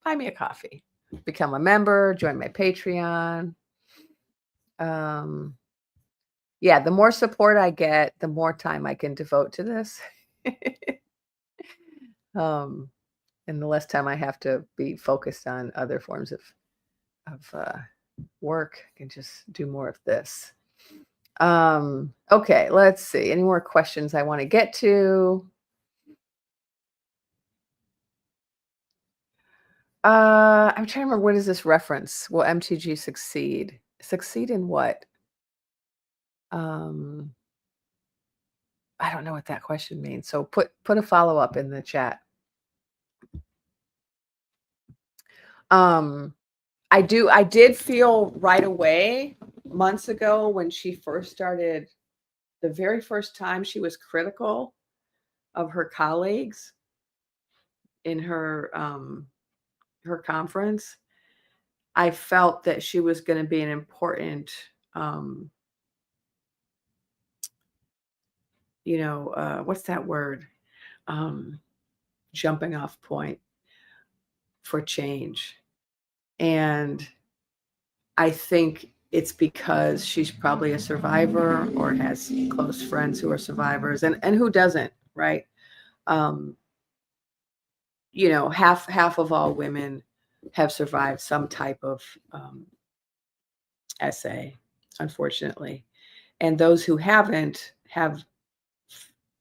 buy me a coffee, become a member, join my Patreon. Yeah, the more support I get, the more time I can devote to this. And the less time I have to be focused on other forms of work. I can just do more of this. Okay, let's see. Any more questions I want to get to? I'm trying to remember, what is this reference? Will MTG succeed? Succeed in what? Um, I don't know what that question means. So put a follow-up in the chat. I did feel right away months ago when she first started, the very first time she was critical of her colleagues in her conference. I felt that she was going to be an important, what's that word? Jumping off point for change. And I think it's because she's probably a survivor or has close friends who are survivors, and who doesn't, right? Half of all women have survived some type of SA, unfortunately. And those who haven't have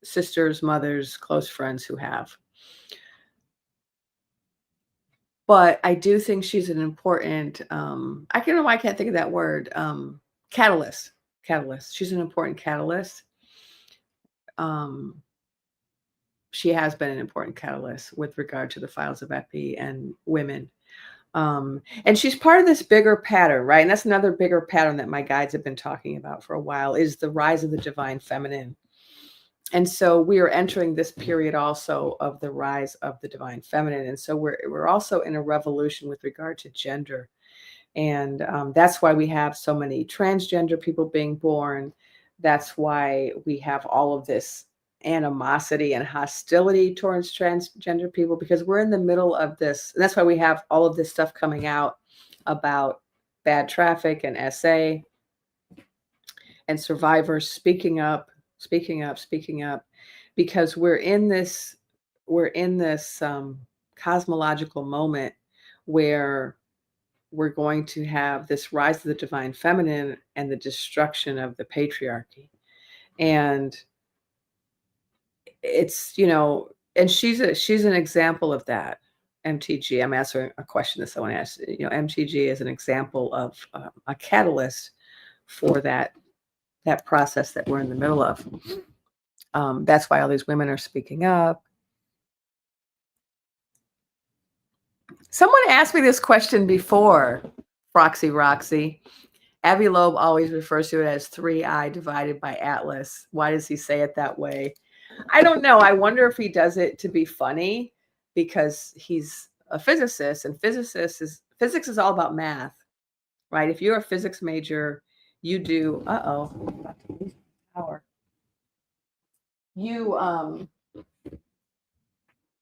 sisters, mothers, close friends who have. But I do think she's an important, I don't know why I can't think of that word, catalyst. She's an important catalyst. She has been an important catalyst with regard to the files of Epi and women. And she's part of this bigger pattern, right? And that's another bigger pattern that my guides have been talking about for a while, is the rise of the divine feminine. And so we are entering this period also of the rise of the divine feminine. And so we're also in a revolution with regard to gender. And that's why we have so many transgender people being born. That's why we have all of this animosity and hostility towards transgender people, because we're in the middle of this. And that's why we have all of this stuff coming out about bad traffic and SA and survivors speaking up, because we're in this cosmological moment where we're going to have this rise of the divine feminine and the destruction of the patriarchy. And it's, and she's an example of that. MTG, I'm answering a question that someone asked. MTG is an example of a catalyst for that process that we're in the middle of. That's why all these women are speaking up. Someone asked me this question before, Roxy. Avi Loeb always refers to it as 3I divided by Atlas. Why does he say it that way? I don't know. I wonder if he does it to be funny, because he's a physicist, and physics is all about math, right? If you're a physics major, you do, power.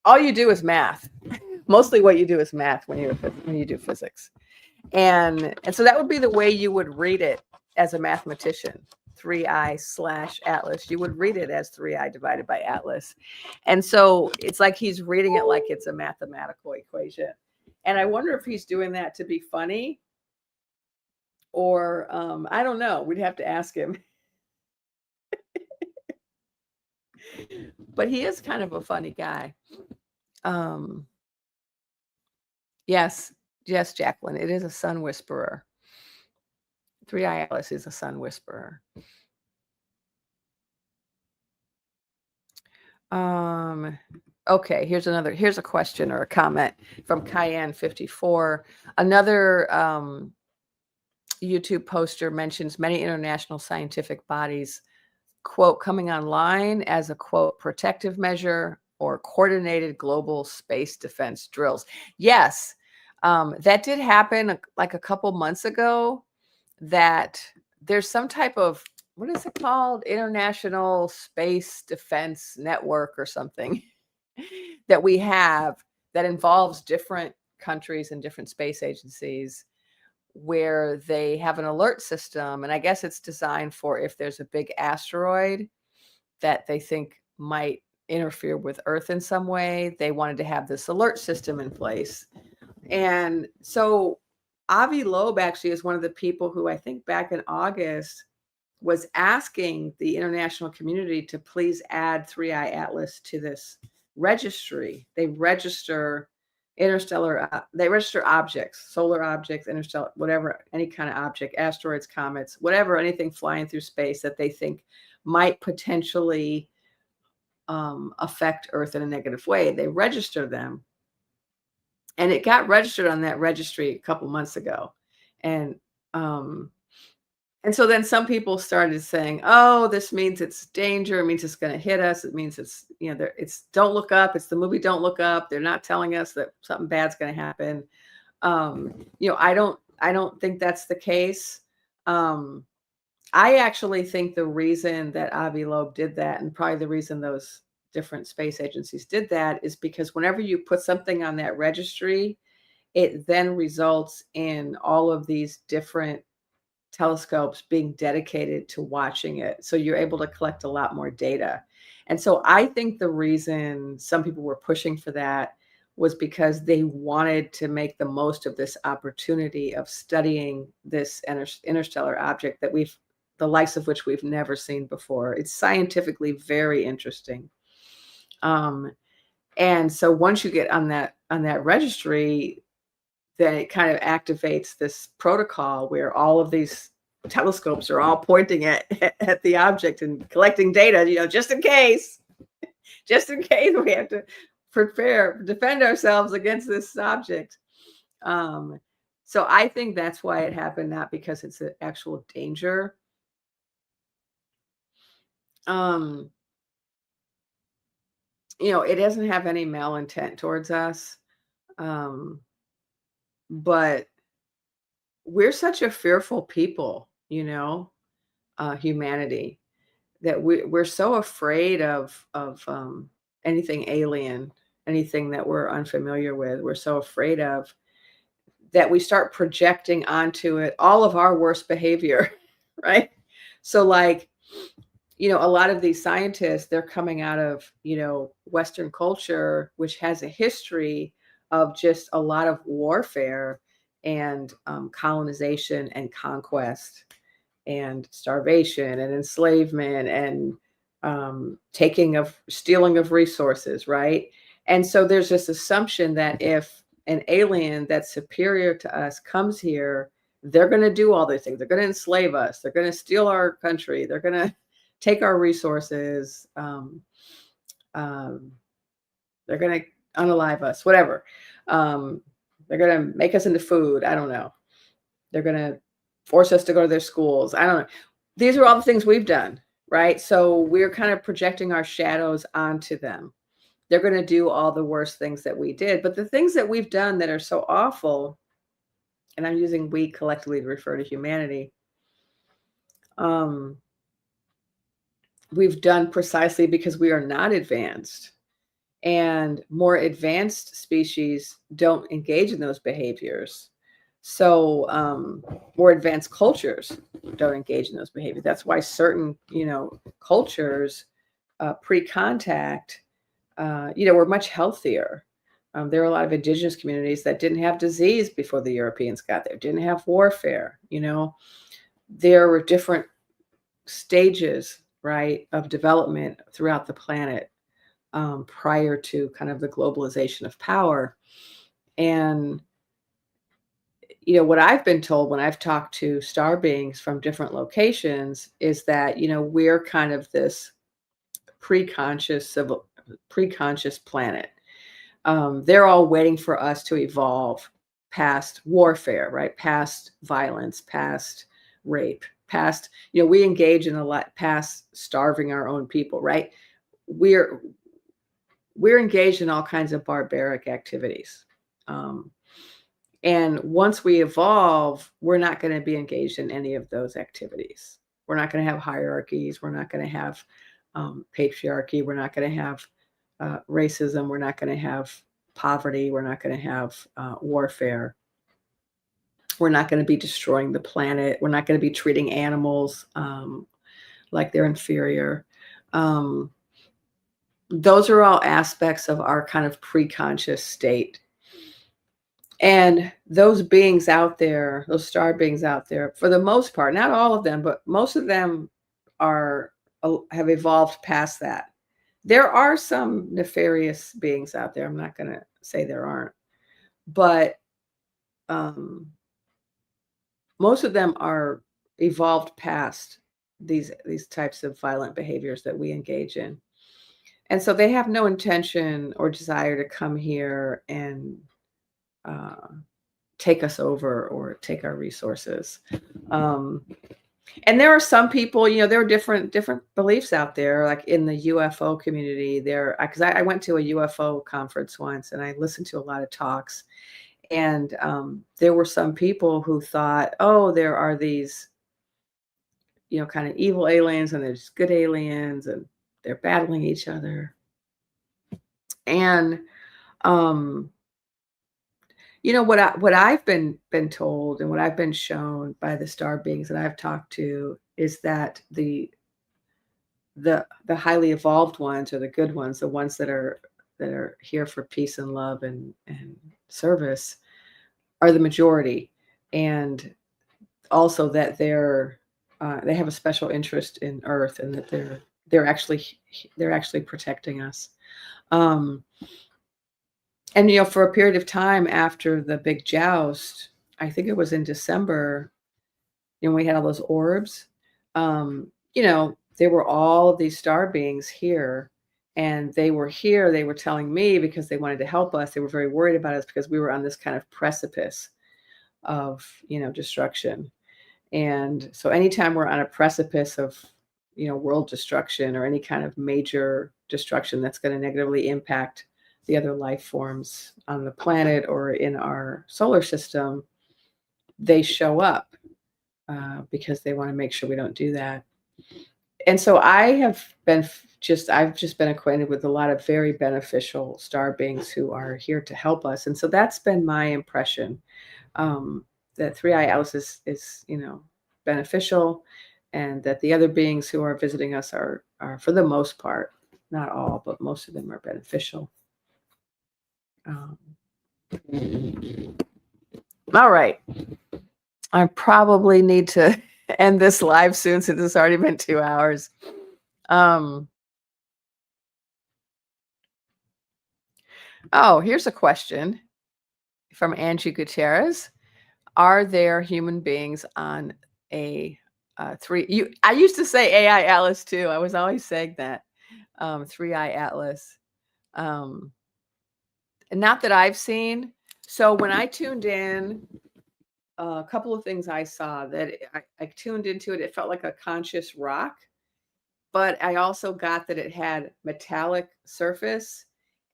All you do is math. Mostly what you do is math when you do physics. And so that would be the way you would read it as a mathematician. 3I/Atlas. You would read it as 3I divided by Atlas. And so it's like he's reading it like it's a mathematical equation. And I wonder if he's doing that to be funny, or I don't know. We'd have to ask him. But he is kind of a funny guy. Yes, Jacqueline, it is a sun whisperer. 3I Atlas is a sun whisperer. Okay, here's a question or a comment from Cayenne54. Another YouTube poster mentions many international scientific bodies, quote, coming online as a, quote, protective measure or coordinated global space defense drills. Yes, that did happen like a couple months ago, that there's some type of, what is it called? International Space Defense Network or something that we have that involves different countries and different space agencies, where they have an alert system. And I guess it's designed for if there's a big asteroid that they think might interfere with Earth in some way, they wanted to have this alert system in place. And so Avi Loeb actually is one of the people who, I think back in August, was asking the international community to please add 3i Atlas to this registry. They register they register objects, solar objects, interstellar, whatever, any kind of object, asteroids, comets, whatever, anything flying through space that they think might potentially affect Earth in a negative way. They register them. And it got registered on that registry a couple months ago. And so then some people started saying, oh, this means it's danger. It means it's going to hit us. It means it's, it's Don't Look Up. It's the movie Don't Look Up. They're not telling us that something bad's going to happen. I don't think that's the case. I actually think the reason that Avi Loeb did that, and probably the reason those different space agencies did that, is because whenever you put something on that registry, it then results in all of these different telescopes being dedicated to watching it. So you're able to collect a lot more data. And so I think the reason some people were pushing for that was because they wanted to make the most of this opportunity of studying this interstellar object that the likes of which we've never seen before. It's scientifically very interesting. And so once you get on that registry, then it kind of activates this protocol where all of these telescopes are all pointing at the object and collecting data, just in case we have to defend ourselves against this object. So I think that's why it happened, not because it's an actual danger. It doesn't have any malintent towards us. But we're such a fearful people, humanity, that we're so afraid of anything alien, anything that we're unfamiliar with. We're so afraid of that we start projecting onto it all of our worst behavior, right? So like, a lot of these scientists, they're coming out of, Western culture, which has a history of just a lot of warfare and colonization and conquest and starvation and enslavement and stealing of resources, right? And so there's this assumption that if an alien that's superior to us comes here, they're going to do all these things. They're going to enslave us. They're going to steal our country. They're going to take our resources. They're going to unalive us, whatever. They're going to make us into food. I don't know. They're going to force us to go to their schools. I don't know. These are all the things we've done, right? So we're kind of projecting our shadows onto them. They're going to do all the worst things that we did. But the things that we've done that are so awful, and I'm using we collectively to refer to humanity, we've done precisely because we are not advanced. And more advanced species don't engage in those behaviors. So more advanced cultures don't engage in those behaviors. That's why certain, cultures pre-contact, were much healthier. There are a lot of indigenous communities that didn't have disease before the Europeans got there, didn't have warfare. There were different stages, right, of development throughout the planet prior to kind of the globalization of power. And, what I've been told when I've talked to star beings from different locations is that, we're kind of this pre-conscious planet. They're all waiting for us to evolve past warfare, right? Past violence, past rape, past, we engage in a lot past starving our own people, right? We're engaged in all kinds of barbaric activities. And once we evolve, we're not going to be engaged in any of those activities. We're not going to have hierarchies. We're not going to have patriarchy. We're not going to have racism. We're not going to have poverty. We're not going to have warfare. We're not going to be destroying the planet. We're not going to be treating animals like they're inferior. Those are all aspects of our kind of pre-conscious state. And those beings out there, those star beings out there, for the most part, not all of them, but most of them have evolved past that. There are some nefarious beings out there. I'm not going to say there aren't, but most of them are evolved past these types of violent behaviors that we engage in. And so they have no intention or desire to come here and take us over or take our resources. And there are some people, you know, there are different beliefs out there, like in the UFO community. There, because I went to a UFO conference once, and I listened to a lot of talks, and there were some people who thought, oh, there are these, you know, kind of evil aliens, and there's good aliens, and they're battling each other. And you know, what I've been told and what I've been shown by the star beings that I've talked to is that the highly evolved ones, or the good ones, the ones that are here for peace and love and service, are the majority. And also that they have a special interest in Earth, and that they're actually protecting us. And, you know, for a period of time after the big joust, I think it was in December, you know, we had all those orbs. You know, there were all of these star beings here, and they were here. They were telling me, because they wanted to help us. They were very worried about us because we were on this kind of precipice of, you know, destruction. And so anytime we're on a precipice of, you know, world destruction, or any kind of major destruction that's going to negatively impact the other life forms on the planet or in our solar system, they show up because they want to make sure we don't do that. And so I've just been acquainted with a lot of very beneficial star beings who are here to help us. And so that's been my impression, that Three Eye Atlas is, you know, beneficial, and that the other beings who are visiting us are for the most part, not all, but most of them are beneficial. All right. I probably need to end this live soon, since it's already been 2 hours. Oh, here's a question from Angie Gutierrez. Are there human beings on a I used to say AI Atlas too. I was always saying that. Three Eye Atlas. Not that I've seen. So when I tuned in, a couple of things I saw that I tuned into it. It felt like a conscious rock, but I also got that it had metallic surface,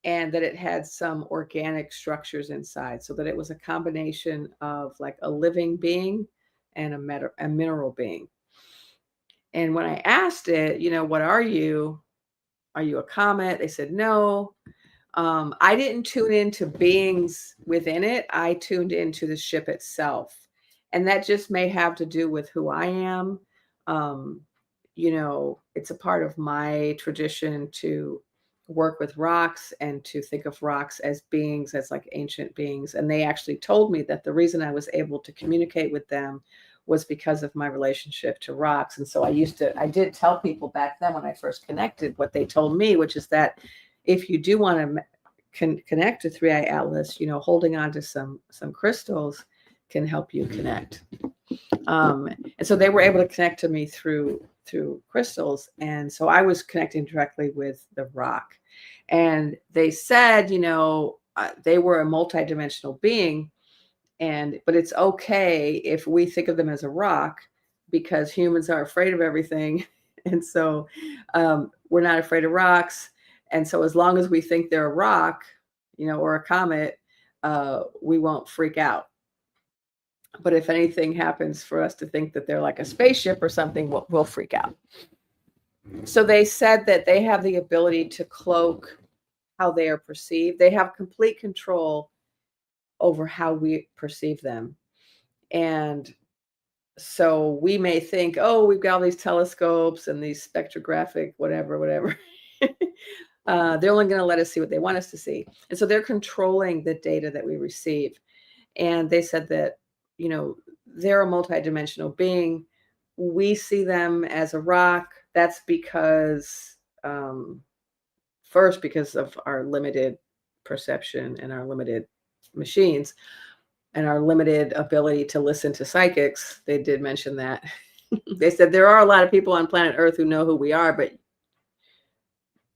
and that it had some organic structures inside, so that it was a combination of like a living being and a mineral being. And when I asked it, you know, what are you? Are you a comet? They said no. I didn't tune into beings within it. I tuned into the ship itself. And that just may have to do with who I am. You know, it's a part of my tradition to work with rocks and to think of rocks as beings, as like ancient beings. And they actually told me that the reason I was able to communicate with them was because of my relationship to rocks. And so I did tell people back then when I first connected what they told me, which is that if you do want to connect to Three Eye Atlas, you know, holding on to some crystals can help you connect. And so they were able to connect to me through crystals. And so I was connecting directly with the rock. And they said, you know, they were a multidimensional being, but it's okay if we think of them as a rock, because humans are afraid of everything. And so we're not afraid of rocks. And so as long as we think they're a rock, you know, or a comet, we won't freak out. But if anything happens for us to think that they're like a spaceship or something, we'll freak out. So they said that they have the ability to cloak how they are perceived. They have complete control over how we perceive them. And so we may think, oh, we've got all these telescopes and these spectrographic, whatever. They're only going to let us see what they want us to see. And so they're controlling the data that we receive. And they said that, they're a multidimensional being. We see them as a rock. That's because, first, because of our limited perception and our limited machines and our limited ability to listen to psychics. They did mention that. They said there are a lot of people on planet Earth who know who we are, but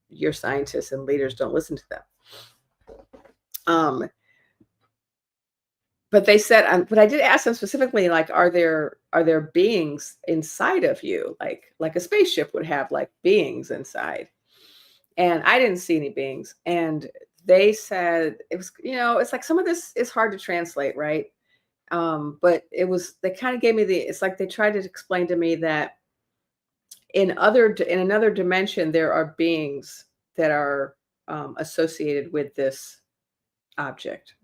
your scientists and leaders don't listen to them. But they said, but I did ask them specifically, like, are there beings inside of you, like a spaceship would have like beings inside? And I didn't see any beings. And they said it was, it's like some of this is hard to translate, right? But they kind of gave me it's like they tried to explain to me that in another dimension, there are beings that are associated with this object.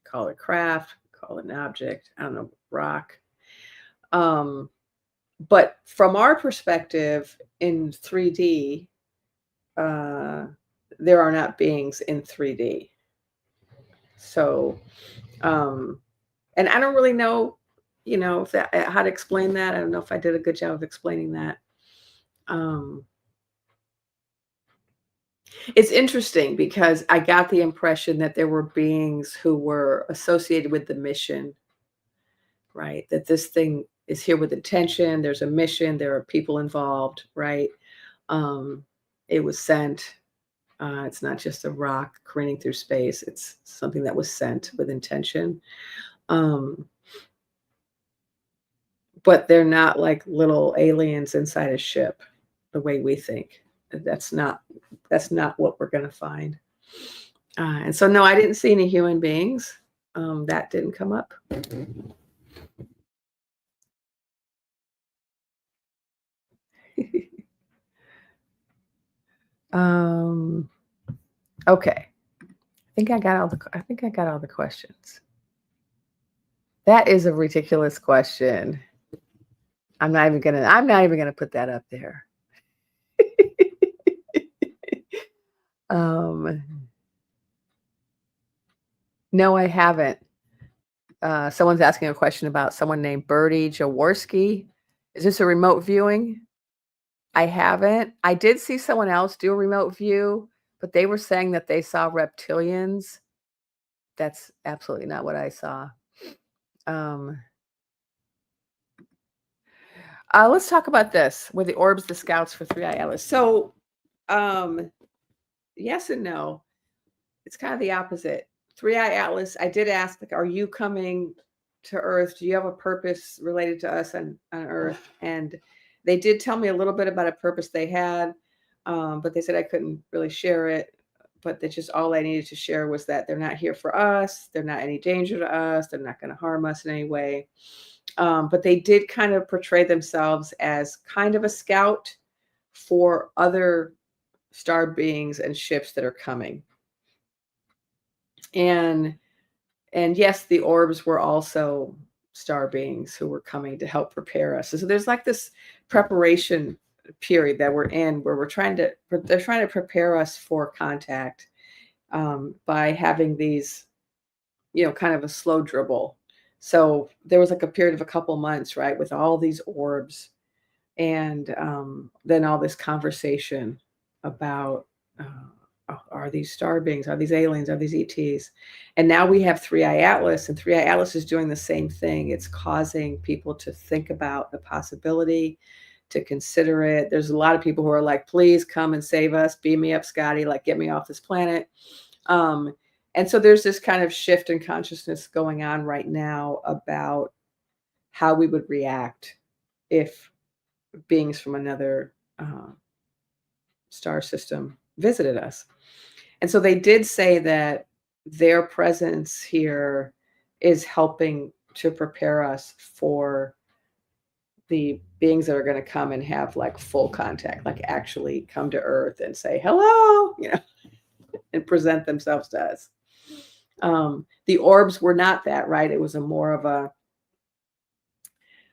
Call it craft, call it an object, I don't know, rock. But from our perspective in 3D, there are not beings in 3D. So, and I don't really know, if how to explain that. I don't know if I did a good job of explaining that. It's interesting because I got the impression that there were beings who were associated with the mission, right? That this thing is here with intention. There's a mission. There are people involved, right? It was sent. It's not just a rock careening through space. It's something that was sent with intention. But they're not like little aliens inside a ship the way we think. That's not what we're going to find. And so, no, I didn't see any human beings. That didn't come up. Okay. I think I got all the questions. That is a ridiculous question. I'm not even gonna put that up there. No, I haven't. Someone's asking a question about someone named Birdie Jaworski. Is this a remote viewing? I haven't. I did see someone else do a remote view, but they were saying that they saw reptilians. That's absolutely not what I saw. Let's talk about this. Were the orbs the scouts for 3i Atlas? So, yes and no. It's kind of the opposite. 3i Atlas, I did ask, like, are you coming to Earth? Do you have a purpose related to us on Earth? And they did tell me a little bit about a purpose they had, but they said I couldn't really share it. But that just all I needed to share was that they're not here for us. They're not any danger to us. They're not going to harm us in any way. But they did kind of portray themselves as kind of a scout for other star beings and ships that are coming. And yes, the orbs were also star beings who were coming to help prepare us. So there's like this preparation period that we're in where they're trying to prepare us for contact by having these, kind of a slow dribble. So there was like a period of a couple months, right, with all these orbs and then all this conversation about are these star beings, are these aliens, are these ETs? And now we have 3i Atlas, and 3i Atlas is doing the same thing. It's causing people to think about the possibility, to consider it. There's a lot of people who are like, please come and save us, beam me up, Scotty, like get me off this planet. And so there's this kind of shift in consciousness going on right now about how we would react if beings from another star system visited us. And so they did say that their presence here is helping to prepare us for the beings that are going to come and have like full contact, like actually come to Earth and say hello, and present themselves to us. The orbs were not that, right? It was more of a,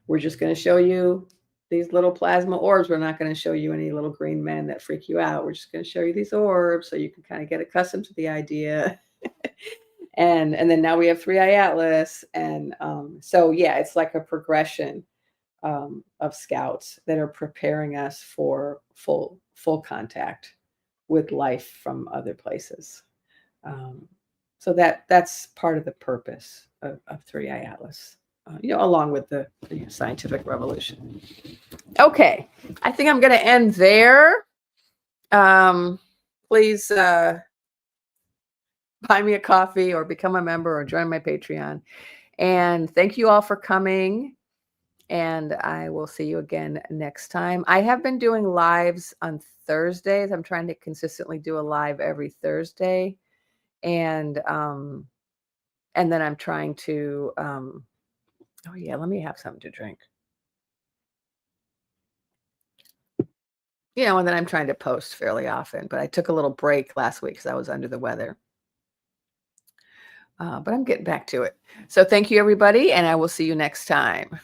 we're just going to show you these little plasma orbs. We're not going to show you any little green men that freak you out. We're just going to show you these orbs so you can kind of get accustomed to the idea and then now we have 3i Atlas, and so yeah, it's like a progression of scouts that are preparing us for full contact with life from other places. So that's part of the purpose of 3i Atlas, along with the scientific revolution. Okay, I think I'm going to end there. Please buy me a coffee or become a member or join my Patreon. And thank you all for coming. And I will see you again next time. I have been doing lives on Thursdays. I'm trying to consistently do a live every Thursday. And then I'm trying to, oh yeah, let me have something to drink. And then I'm trying to post fairly often, but I took a little break last week because I was under the weather. But I'm getting back to it. So thank you, everybody, and I will see you next time.